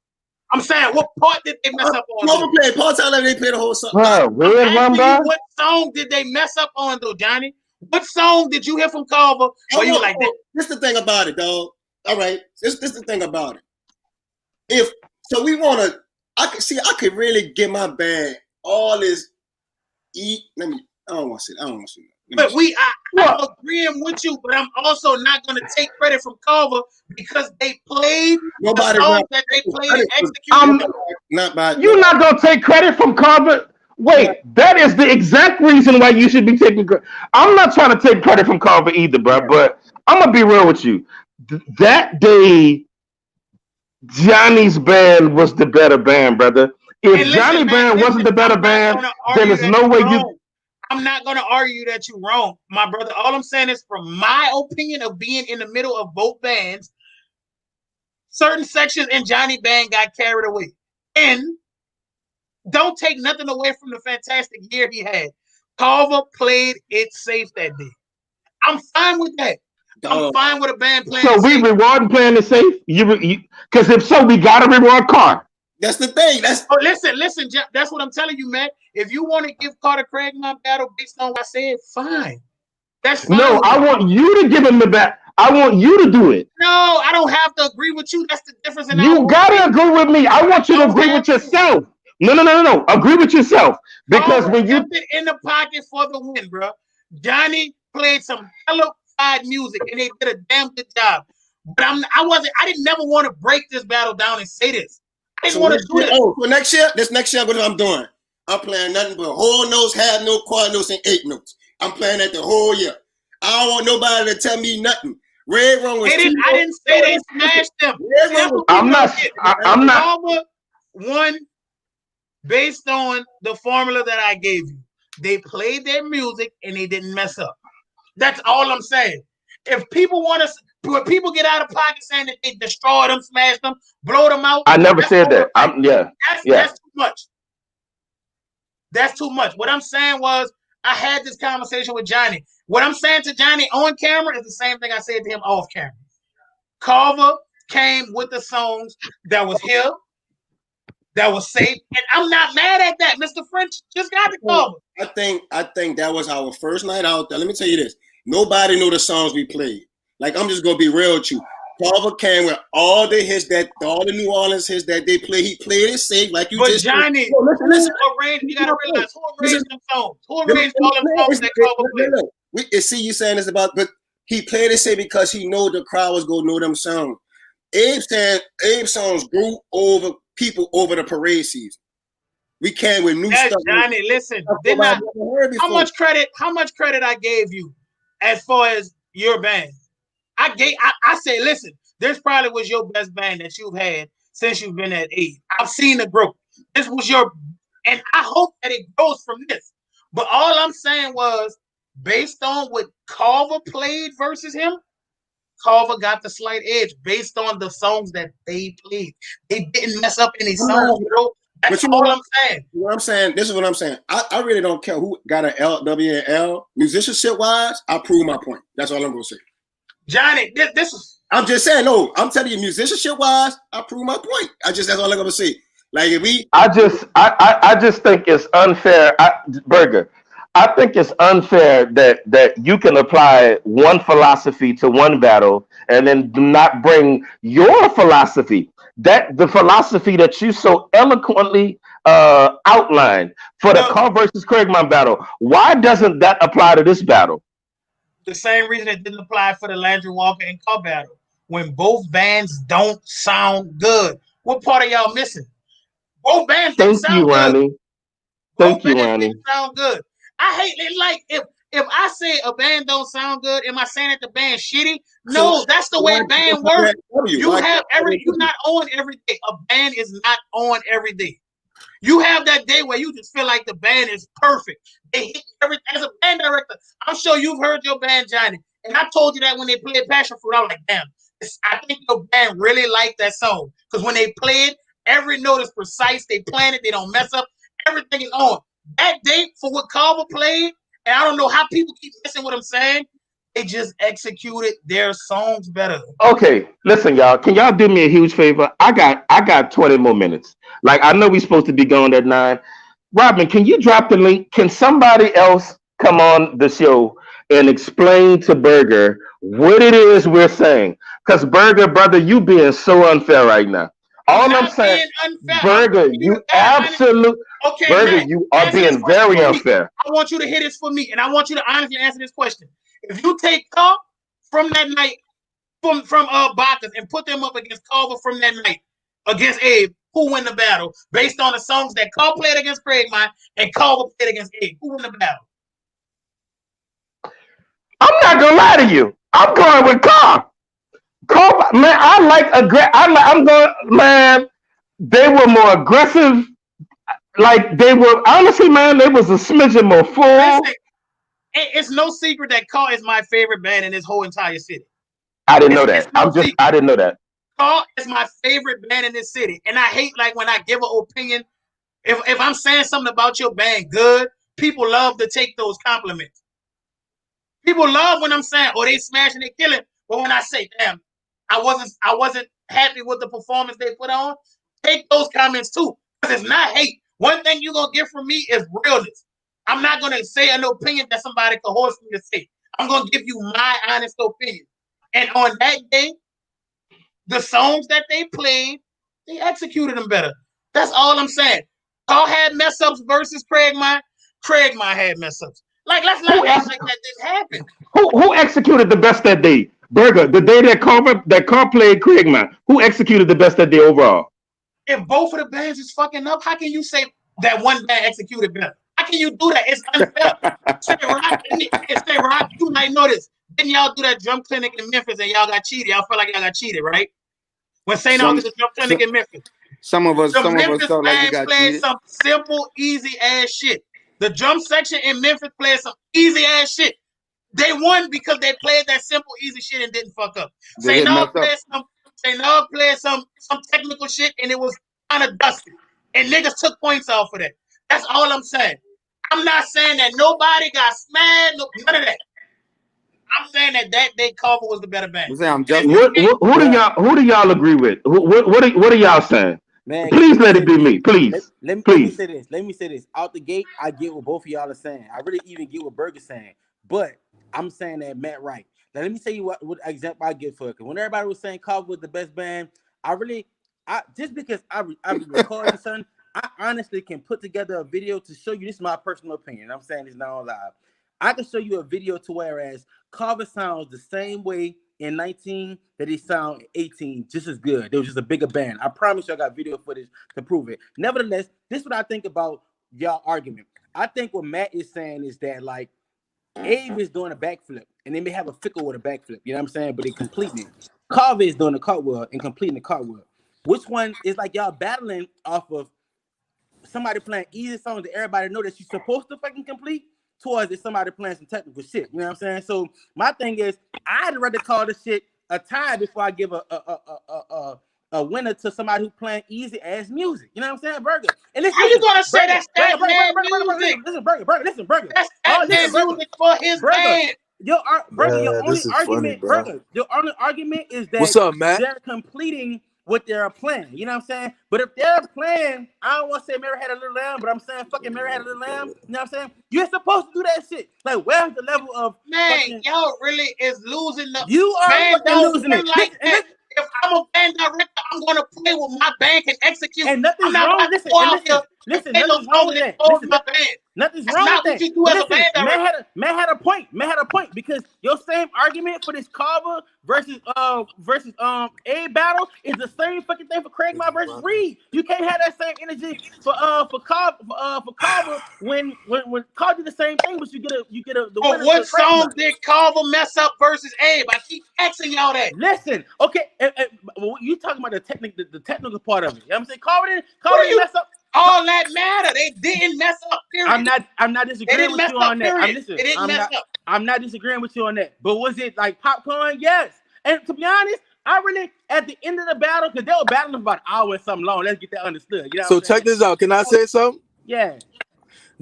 I'm saying, what part did they mess up on? Carver played Part-Time Lover and they played the whole song. What song did they mess up on, though, Johnny? What song did you hear from Carver? Or you like that? This the thing about it, dog. All right, this the thing about it. If so, we want to. I could really get my band all this. I don't want to say that. I'm agreeing with you, but I'm also not going to take credit from Carver because they played the song that they played and executed. You're not going to take credit from Carver. Wait, that is the exact reason why you should be taking credit. I'm not trying to take credit from Carver either, bro. But I'm gonna be real with you. That day, Johnny's band was the better band, brother. If Johnny Band wasn't the better band, then there's no way you. I'm not going to argue that you're wrong, my brother. All I'm saying is, from my opinion of being in the middle of both bands, certain sections in Johnny Band got carried away. And don't take nothing away from the fantastic year he had. Carver played it safe that day. I'm fine with that. I'm fine with a band playing. So we reward playing it safe? Because if so, we got to reward Karr. That's the thing. Listen, Jeff, that's what I'm telling you, man. If you want to give Carter Craig my battle based on what I said, fine. That's fine. No, I want you to give him the bat. I want you to do it. No, I don't have to agree with you. That's the difference. You gotta agree with me. I want you to agree with yourself. No. Agree with yourself. Because when you it in the pocket for the win, bro. Johnny played some hellified music and they did a damn good job. But I didn't never want to break this battle down and say this. I didn't want to do it. Oh, for next year, what I'm doing. I'm playing nothing but whole notes, half note, quad notes, and 8 notes. I'm playing that the whole year. I don't want nobody to tell me nothing. Red Rum was. I didn't say they smashed them. I'm not. Carver won based on the formula that I gave you. They played their music and they didn't mess up. That's all I'm saying. If people want to. When people get out of pocket saying that they destroyed them, smashed them, blow them out. I never said that. That's too much. That's too much. What I'm saying was, I had this conversation with Johnny. What I'm saying to Johnny on camera is the same thing I said to him off camera. Carver came with the songs that was here, that was safe, and I'm not mad at that. Mr. French just got the Carver. I think that was our first night out there. Let me tell you this. Nobody knew the songs we played. Like, I'm just gonna be real with you. Carver came with all the New Orleans hits that they played. He played it safe, like you just. But Johnny, listen. You gotta realize who arranged them songs. Who arranged all them songs that Carver played? See, you saying this about, but he played it safe because he know the crowd was gonna know them songs. Abe's songs grew over people over the parade season. We came with new stuff. Johnny, listen. How much credit I gave you as far as your band? I say, listen, this probably was your best band that you've had since you've been at 8. I've seen the growth. This was and I hope that it grows from this. But all I'm saying was, based on what Carver played versus him, Carver got the slight edge based on the songs that they played. They didn't mess up any songs, bro. That's all I'm saying. This is what I'm saying. I really don't care who got an L, W, and L. Musicianship-wise, I prove my point. That's all I'm going to say. Johnny, this is. I'm just saying, no. I'm telling you, musicianship-wise, I prove my point. That's all I'm going to say. Like, if we. I just think it's unfair, Burger. I think it's unfair that you can apply one philosophy to one battle and then not bring your philosophy, the philosophy that you so eloquently outlined for the Karr versus Craigmont battle. Why doesn't that apply to this battle? The same reason it didn't apply for the Landry-Walker and Karr battle. When both bands don't sound good. What part of y'all missing? Both bands didn't Thank you, sound good. Ronnie. Both Thank you, bands Ronnie. didn't sound good. I hate it. Like if I say a band don't sound good, am I saying that the band's shitty? No, that's the way band works. You're not on every day. A band is not on every day. You have that day where you just feel like the band is perfect. They hit everything. As a band director, I'm sure you've heard your band, Johnny. And I told you that when they played Passion Fruit, I was like, damn, I think your band really liked that song. Because when they play it, every note is precise. They plan it. They don't mess up. Everything is on. That date for what Carver played, and I don't know how people keep missing what I'm saying, they just executed their songs better. Okay, listen, y'all. Can y'all do me a huge favor? I got 20 more minutes. Like, I know we're supposed to be going at 9. Robin, can you drop the link? Can somebody else come on the show and explain to Burger what it is we're saying? Because Burger, brother, you being so unfair right now. All I'm saying, Burger, you absolute okay, Burger, Matt, you are being very unfair. I want you to hit this for me, and I want you to honestly answer this question. If you take Karr from that night, from Bacchus, and put them up against Carver from that night against Abe, who win the battle based on the songs that Karr played against Craigmont and Carver played against Abe? Who win the battle? I'm not gonna lie to you. I'm going with Karr. Karr, man, I'm going, man. They were more aggressive. Like, they were, honestly, man, they was a smidgen more full. Listen, it's no secret that Karr is my favorite band in this whole entire city. I didn't know that. I didn't know that. Karr is my favorite band in this city. And I hate, like, when I give an opinion, if I'm saying something about your band good, people love to take those compliments. People love when I'm saying, oh, they smashing, they killing. But when I say, damn, I wasn't happy with the performance they put on, take those comments too. Because it's not hate. One thing you're going to get from me is realness. I'm not going to say an opinion that somebody coerced me to say. I'm going to give you my honest opinion. And on that day, the songs that they played, they executed them better. That's all I'm saying. Karr had mess ups versus Craigmont. Craigmont had mess ups. Like, let's not act like that didn't happen. Who executed the best that day? Burger, the day that Karr played Craigmont. Who executed the best that day overall? If both of the bands is fucking up, how can you say that one band executed better? How can you do that? It's unfair. Say Rock, you might know this. Didn't y'all do that drum clinic in Memphis and y'all got cheated? Y'all felt like y'all got cheated, right? When St. Augustine drum clinic in Memphis. Some of us felt like we got played cheated. some simple, easy ass shit. The drum section in Memphis played some easy ass shit. They won because they played that simple, easy shit and didn't fuck up. St. Augustine played some technical shit and it was kind of dusty. And niggas took points off of that. That's all I'm saying. I'm not saying that nobody got smashed, none of that. I'm saying that day Carver was the better band. Who do y'all agree with? What are y'all saying? Man, please let it be me. Please. Let me say this. Let me say this. Out the gate, I get what both of y'all are saying. I really even get what Burger's saying. But I'm saying that Matt right. Now let me tell you what example I get for it. Because when everybody was saying Carver was the best band, just because I recorded something, I honestly can put together a video to show you. This is my personal opinion. I'm saying this now live. I can show you a video to whereas Carver sounds the same way in 19 that he sound 18, just as good. They was just a bigger band. I promise you I got video footage to prove it. Nevertheless, this is what I think about y'all argument. I think what Matt is saying is that, like, Abe is doing a backflip, and they may have a fickle with a backflip, you know what I'm saying? But they completing it. Carver is doing a cartwheel and completing the cartwheel. Which one is like y'all battling off of somebody playing easy songs that everybody know that you're supposed to fucking complete towards it somebody playing some technical shit, you know what I'm saying? So my thing is, I'd rather call this shit a tie before I give a winner to somebody who playing easy ass music. You know what I'm saying, Burger? And listen, how you gonna say that's that man music? Listen, Burger. That's that music for his band. Your only argument, Burger. Your only argument is that what's up, Matt? They're completing what they're playing. You know what I'm saying? But if they're playing, I don't want to say Mary Had a Little Lamb, but I'm saying fucking Mary Had a Little Lamb. You know what I'm saying? You're supposed to do that shit. Like, where's the level of y'all really is losing the you are fucking losing it. Like that. If I'm a band director, I'm gonna play what my band can execute. And nothing's wrong. Listen, nothing's wrong with that. Nothing's wrong with that. Listen, man had a point. Man had a point because your same argument for this Carver versus A battle is the same fucking thing for Craig Ma versus Reed. You can't have that same energy for Carver when Carver did the same thing, but you get a the winner. What song did Carver mess up versus Abe? I keep asking y'all that. Listen, okay, you talking about the technical part of it. You know what I'm saying? Carver didn't mess up. All that matter. They didn't mess up. Period. I'm not disagreeing with you on that. I'm not disagreeing with you on that. But was it like popcorn? Yes. And to be honest, I really at the end of the battle, because they were battling for about an hour and something long. Let's get that understood. You know so check this out. Can I say something? Yeah.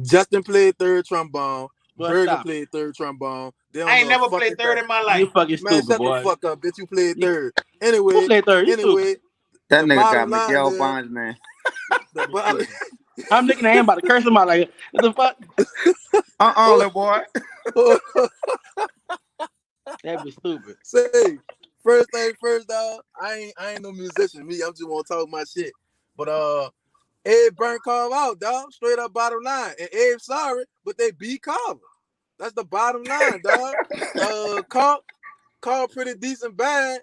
Justin played third trombone. Berger played third trombone. I ain't never played third in my life. You fucking stupid, shut boy. the fuck up, bitch. You played third. Anyway, who played third? That nigga got Miguel Bonds, man. I'm looking at him about to curse him out like, what the fuck? Little boy. That'd be stupid. Say, first thing first, dog. I ain't no musician. Me, I'm just want to talk my shit. But Abe burnt Carver out, dog. Straight up bottom line. And Abe sorry, but they beat Carver. That's the bottom line, dog. Karr pretty decent band.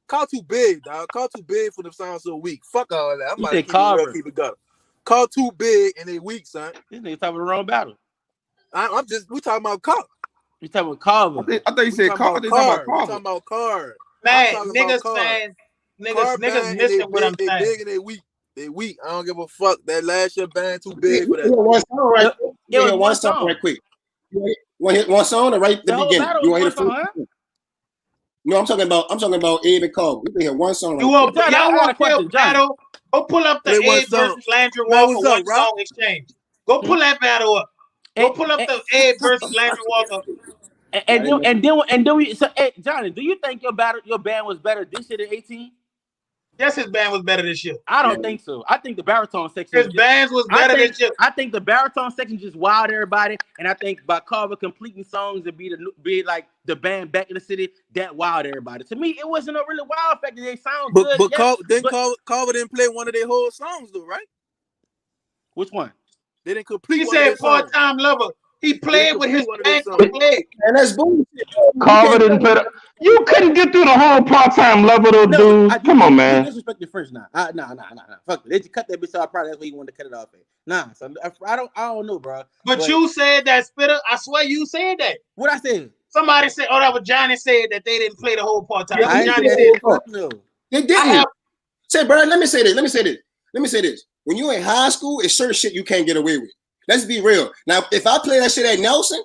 Karr too big, dog. Karr too big for them sound so weak. Fuck all that. I'm about to keep it gutter. Karr too big and they weak, son. This nigga talking the wrong battle. We talking about Karr. We talking about Carver. I thought you said Karr. We talking about Karr. Man, niggas missing what I'm saying. They big and they weak. They weak. I don't give a fuck. That last year band too big for that. One song right quick. You want to hit one song right at the beginning? You want to hit the first? No, I'm talking about Abe and Karr. We can hear one song. Y'all want to battle? Go pull up the Abe versus Landry-Walker one song exchange. Go pull that battle up. Go pull up the Abe versus Landry-Walker. And then we. So, hey, Johnny, do you think your band was better this year than 18? Yes, his band was better this year. I don't think so. I think the baritone section. His band was better this year. I think the baritone section just wowed everybody, and I think by Carver completing songs and be like the band back in the city, that wowed everybody. To me, it wasn't a really wild fact that they sound good. But Carver didn't play one of their whole songs though, right? Which one? They didn't complete. He said part-time lover. He played with his band. And that's bullshit. Carver didn't play. You couldn't get through the whole part-time level, though, dude. Come on, man. You disrespect your French now. Nah. Fuck it. They just cut that bitch out. Probably that's why you wanted to cut it off. Nah, so I don't know, bro. But you said that, Spitter. I swear you said that. What I said? Somebody said, "Oh, that was Johnny said that they didn't play the whole part-time." Yeah, Johnny said, "No, they didn't." Say, bro, let me say this. When you're in high school, it's certain shit you can't get away with. Let's be real. Now, if I play that shit at Nelson,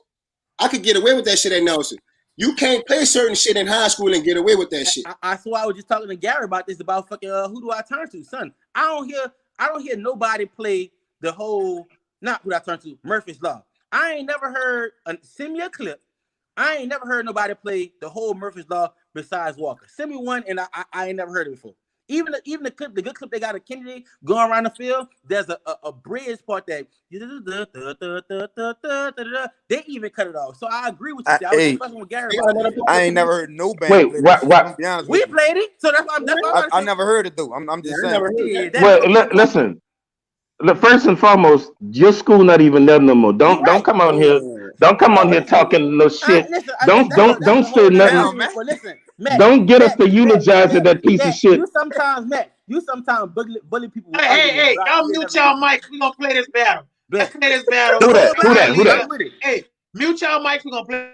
I could get away with that shit at Nelson. You can't play certain shit in high school and get away with that shit. I swear I was just talking to Gary about this, about fucking who do I turn to, son? I don't hear nobody play the whole, not who do I turn to, Murphy's Law. I ain't never heard, send me a clip. I ain't never heard nobody play the whole Murphy's Law besides Walker. Send me one, and I ain't never heard it before. Even the clip, the good clip they got of Kennedy going around the field, there's a bridge part that they even cut it off. So I agree with you. I was fucking with Gary. I ain't never heard no band. Wait, what? We played it, so that's why I never heard it though. I'm just saying. Well, listen. First and foremost, your school not even there no more. Don't come on here. Don't come on here talking no shit. Don't say nothing. Listen, Matt, don't get us to eulogize that piece of shit. You sometimes bully people. Hey, y'all mute y'all mics. We gonna play this battle. Let's play this battle. Who that? Hey, mute y'all mics. We gonna play.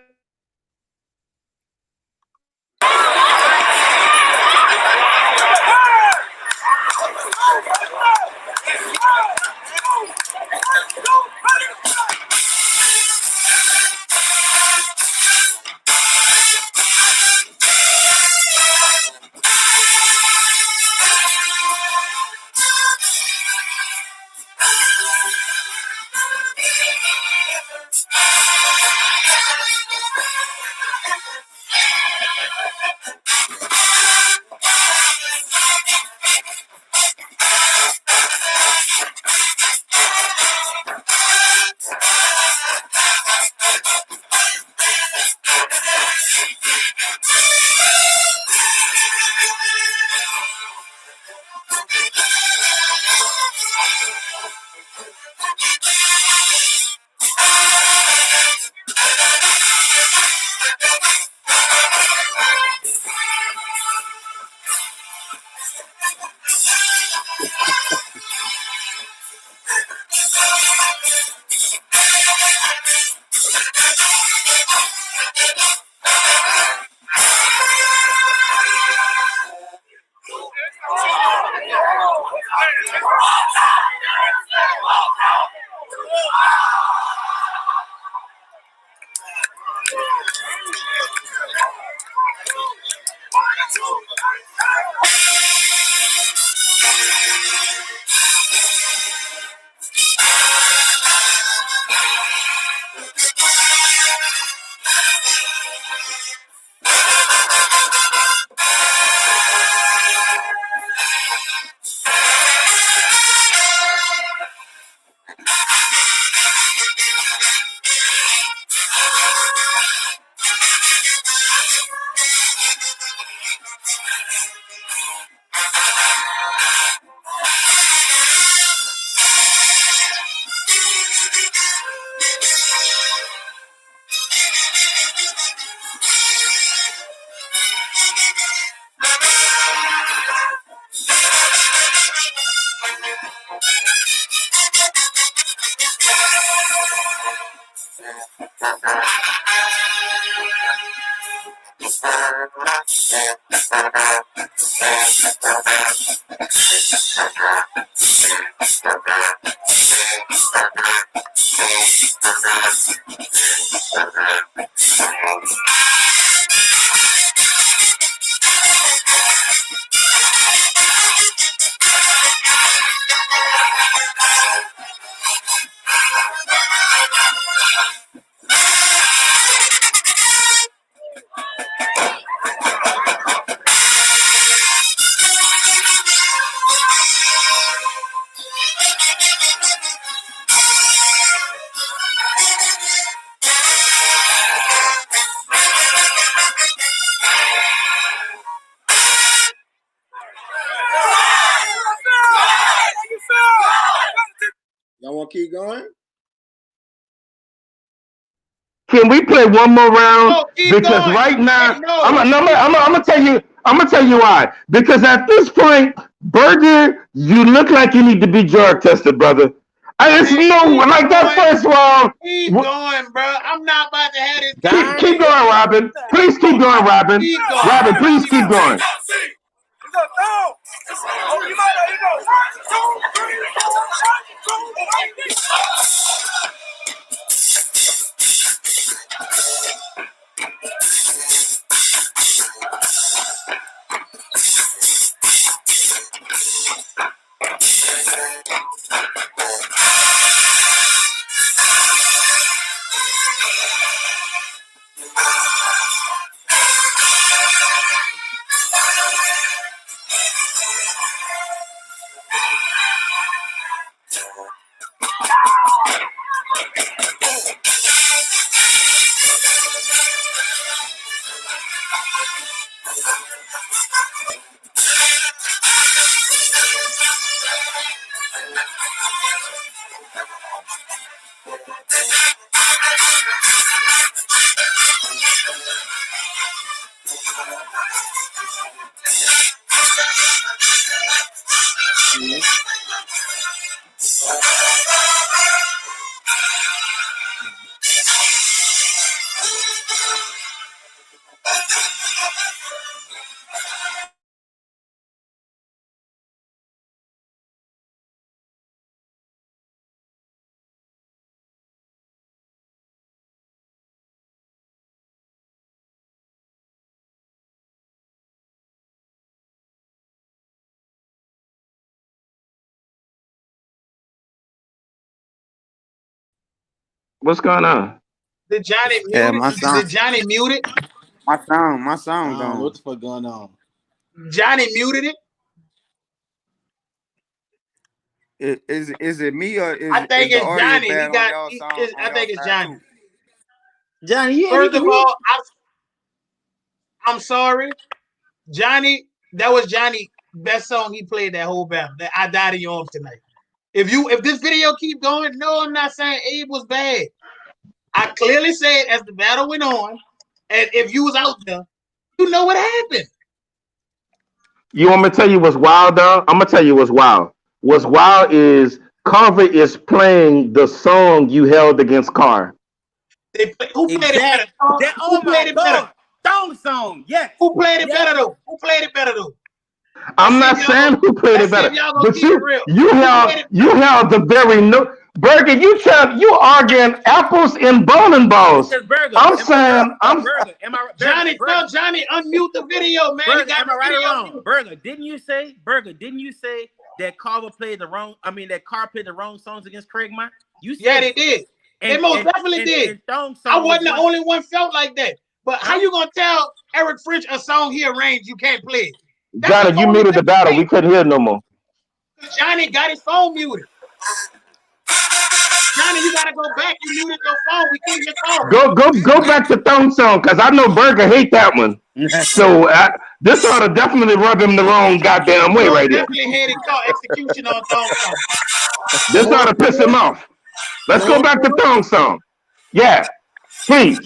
Y'all want to keep going? Can we play one more round? No, because going. Right now, I'm gonna tell you. I'm gonna tell you why. Because at this point, Burger, you look like you need to be drug tested, brother. It's no like that first round. Keep going, bro. I'm not about to have this. Keep going, Robin. Please keep going, Robin. Robin, please keep going. What's going on? Did Johnny mute it? Did Johnny mute it? My sound gone. What the fuck going on? Johnny muted it. Is it me or is I think is it's Johnny. I think it's Johnny. Johnny, first of all, I'm sorry, Johnny. That was Johnny's best song he played that whole battle. That I Died in Your Arms Tonight. If this video keep going, no, I'm not saying Abe was bad. I clearly said as the battle went on, and if you was out there, you know what happened. You want me to tell you what's wild, though? I'm gonna tell you what's wild. What's wild is Carver is playing the song you held against Karr. Who played it better? Who played it better? Thong song, yes. Who played it better though? Who played it better though? I'm not saying who played it better, but you have the very no. Burger, you arguing apples and bowling balls. I'm saying Burger. Am I Johnny? Tell Johnny unmute the video, man. Burger, am I right or wrong? Burger, didn't you say that Carver played the wrong? I mean, that Karr played the wrong songs against Craig Mott? You said they did. They most definitely did. I wasn't the only one felt like that. But how you gonna tell Eric French a song he arranged you can't play it? Johnny, you muted the battle. We couldn't hear no more. Johnny got his phone muted. Johnny, you gotta go back. You muted your phone. We can't hear Carver. Go back to Thong Song, because I know Burger hate that one. So this ought to definitely rub him the wrong goddamn way right here. Definitely hated execution on Thong Song. This ought to piss him off. Let's go back to Thong Song. Yeah, please.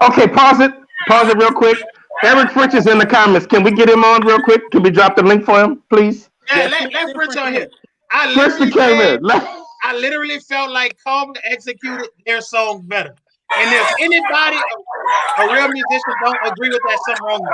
Okay, pause it real quick. Eric French is in the comments. Can we get him on real quick? Can we drop the link for him, please? Yeah, let French on here. I literally felt like Carver executed their song better. And if anybody, a real musician, don't agree with that, something wrong with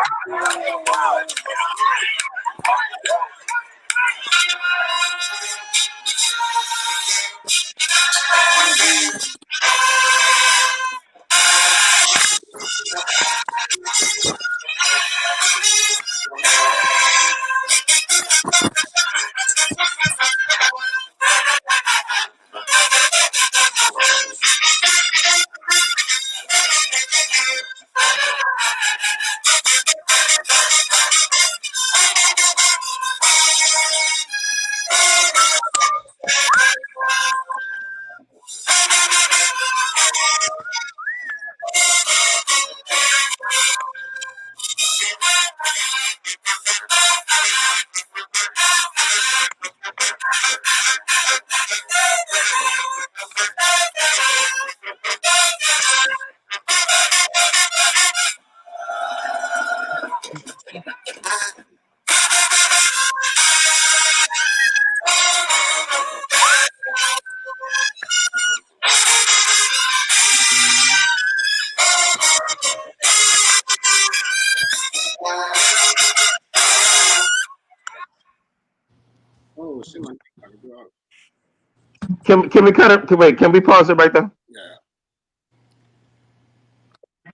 Can we cut it? Wait, can we pause it right there?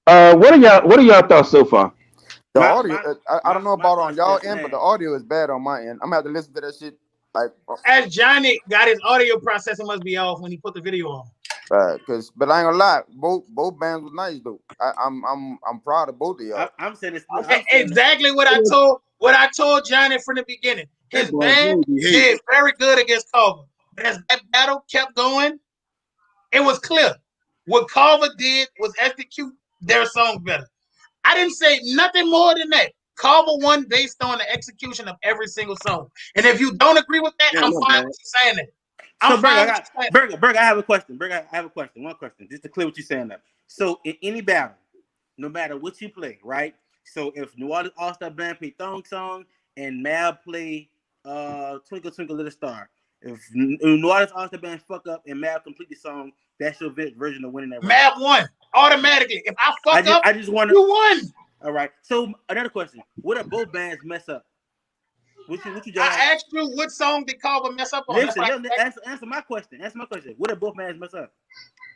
Yeah. What are y'all thoughts so far? The audio, I don't know about on y'all end, but the audio is bad on my end. I'm gonna have to listen to that shit. Like, as Johnny got his audio processing must be off when he put the video on. But I ain't gonna lie, both bands was nice though. I'm proud of both of y'all. I'm saying it's exactly what I told Johnny from the beginning. His band did very good against Carver. But as that battle kept going, it was clear. What Carver did was execute their songs better. I didn't say nothing more than that. Carver won based on the execution of every single song. And if you don't agree with that, I'm fine with you saying that. Berg, I have a question. Berg, I have a question. One question, just to clear what you're saying now. So in any battle, no matter what you play, right? So if New Orleans All-Star Band play Thong Song and Mab play Twinkle Twinkle Little Star, if New Orleans All-Star Band fuck up and Mab complete the song, that's your version of winning that round. Mab won automatically. If I fuck up, I just won. You won. All right. So another question: what if both bands mess up? What you I asked you what song did Carver mess up on. Listen, answer my question. Answer my question. What if both bands mess up?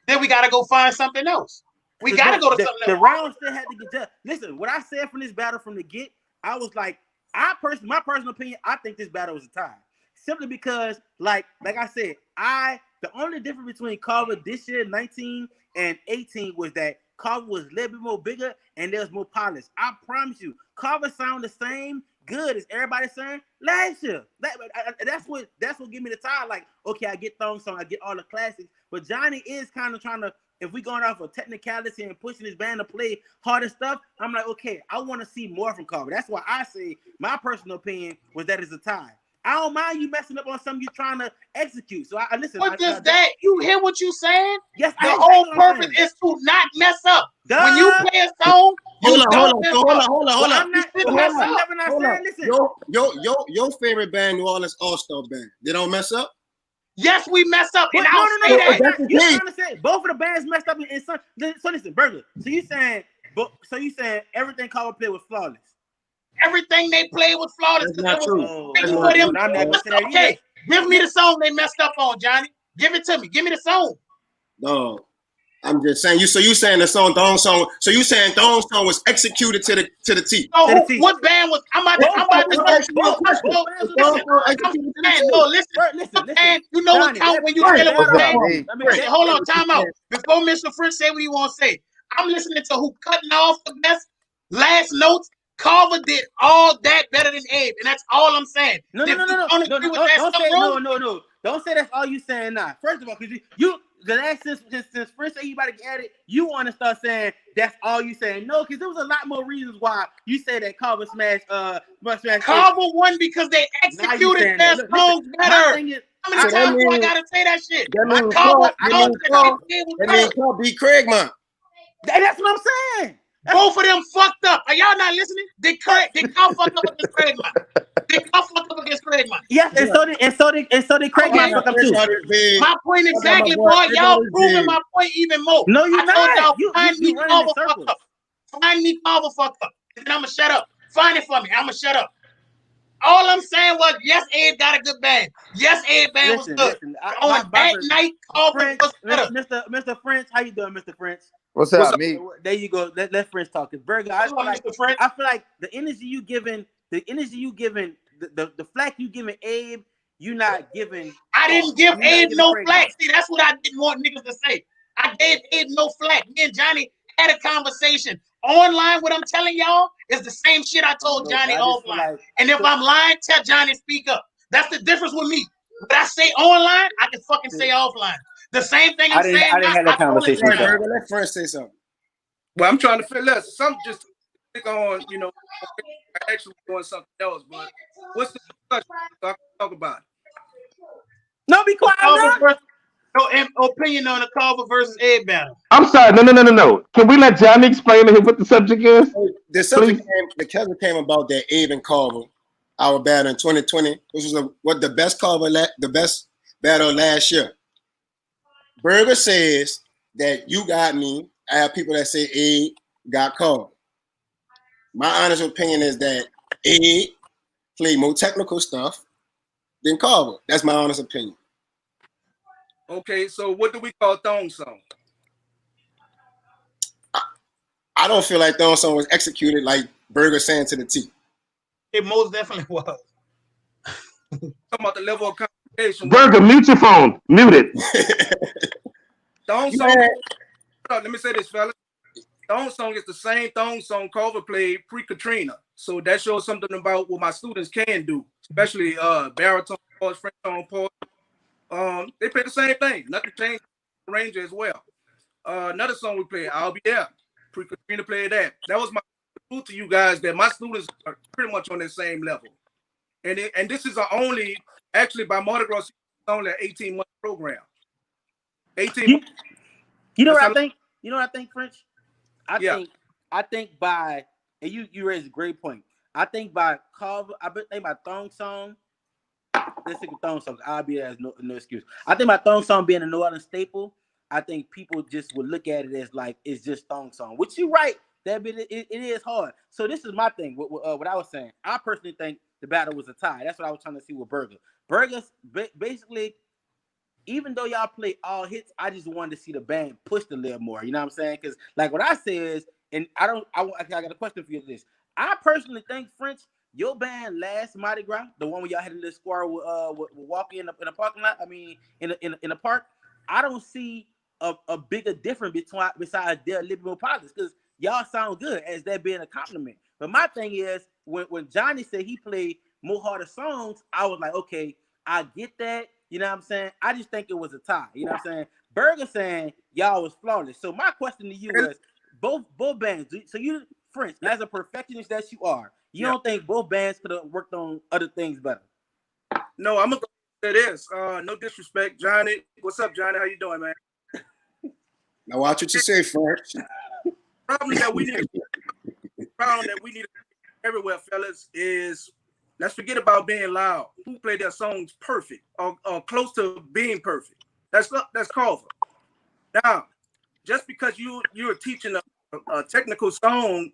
Then we gotta go find something else. We gotta go to something else. The round still had to get done. Listen, what I said from this battle from the get, I was like, my personal opinion, I think this battle was a tie. Simply because, like I said, the only difference between Carver this year, 19 and 18, was that Carver was a little bit more bigger and there was more polish. I promise you, Carver sound the same good as everybody saying last year. That's what give me the tie. Like, okay, I get Thong Song, I get all the classics, but Johnny is kind of trying to, if we going off of technicality and pushing his band to play harder stuff, I'm like, okay, I want to see more from Carver. That's why I say my personal opinion was that it's a tie. I don't mind you messing up on something you're trying to execute. So I listen. What does that? You hear what you saying? Yes. The whole purpose is to not mess up. Duh. When you play a song, you don't mess up. Hold on. I'm never not saying. Listen. Your favorite band, New Orleans All-Star Band, they don't mess up. Yes, we mess up. But and I'll say that. You're trying to say both of the bands messed up in some. So listen, Burger. So you saying everything Carver played was flawless. Everything they played was flawless. That's not true. Okay, give me the song they messed up on, Johnny. Give it to me. Give me the song. No, I'm just saying you. So you saying the song Thong Song? So you saying Thong Song was executed to the T? Oh, what band was? I'm about to ask you a question. Listen. You know what count when you tell it what band? Hold on, time out. Before Mr. French say what he want to say, I'm listening to who cutting off the best last notes. Carver did all that better than Abe, and that's all I'm saying. No. Don't say that's all you saying now. First of all, because you the last since first say you about to get it, you want to start saying that's all you saying. No, because there was a lot more reasons why you say that Carver smashed. Carver won because they executed their songs better. How many times do I gotta say that shit? That means Carver beat Craig, man. That's what I'm saying. Both of them fucked up. Are y'all not listening? They Carr fucked up against Craig, man. Yes, and so did Craig fuck up too. My point exactly, boy. Y'all proving my point even more. No, you're not. Find me Carver fucked up. Find me Carver fucked up. And I'ma shut up. Find it for me. I'ma shut up. All I'm saying was, yes, Abe got a good band. Yes, Abe band was good. On that night, Carver was better. Mr. French, how you doing, Mr. French? What's up, me? There you go. Let French talk. Cause Burger, I feel like the energy you giving, the flack you giving Abe, you not giving. I didn't give Abe no flack. See, that's what I didn't want niggas to say. I gave Abe no flack. Me and Johnny had a conversation online. What I'm telling y'all is the same shit I told Johnny offline. And if I'm lying, tell Johnny speak up. That's the difference with me. What I say online, I can fucking say offline. The same thing I'm saying. I didn't have that conversation. Let first say something. Well, I'm trying to feel less. Some just stick on, actually doing something else. But what's the discussion? So I can talk about it. No, be quiet. No opinion on the Carver versus Abe battle. I'm sorry. No. Can we let Johnny explain to him what the subject is? The subject came about that Abe and Carver, our battle in 2020, which was the best battle last year. Burger says that you got me. I have people that say Abe got Carver. My honest opinion is that Abe played more technical stuff than Carver. That's my honest opinion. Okay, so what do we call Thong Song? I don't feel like Thong Song was executed like Burger saying to the T. It most definitely was. Talking about the level of communication. Burger, mute your phone. Mute it. Thong Song. Let me say this, fellas. Thong Song is the same Thong Song Carver played pre-Katrina. So that shows something about what my students can do, especially baritone parts, French tone parts. They play the same thing. Nothing changed. Ranger as well. Another song we played, I'll Be There. Pre-Katrina played that. That was my proof to you guys that my students are pretty much on the same level. And this is actually by Mardi Gras, only an 18-month program. 18 months. You know what I think? You know what I think, French? I think by, and you raised a great point. I think by Carver, I think by Thong Song, let's take a Thong Song. I'll Be There as no excuse. I think by Thong Song being a New Orleans staple, I think people just would look at it as like it's just Thong Song. Which you're right, that bit it is hard. So this is my thing. What I was saying. I personally think the battle was a tie. That's what I was trying to see with Burger. Burger's basically, even though y'all play all hits, I just wanted to see the band pushed a little more. You know what I'm saying? Because like what I say is, and I got a question for you. This I personally think, French, your band last Mardi Gras, the one where y'all had a little square with walking in the parking lot. I mean, in the park. I don't see a bigger difference besides their liberal politics, because y'all sound good as that being a compliment. But my thing is, when Johnny said he played more harder songs, I was like, okay, I get that. You know what I'm saying? I just think it was a tie. You know what I'm saying? Burger saying y'all was flawless. So my question to you is, both bands. So you, French, as a perfectionist that you are, you don't think both bands could have worked on other things better? No, I'm gonna say this. No disrespect, Johnny. What's up, Johnny? How you doing, man? Now watch what you say, French. Problem that we need everywhere, fellas, is let's forget about being loud. Who played their songs perfect or close to being perfect? That's Karr. Now, just because you're teaching a technical song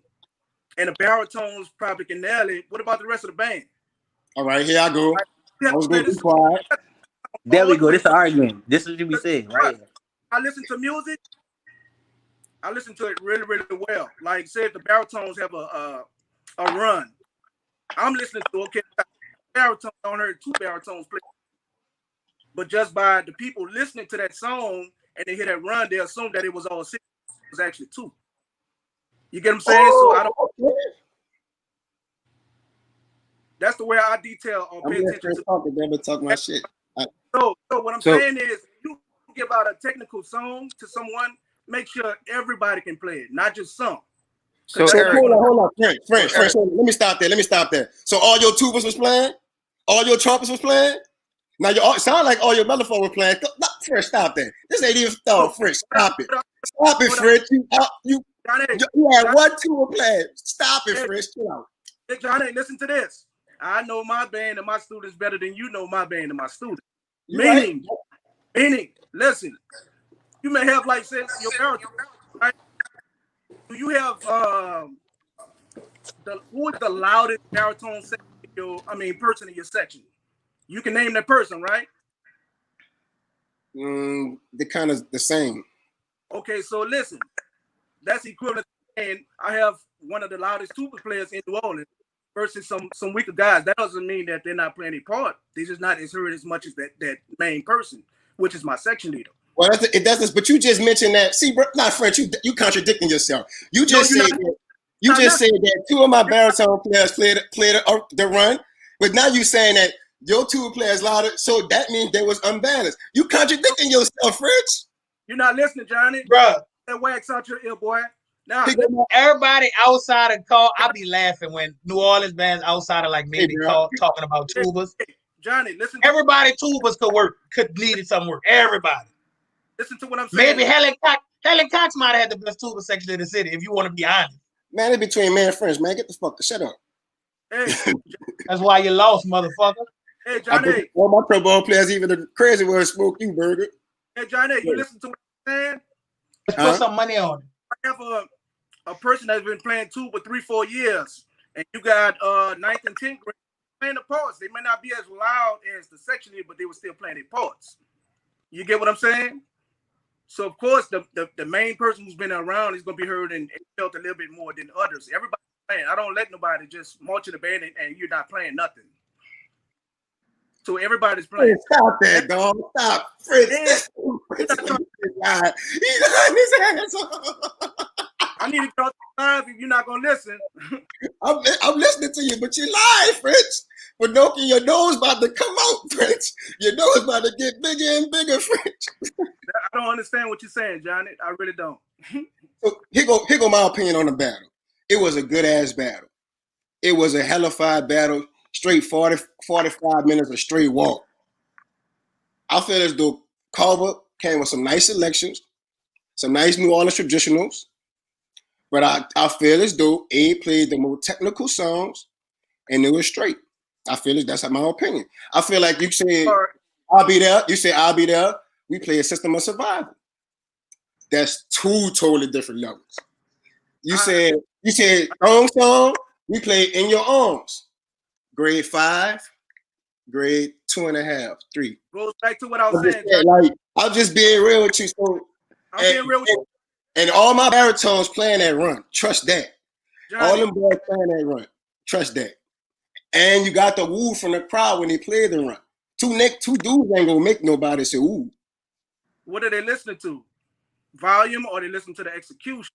and the baritones probably can nail it, what about the rest of the band? All right, here I go. I was going to be quiet. There we go. This is an argument. This is what we saying, right? I listen to music. I listen to it really, really well. Like, say if the baritones have a run, I'm listening to baritones. I heard 2 baritones play, but just by the people listening to that song and they hear that run, they assume that it was all 6. It was actually 2. You get what I'm saying? So I don't. That's the way I detail or pay attention to. Talk my shit. So what I'm saying is, you give out a technical song to someone, make sure everybody can play it, not just some. So hold on, French. Let me stop there. So all your tubas was playing, all your trumpets was playing. Now you sound like all your mellophone was playing. French, stop that. This ain't even French. Stop it, French. You had 1 tuba playing. Stop it, French. Chill out. Hey, Johnny, listen to this. I know my band and my students better than you know my band and my students. Meaning, listen, you may have, like, say, your parents, right? Do you have who is the loudest baritone person in your section? You can name that person, right? They're kind of the same. Okay, so listen, that's equivalent to saying I have one of the loudest tuba players in New Orleans versus some weaker guys. That doesn't mean that they're not playing a part. They're just not as heard as much as that main person, which is my section leader. Well, it doesn't. But you just mentioned that. See, bro, not French. You contradicting yourself. You just said that 2 of my baritone players played the run, but now you saying that your 2 players louder. So that means they was unbalanced. You contradicting yourself, French. You're not listening, Johnny. Bro, that wax out your ear, boy. Now, everybody outside of Karr, I be laughing when New Orleans bands outside of like maybe Karr talking about tubas. Johnny, listen. Everybody tubas could needed some work. Everybody. Listen to what I'm saying. Maybe Helen Cox might have had the best tuba section in the city, if you want to be honest. Man, it's between man and friends, man. Get the fuck, shut up. Hey, that's why you lost, motherfucker. Hey, Johnny. All my pro ball players, even the crazy ones, smoke you, Burger. Hey, Johnny, you listen to what I'm saying? Let's put some money on it. I have a person that's been playing tuba 3-4 years, and you got 9th and 10th grade playing the parts. They may not be as loud as the section leader, but they were still playing their parts. You get what I'm saying? So of course the main person who's been around is gonna be heard and felt a little bit more than others. Everybody's playing. I don't let nobody just march in the band and you're not playing nothing. So everybody's playing. Stop that, dog. Stop. Fritz. I need to talk live if you're not gonna listen. I'm listening to you, but you lie, Fritz. Pinocchio, your nose about to come out, Fritz. Your nose about to get bigger and bigger, Fritz. I don't understand what you're saying, Johnny. I really don't. So here go my opinion on the battle. It was a good ass battle. It was a hellified battle. Straight 45 minutes of straight walk. I feel as though Karr came with some nice selections, some nice New Orleans traditionals. But I feel as though A played the more technical songs and it was straight. I feel as that's my opinion. I feel like you said, I'll be there. You say, I'll be there. We play a System of Survival. That's 2 totally different levels. You said, wrong song. We play In Your Arms. Grade 5, grade 2.5, 3. Goes back to what I was saying. Like, I'm just being real with you. So, being real with you. And all my baritones playing that run. Trust that. Johnny. All them boys playing that run. Trust that. And you got the woo from the crowd when they play the run. Two dudes ain't gonna make nobody say ooh. What are they listening to? volume or they listen to the execution.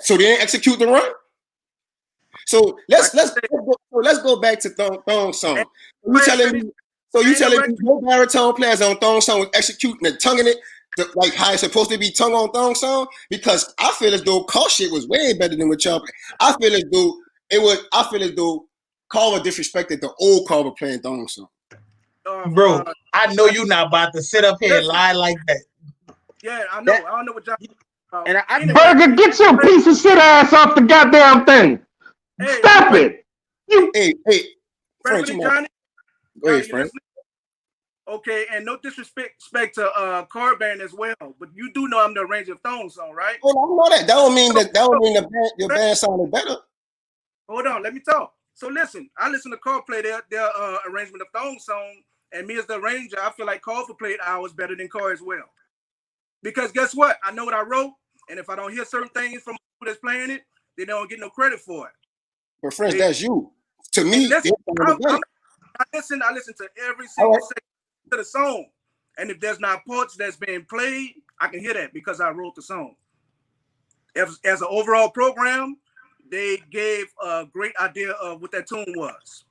So they didn't execute the run. So let's go back to Thong Song. You telling me no baritone players on Thong Song was executing and tonguing it like how it's supposed to be tongue on Thong Song? Because I feel as though Karr shit was way better than what y'all. I feel as though Karr disrespected the old Karr playing Thong Song. Bro, I know you're not about to sit up here and lie like that. Yeah, I know. I don't know what y'all. Burger, get your piece of shit ass off the goddamn thing. Hey, stop it. Hey, French, Johnny. Go ahead, Frank. Okay, and no disrespect to Karr band as well, but you do know I'm the arranger of Thong Song, right? Well, I know that. That don't mean your band sounded better. Hold on, let me talk. So listen, I listen to Karr play their arrangement of Thong Song, and me as the arranger, I feel like Karr played ours better than Karr as well. Because guess what? I know what I wrote, and if I don't hear certain things from who that's playing it, they don't get no credit for it. But French, that's you. To me, I listen to every single section of the song, and if there's not parts that's being played, I can hear that because I wrote the song. As an overall program, they gave a great idea of what that tune was.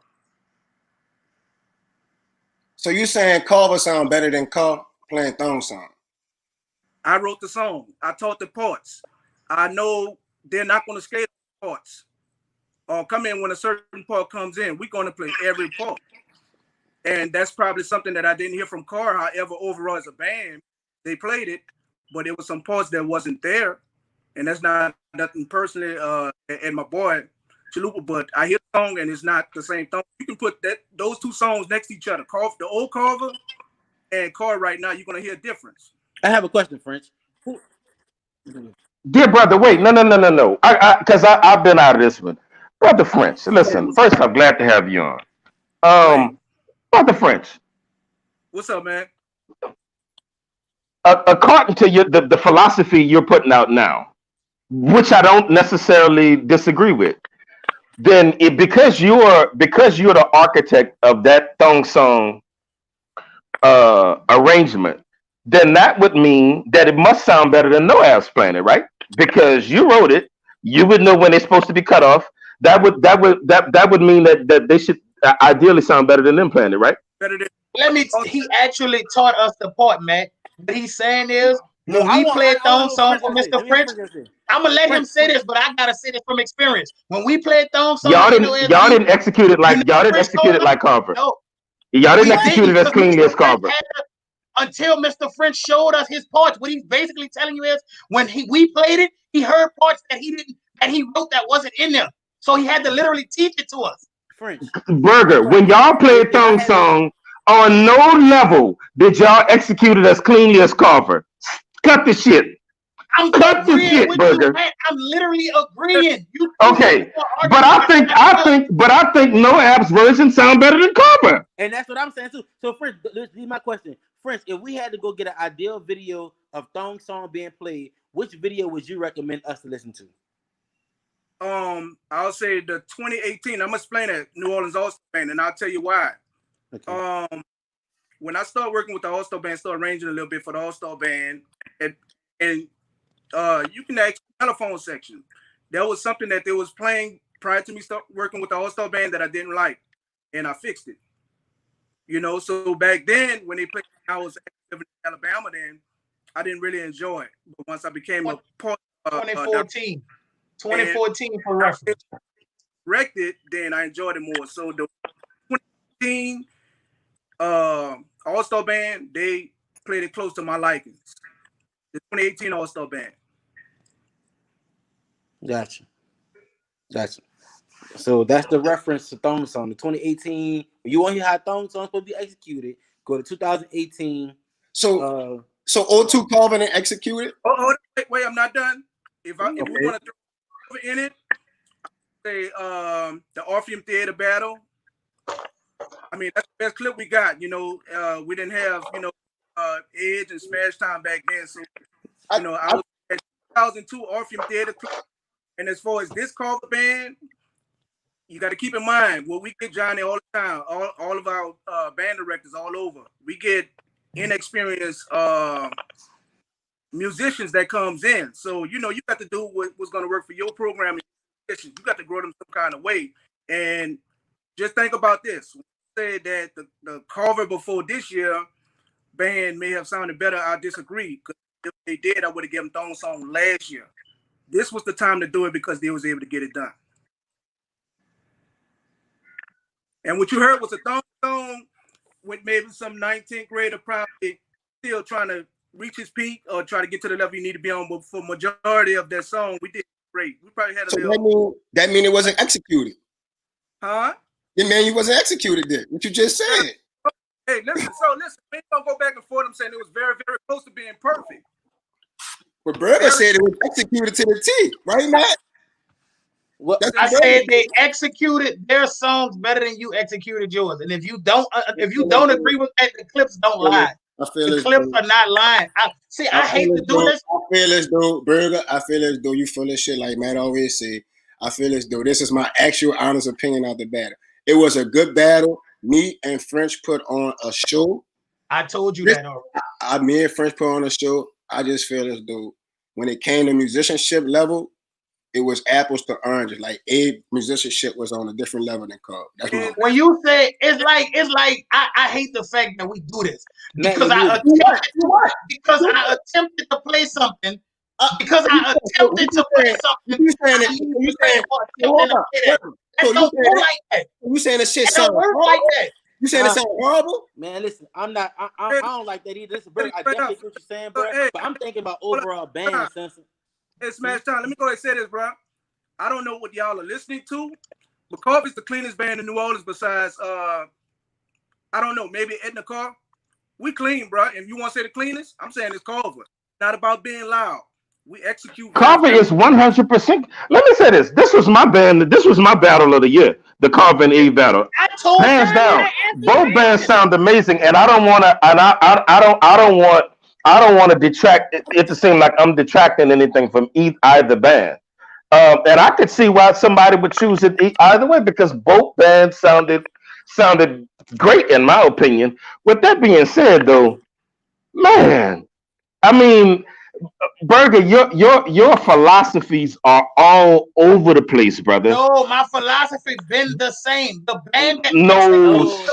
So you saying Karr sound better than Karr playing Thong Song? I wrote the song. I taught the parts. I know they're not going to scale the parts or come in when a certain part comes in. We're going to play every part. And that's probably something that I didn't hear from Karr. However, overall as a band, they played it, but there was some parts that wasn't there. And that's not nothing personally and my boy Chalupa, but I hear the song and it's not the same thing. You can put those two songs next to each other. The old Carver and Karr right now, you're going to hear a difference. I have a question, French. Dear brother, wait, no. Because I've been out of this one. Brother French, listen, first I'm glad to have you on. Brother French. What's up, man? According to the philosophy you're putting out now, which I don't necessarily disagree with, then because you're the architect of that Thong Song arrangement, then that would mean that it must sound better than No Abs playing it, right? Because you wrote it, you would know when it's supposed to be cut off. That would mean that they should ideally sound better than them playing it, right? Better than. He actually taught us the part, man. What he's saying is when we played Thong Song for Mr. French, I'm gonna let him say this, but I gotta say this from experience. When we played Thong Song, y'all didn't execute it like Carver. No, y'all didn't execute it as cleanly as Carver. Until Mr. French showed us his parts. What he's basically telling you is when we played it, he heard parts that he wrote that wasn't in there. So he had to literally teach it to us. French. Burger, when y'all played Thong Song, on no level did y'all execute it as cleanly as Carver. Cut the shit. Cut the shit, Burger. I'm literally agreeing. Okay, but I think No Abs version sound better than Carver. And that's what I'm saying too. So, French, this is my question. French, if we had to go get an ideal video of Thong Song being played, which video would you recommend us to listen to? I'll say the 2018. I'm gonna explain that New Orleans All-Star Band, and I'll tell you why. Okay. When I started working with the All-Star Band, started arranging a little bit for the All-Star Band, and you can ask the telephone section. There was something that they was playing prior to me start working with the All-Star Band that I didn't like, and I fixed it. You know, so back then when they played, I was living in Alabama. Then I didn't really enjoy it, but once I became a part of 2014 for reference. Corrected, then I enjoyed it more. So the 2015 All-Star Band, they played it close to my likings. The 2018 All-Star Band. Gotcha. So that's the reference to Thong Song. The 2018, you want to hear how Thong Song supposed to be executed, go to 2018. So O2 Carver and execute it? Oh, wait, I'm not done. If we want to throw in it, say the Orpheum Theater battle. I mean, that's the best clip we got. You know, we didn't have, Edge and Smash Time back then. So, I was at 2002 Orpheum Theater clip. And as far as this Carver band, you got to keep in mind what we get, Johnny, all the time. All of our band directors all over. We get inexperienced musicians that comes in. So you got to do what's going to work for your program. You got to grow them some kind of way. And just think about this. Said that the cover before this year band may have sounded better. I disagree. Because if they did, I would have given them Thong Song last year. This was the time to do it because they was able to get it done. And what you heard was a Thong Song with maybe some 19th grader probably still trying to reach his peak or try to get to the level you need to be on. But for majority of that song, we did great. We probably had a little. That mean it wasn't executed. Huh? It mean you wasn't executed then. What you just said. Hey, listen, we ain't gonna go back and forth. I'm saying it was very, very close to being perfect. But Berger said it was executed to the T, right, Matt? Well, I said they executed their songs better than you executed yours. And if you don't agree with that, the clips don't lie. The clips are not lying. I hate to do this. I feel as though, Berger, I feel as though you full of shit like Matt always say. I feel as though this is my actual honest opinion of the battle. It was a good battle. Me and French put on a show. I told you that already. Me and French put on a show. I just feel as though when it came to musicianship level, it was apples to oranges. Like Abe musicianship was on a different level than Karr. That's my when you say it's like I hate the fact that we do this because I attempted to play something. Because I attempted to play something. You saying the shit sound horrible? Like that. You saying it sound horrible? Man, listen, I don't like that either. Listen, bro, I definitely get what you're saying, bro. But I'm thinking about overall band sense. Hey, Smash Time, let me go ahead and say this, bro. I don't know what y'all are listening to, but Karr is the cleanest band in New Orleans besides, I don't know, maybe Edna Karr. We clean, bro. If you want to say the cleanest, I'm saying it's Karr. Not about being loud. We execute. Karr is 100%. Let me say this. This was my band. This was my battle of the year. The Karr and Eve battle. Hands down. Both bands sound amazing, and I don't want to. And I don't want to detract it to seem like I'm detracting anything from either band. And I could see why somebody would choose it either way because both bands sounded great in my opinion. With that being said, though, man, I mean, Berger, your philosophies are all over the place, brother. No, my philosophy been the same. The band that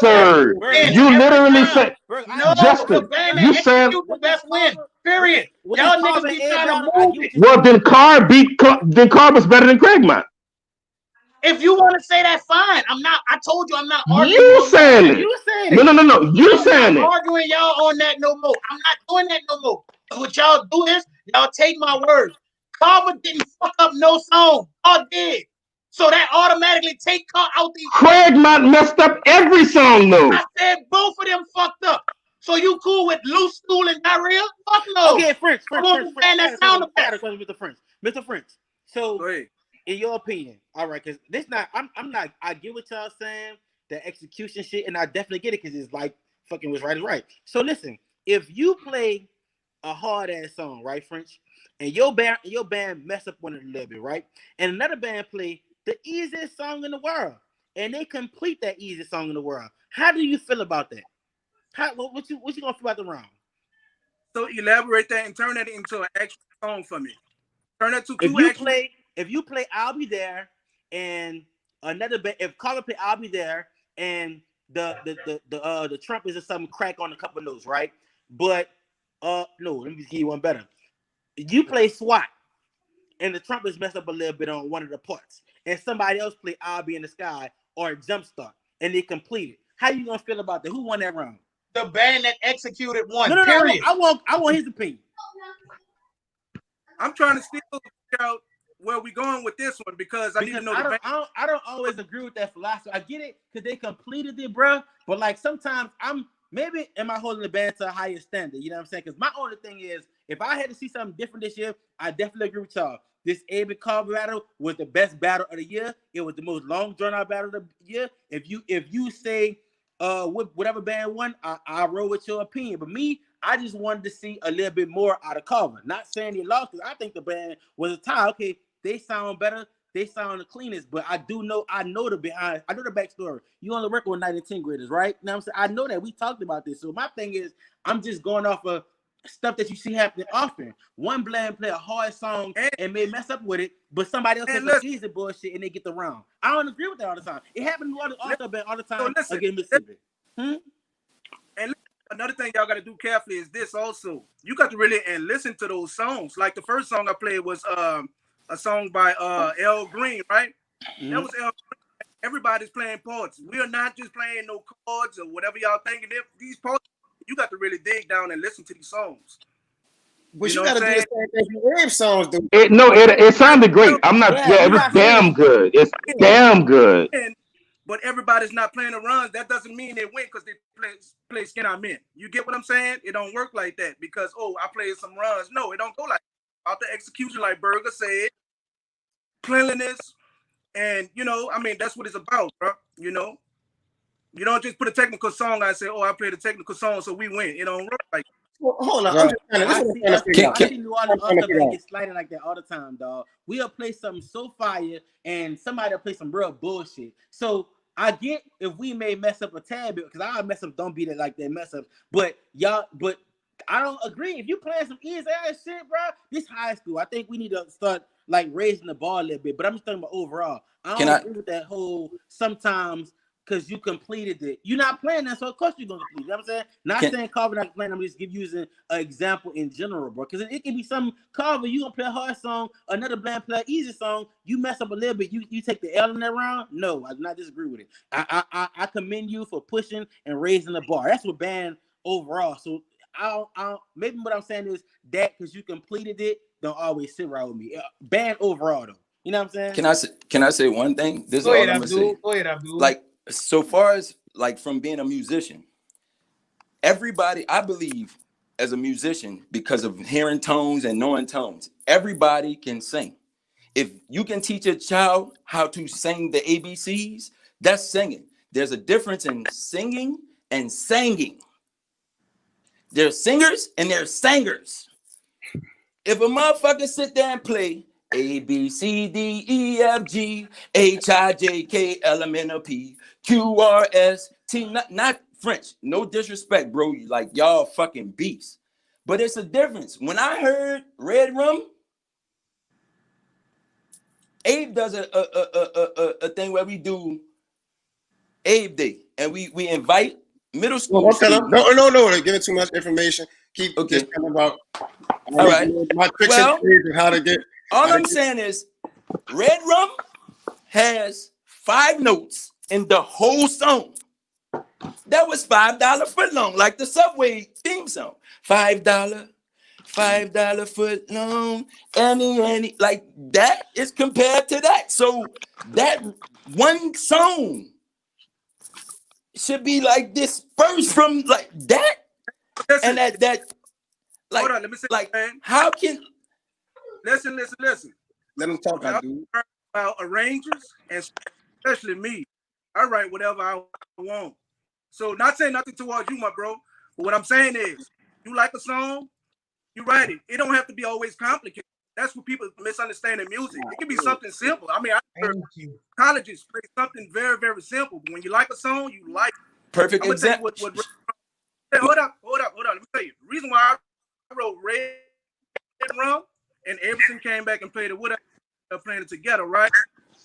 sir. You literally said Justin. The band that execute the best win. Period. Y'all niggas be trying to move it. Well, then Karr was better than Craigmont. If you want to say that, fine. I told you I'm not arguing. You saying it. No. You saying it. I'm not arguing y'all on that no more. I'm not doing that no more. What y'all do is y'all take my word. Karr didn't fuck up no song. Karr did. So that automatically take Karr out the. Craigmont messed up every song though. I said both of them fucked up. So you cool with loose stool and diarrhea? Fuck no. Okay, French. Mr. French. So in your opinion, all right, because this not I'm not I get what y'all saying, the execution shit, and I definitely get it because it's like fucking what's right is right. So listen, if you play a hard ass song, right, French, and your band mess up on it a little bit, right, and another band play the easiest song in the world, and they complete that easiest song in the world, how do you feel about that? What you gonna feel about the round? So elaborate that and turn that into an actual song for me. Turn that to if you play I'll Be There and another band, if Karr play I'll Be There and the trumpets or something crack on a couple notes, right? But no, let me give you one better. You play SWAT and the trumpets mess up a little bit on one of the parts, and somebody else play I'll Be in the Sky or Jumpstart and they complete it. How you gonna feel about that? Who won that round? The band that executed won. No, period. I want his opinion. I'm trying to still figure out where we going with this one because I need to know the band. I don't always agree with that philosophy. I get it because they completed it, bro. But like sometimes am I holding the band to a higher standard? You know what I'm saying? Because my only thing is, if I had to see something different this year, I definitely agree with y'all. This Abe and Karr battle was the best battle of the year. It was the most long drawn out battle of the year. If you say whatever band won, I roll with your opinion. But me, I just wanted to see a little bit more out of Karr. Not saying they lost, because I think the band was a tie. Okay, they sound better. They sound the cleanest, but I know the backstory. You only work with 9 and 10 graders, right? You know what I'm saying? I know that. We talked about this. So my thing is, I'm just going off of stuff that you see happening often. One band play a hard song and may mess up with it, but somebody else has some easy bullshit and they get the round. I don't agree with that all the time. It happens to all the time against Mississippi. And another thing y'all got to do carefully is this also. You got to really and listen to those songs. Like the first song I played was a song by L. Green, right? Mm-hmm. That was L. Green. Everybody's playing parts. We are not just playing no chords or whatever y'all thinking. These parts, you got to really dig down and listen to these songs. But you got to do the same thing for Abe songs, though. It sounded great. I'm not. Yeah, it was damn good. It's damn good. But everybody's not playing the runs. That doesn't mean they win because they play Skin I Meant. You get what I'm saying? It don't work like that because, I played some runs. No, it don't go like that. Out the execution, like Berger said, cleanliness, and, that's what it's about, bro. You don't just put a technical song and say, I played a technical song, so we win. It don't work like that. Well, hold on. I see New Orleans get slighted like that all the time, dog. We'll play something so fire and somebody will play some real bullshit. So I get if we may mess up a tad bit, because I mess up, don't be that like that mess up. But I don't agree. If you playing some easy ass shit, bro, this high school. I think we need to start like raising the bar a little bit. But I'm just talking about overall. I don't agree with that whole sometimes because you completed it. You're not playing that, so of course you're gonna complete it. You know what I'm saying? Not saying Carver not playing, I'm just using an example in general, bro. Because it can be some Carver, you gonna play a hard song, another band play an easy song, you mess up a little bit, you take the L in that round. No, I do not disagree with it. I commend you for pushing and raising the bar. That's what band overall. So I maybe what I'm saying is that because you completed it, don't always sit right with me. Band overall though. You know what I'm saying? Can I say one thing? This Go is ahead, all I'm gonna say. Go ahead, Abdul. Like, so far as like from being a musician, everybody, I believe, as a musician, because of hearing tones and knowing tones, everybody can sing. If you can teach a child how to sing the ABCs, that's singing. There's a difference in singing and singing. There's singers and there's singers. If a motherfucker sit there and play A, B, C, D, E, F, G, H, I, J, K, L, M, N, O, P, Q, R, S, T, not French. No disrespect, bro. Like, y'all fucking beasts. But it's a difference. When I heard Red Rum, Abe does a thing where we do Abe Day. And we invite middle school students. No. Give it too much information. Keep just talking about all right. My tricks and how to get. All I'm saying is, Red Rum has 5 notes in the whole song. That was $5 foot long, like the Subway theme song. $5 foot long, any, like that is compared to that. So that one song should be like dispersed from like that, and that like. Hold on, let me say, like, man. how can? Listen. Let him talk, dude. About arrangers, and especially me, I write whatever I want. So not saying nothing towards you, my bro. But what I'm saying is, you like a song, you write it. It don't have to be always complicated. That's what people misunderstand in music. It can be something simple. I mean, I heard colleges play something very, very simple. But when you like a song, you like it. Perfect example. Hey, hold up. Let me tell you. The reason why I wrote Red Rum and Everson came back and played it with us, playing it together, right?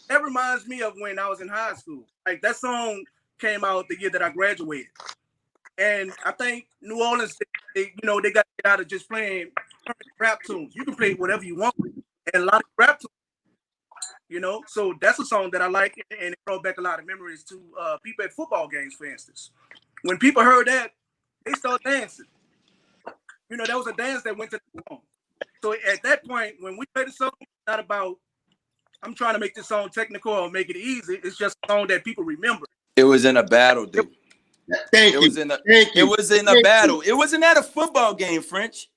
That reminds me of when I was in high school. Like, that song came out the year that I graduated. And I think New Orleans, they got to get out of just playing rap tunes. You can play whatever you want. And a lot of rap tunes, So that's a song that I like, and it brought back a lot of memories to people at football games, for instance. When people heard that, they started dancing. There was a dance that went to the song. So at that point, when we play the song, it's not about, I'm trying to make this song technical or make it easy. It's just a song that people remember. It was in a battle, dude. Thank you. It was in a battle. It wasn't at a football game, French.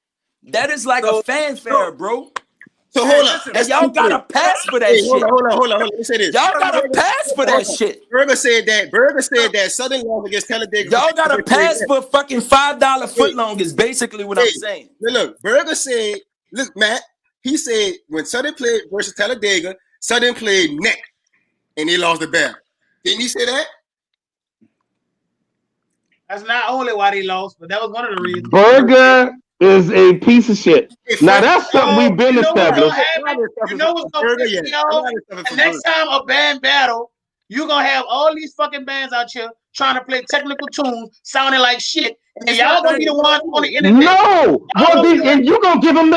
That is like a fanfare, bro. So hold on. And y'all got to pass for that shit. Hold on. Let me say this. Y'all got to pass for that shit. Berger said that Southern Loss against Talladega. Y'all got to pass for fucking $5 foot long is basically what I'm saying. Look, Berger said, look, Matt, he said when Southern played versus Talladega, Southern played neck, and they lost the battle. Didn't he say that? That's not only why they lost, but that was one of the reasons. Berger is a piece of shit. Now that's something we've been established. You know what's gonna piss me off? The next time a band battle, you're gonna have all these fucking bands out here trying to play technical tunes, sounding like shit, and y'all gonna be the ones on the internet. No, and you gonna give them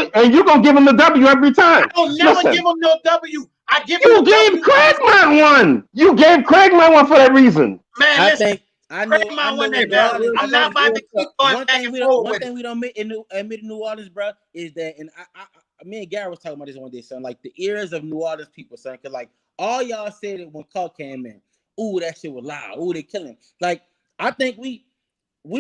the W every time. I don't never give them no W. I give you gave Craigman one. You gave Craigman one for that reason. Man, I listen, think I know. I'm not about to keep going back and forth. One thing we don't admit in New Orleans, bro, is that, and me and Gary was talking about this one day, son. Like the ears of New Orleans people, son, because like all y'all said it when Karr came in. Ooh, that shit was loud. Ooh, they killing. Like I think we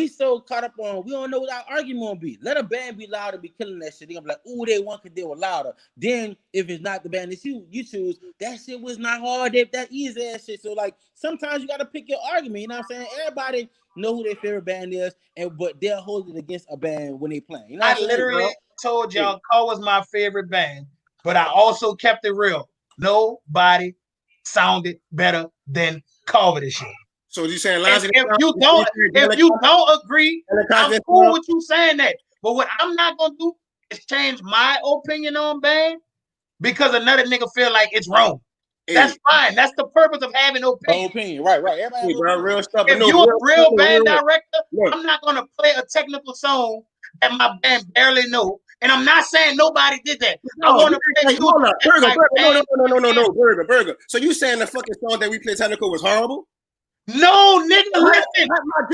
so caught up on, we don't know what our argument gonna be. Let a band be loud and be killing that shit. They're gonna be like, ooh, they want because they were louder. Then if it's not the band that you choose, that shit was not hard. That easy ass shit. So like sometimes you gotta pick your argument. You know what I'm saying? Everybody know who their favorite band is, but they'll hold it against a band when they play. You know, I literally told y'all Karr was my favorite band, but I also kept it real. Nobody sounded better than Karr with this shit. So you saying if you don't agree, I'm cool with you saying that. But what I'm not gonna do is change my opinion on band because another nigga feel like it's wrong. That's fine. That's the purpose of having opinion. Right. Everybody real stuff. If you're a real band director, I'm not gonna play a technical song that my band barely know. And I'm not saying nobody did that. I want to play Burger. So you saying the fucking song that we played technical was horrible? No, nigga, listen.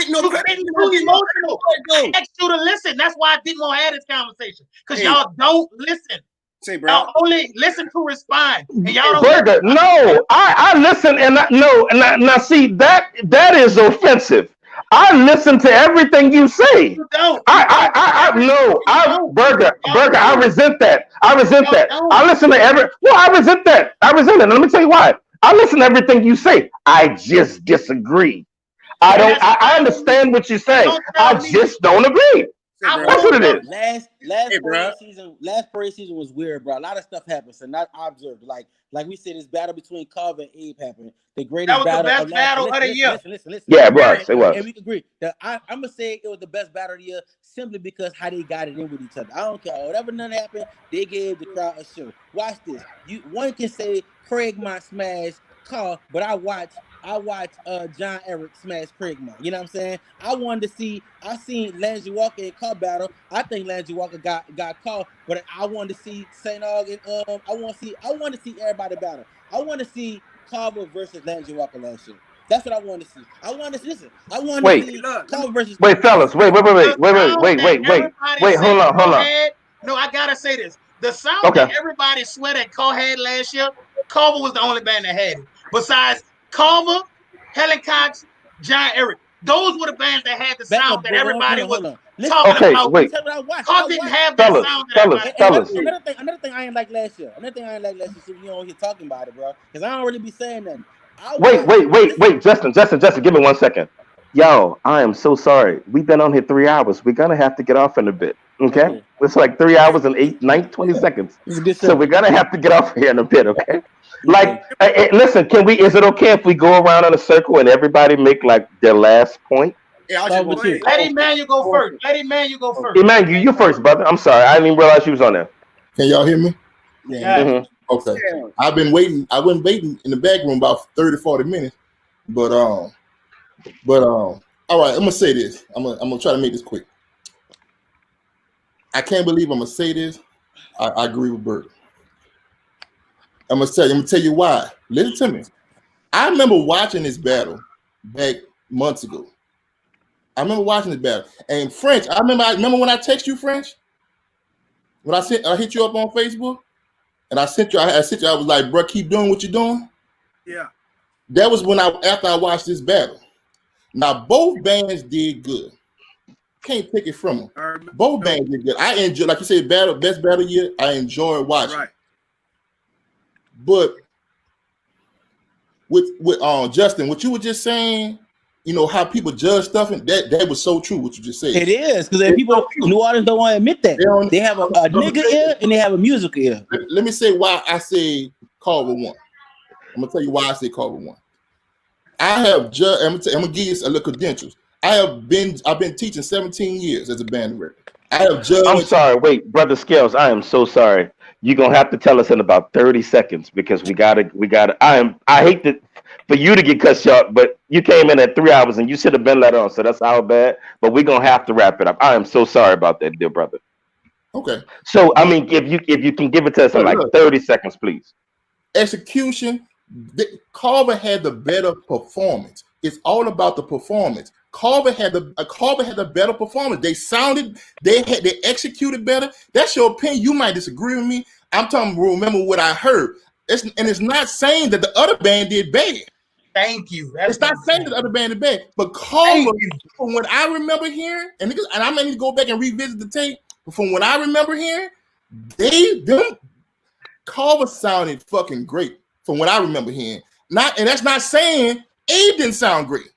You getting too emotional. I asked you to listen. That's why I didn't want to have this conversation. Because y'all don't listen. Say, bro. Y'all only listen to respond. And y'all don't Burger, no. I listen and now see that is offensive. I listen to everything you say. You don't. Burger, I resent that. I resent that. I listen to I resent that. I resent it. And let me tell you why. I listen to everything you say. I just disagree. I understand what you're saying. I just don't agree. That's what it is. Last parade season was weird, bro. A lot of stuff happened, so not observed. Like we said, this battle between Karr and Abe happened. The greatest battle. That was the best battle of the year. Listen. Yeah, it was. And we can agree that I'm gonna say it was the best battle of the year simply because how they got it in with each other. I don't care. Whatever none happened, they gave the crowd a show. Watch this. One can say Craigman smashed Karr, but I watched John Eric smash Craigman. You know what I'm saying? I seen Landry-Walker and Karr battle. I think Landry-Walker got Karr, but I wanted to see St. Aug and I want to see everybody battle. I want to see Karr versus Landry-Walker last year. That's what I want to see. I want to see Karr versus. Wait, fellas. Wait. Hold on. No, I gotta say this. The sound that everybody swear that Karr had last year, Karr was the only band that had it. Besides Karr, Helen Cox, John Eric. Those were the bands that had the sound that everybody was talking about. Wait. Karr didn't have that sound that fellas. Another thing I ain't like last year. So you don't hear talking about it, bro. Because I don't really be saying nothing. Wait, Justin, give me 1 second. Yo, I am so sorry. We've been on here 3 hours. We're gonna have to get off in a bit. Okay? It's like 3 hours and 20 seconds. So we're gonna have to get off here in a bit, okay? Like, listen, is it okay if we go around in a circle and everybody make like their last point? Yeah, let Emmanuel go first. Emmanuel, you first, brother. I'm sorry. I didn't even realize you was on there. Can y'all hear me? Yeah. Mm-hmm. Okay. I've been waiting. I went waiting in the back room about 30, 40 minutes. But all right, I'm gonna say this. I'm gonna try to make this quick. I can't believe I'm gonna say this. I agree with Bert. I'm gonna tell you why. Listen to me. I remember watching this battle back months ago. And French, I remember when I text you, French. When I hit you up on Facebook, and I sent you. I was like, bro, keep doing what you're doing. Yeah. That was after I watched this battle. Now both bands did good. Can't take it from them. Both bands did good. I enjoy, like you said, best battle year. I enjoy watching. Right. But with Justin, what you were just saying, you know how people judge stuff, and that was so true. What you just said. It is because people New Orleans don't want to admit that they have a nigga ear and they have a musical ear. Let me say why I say Karr won. I'm gonna tell you why I say Karr won. I'm gonna give you a little credentials. I've been teaching 17 years as a band director. I have judged. I'm sorry. Wait, brother Scales, I am so sorry. You're gonna have to tell us in about 30 seconds because we gotta. I hate that for you to get cut short, but you came in at 3 hours and you should have been let on. So that's our bad. But we're gonna have to wrap it up. I am so sorry about that, dear brother. Okay. So I mean, if you can give it to us in like 30 seconds, please. Execution. Carver had the better performance. It's all about the performance. Carver had the better performance. They executed better. That's your opinion. You might disagree with me. I'm talking. Remember what I heard. It's not saying that the other band did bad. Thank you. It's not saying that the other band did bad. But Carver, from what I remember hearing, and I might need to go back and revisit the tape. But from what I remember hearing, Carver sounded fucking great. From what I remember hearing, and that's not saying Abe didn't sound great.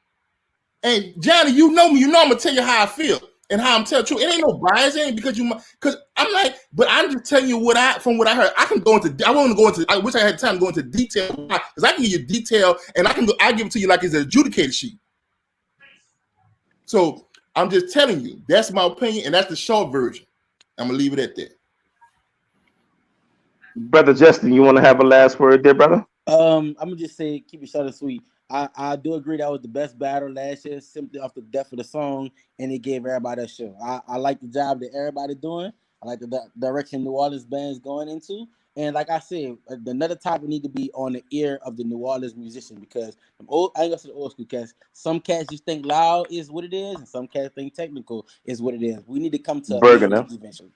And Johnny, you know me, you know I'm gonna tell you how I feel and how I'm telling you. It ain't no bias, it ain't because I'm like, but I'm just telling you from what I heard. I can go into. I want to go into. I wish I had time to go into detail because I can give you detail and I give it to you like it's an adjudicated sheet. So I'm just telling you that's my opinion and that's the short version. I'm gonna leave it at that. Brother Justin, you want to have a last word there, brother? I'm gonna just say keep it short and sweet. I do agree that was the best battle last year, simply off the depth of the song, and it gave everybody a show. I like the job that everybody doing. I like the direction New Orleans band's going into, and like I said, another topic need to be on the ear of the New Orleans musician because I ain't gonna say the old school cats. Some cats just think loud is what it is, and some cats think technical is what it is. We need to come to eventually.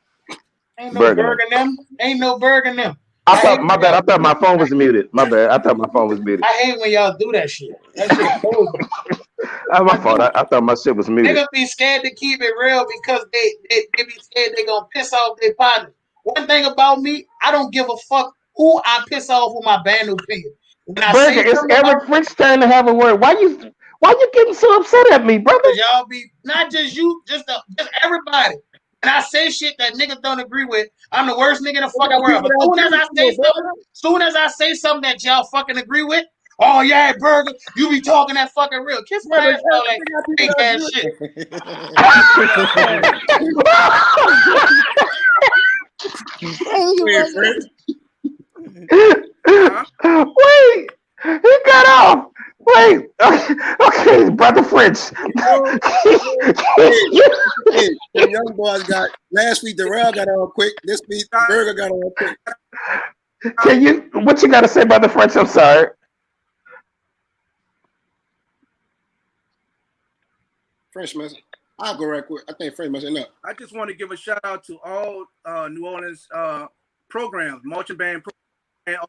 Ain't no burger them. Ain't no burger them. I thought my phone was muted. My bad. I thought my phone was muted. I hate when y'all do that shit. That shit cool. My fault. I thought my shit was muted. Niggas be scared to keep it real because they be scared they gonna piss off their partner. One thing about me, I don't give a fuck who I piss off with my band opinion. Burger, it's Eric French turn to have a word. Why you getting so upset at me, brother? Because y'all be not just you, just everybody. And I say shit that niggas don't agree with. I'm the worst nigga in the fucking world. But soon as I say something that y'all fucking agree with, oh yeah, Burger, you be talking that fucking real. Kiss my ass all that fake ass shit. Wait, he got off. Wait, okay, brother French. Hey, the young boys got last week. Darrell got on quick. This week, Burger got on quick. What you got to say, brother French? I'm sorry. French message. I'll go right quick. I think French message enough. I just want to give a shout out to all New Orleans programs, marching band programs.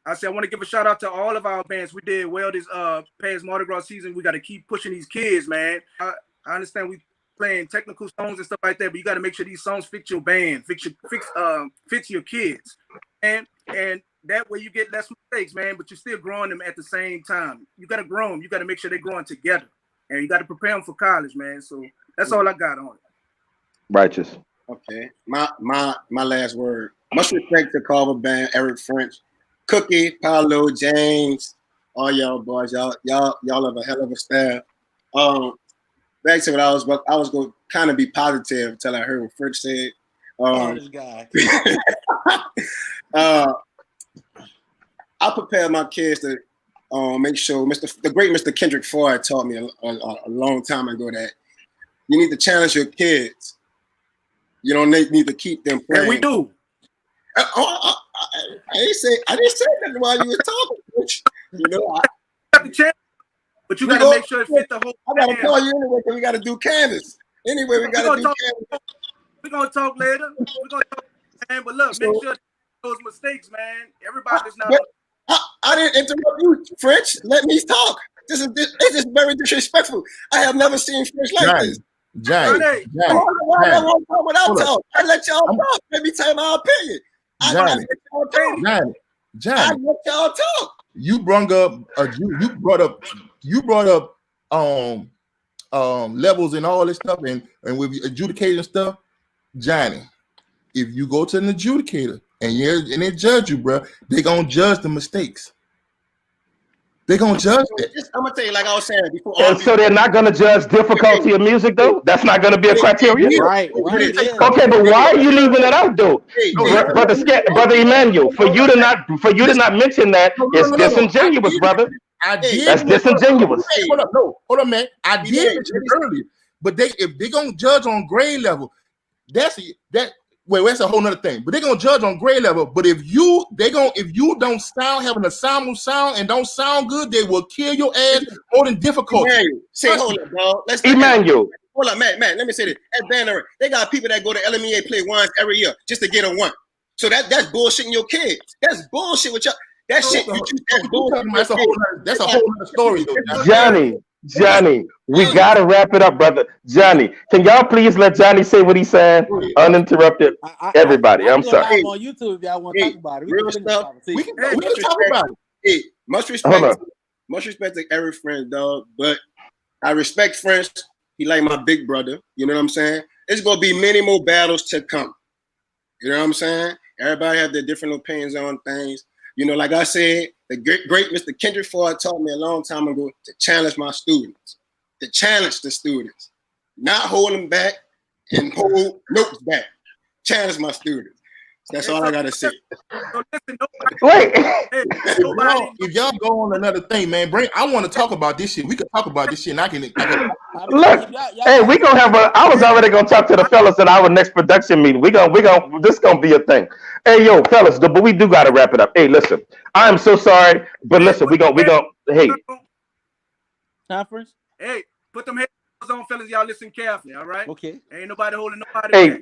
I want to give a shout out to all of our bands. We did well this past Mardi Gras season. We got to keep pushing these kids, man. I understand we playing technical songs and stuff like that, but you got to make sure these songs fit your band, fit your kids, and that way you get less mistakes, man. But you're still growing them at the same time. You got to grow them. You got to make sure they're growing together, and you got to prepare them for college, man. So that's all I got on it. Righteous. Okay, my last word. Much respect to Carver Band, Eric French, Cookie, Paolo, James, all y'all boys. Y'all have a hell of a staff. Back to what I was going to kind of be positive until I heard what French said. This guy. I prepared my kids to make sure the great Mr. Kendrick Ford taught me a long time ago that you need to challenge your kids. You don't need to keep them playing. And we do. I didn't say that while you were talking. You know, but you got to make sure it fit the whole. I got to call you anyway because we got to do canvas. Anyway, we got to do canvas. We're gonna talk later. We're gonna talk, man. But look, make sure those mistakes, man. Everybody's not. I didn't interrupt you, French. Let me talk. This is very disrespectful. I have never seen French like this. Johnny. I let y'all talk. Let me tell my opinion. I let y'all talk. You brought up levels and all this stuff and with adjudicating stuff. Johnny, if you go to an adjudicator and they judge you, bro, they gonna judge the mistakes. They're gonna judge it. I'm gonna tell you, like I was saying before. And so they're not gonna judge difficulty of music, though. That's not gonna be a criteria. Right. Okay, but why are you leaving that out, though, brother Emmanuel? For you to not mention that is disingenuous, brother. That's disingenuous. Hold up, man. I did mention it earlier, but if they gonna judge on grade level, that's a whole nother thing. But they're gonna judge on grade level. But if you don't have an ensemble sound and don't sound good, they will kill your ass more than difficult. Hold up, dog. Emmanuel. Hold up, man. Let me say this. At Banner, they got people that go to LMEA play ones every year just to get a one. So that's bullshitting your kids. That's bullshit with y'all. That shit. That's a whole other story, though. Johnny, we gotta wrap it up, brother. Johnny, can y'all please let Johnny say what he's saying uninterrupted? Everybody, I'm sorry. On YouTube, if y'all want to talk about it, real stuff. We can talk about it. Much respect to every friend, dog. But I respect French. He like my big brother. You know what I'm saying? It's gonna be many more battles to come. You know what I'm saying? Everybody have their different opinions on things. You know, like I said, the great Mr. Kendrick Ford taught me a long time ago to challenge my students, to challenge the students, not hold them back and hold notes back. Challenge my students. That's all I gotta say. Wait. If y'all go on another thing, man, I want to talk about this shit. We can talk about this shit, and I can look. Hey, we gonna have I was already gonna talk to the fellas at our next production meeting. This gonna be a thing. Hey, yo, fellas, but we do gotta wrap it up. Hey, listen, I am so sorry, but listen, we gonna. Hey, conference. Hey, put them headphones on, fellas. Y'all listen carefully, all right? Okay. Ain't nobody holding nobody back.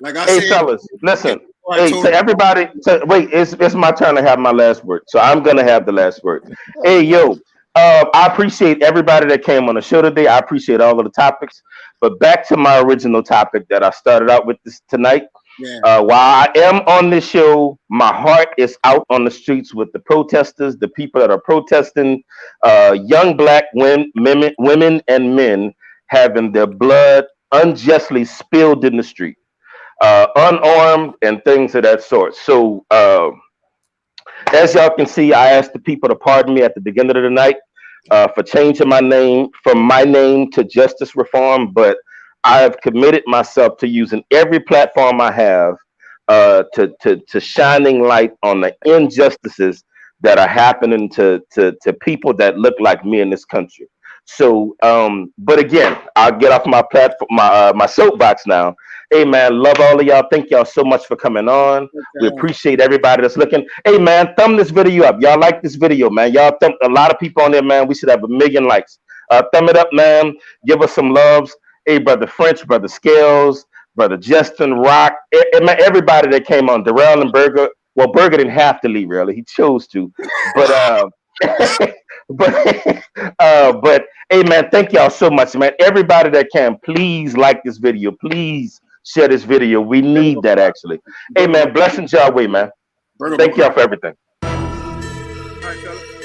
Like I said, fellas, listen. Hey, to everybody, wait, it's my turn to have my last word, so I'm gonna have the last word. Hey, yo, I appreciate everybody that came on the show today. I appreciate all of the topics, but back to my original topic that I started out with tonight. Yeah. While I am on this show, my heart is out on the streets with the protesters, the people that are protesting, young black women and men having their blood unjustly spilled in the street. Unarmed and things of that sort. So as y'all can see, I asked the people to pardon me at the beginning of the night for changing my name from my name to Justice Reform, but I have committed myself to using every platform I have to shining light on the injustices that are happening to people that look like me in this country. So, but again, I'll get off my platform, my soapbox now. Hey man, love all of y'all. Thank y'all so much for coming on. Okay. We appreciate everybody that's looking. Hey man, thumb this video up. Y'all like this video, man. Y'all thumb a lot of people on there, man. We should have 1 million likes. Thumb it up, man. Give us some loves. Hey, brother French, brother Scales, brother Justin, Rock, everybody that came on, Darrell and Berger. Well, Berger didn't have to leave, really. He chose to. But but hey man, thank y'all so much, man. Everybody that can, please like this video. Please share this video. We need that actually. Hey man, blessings y'all way, man. Thank y'all for everything. All right, fellas.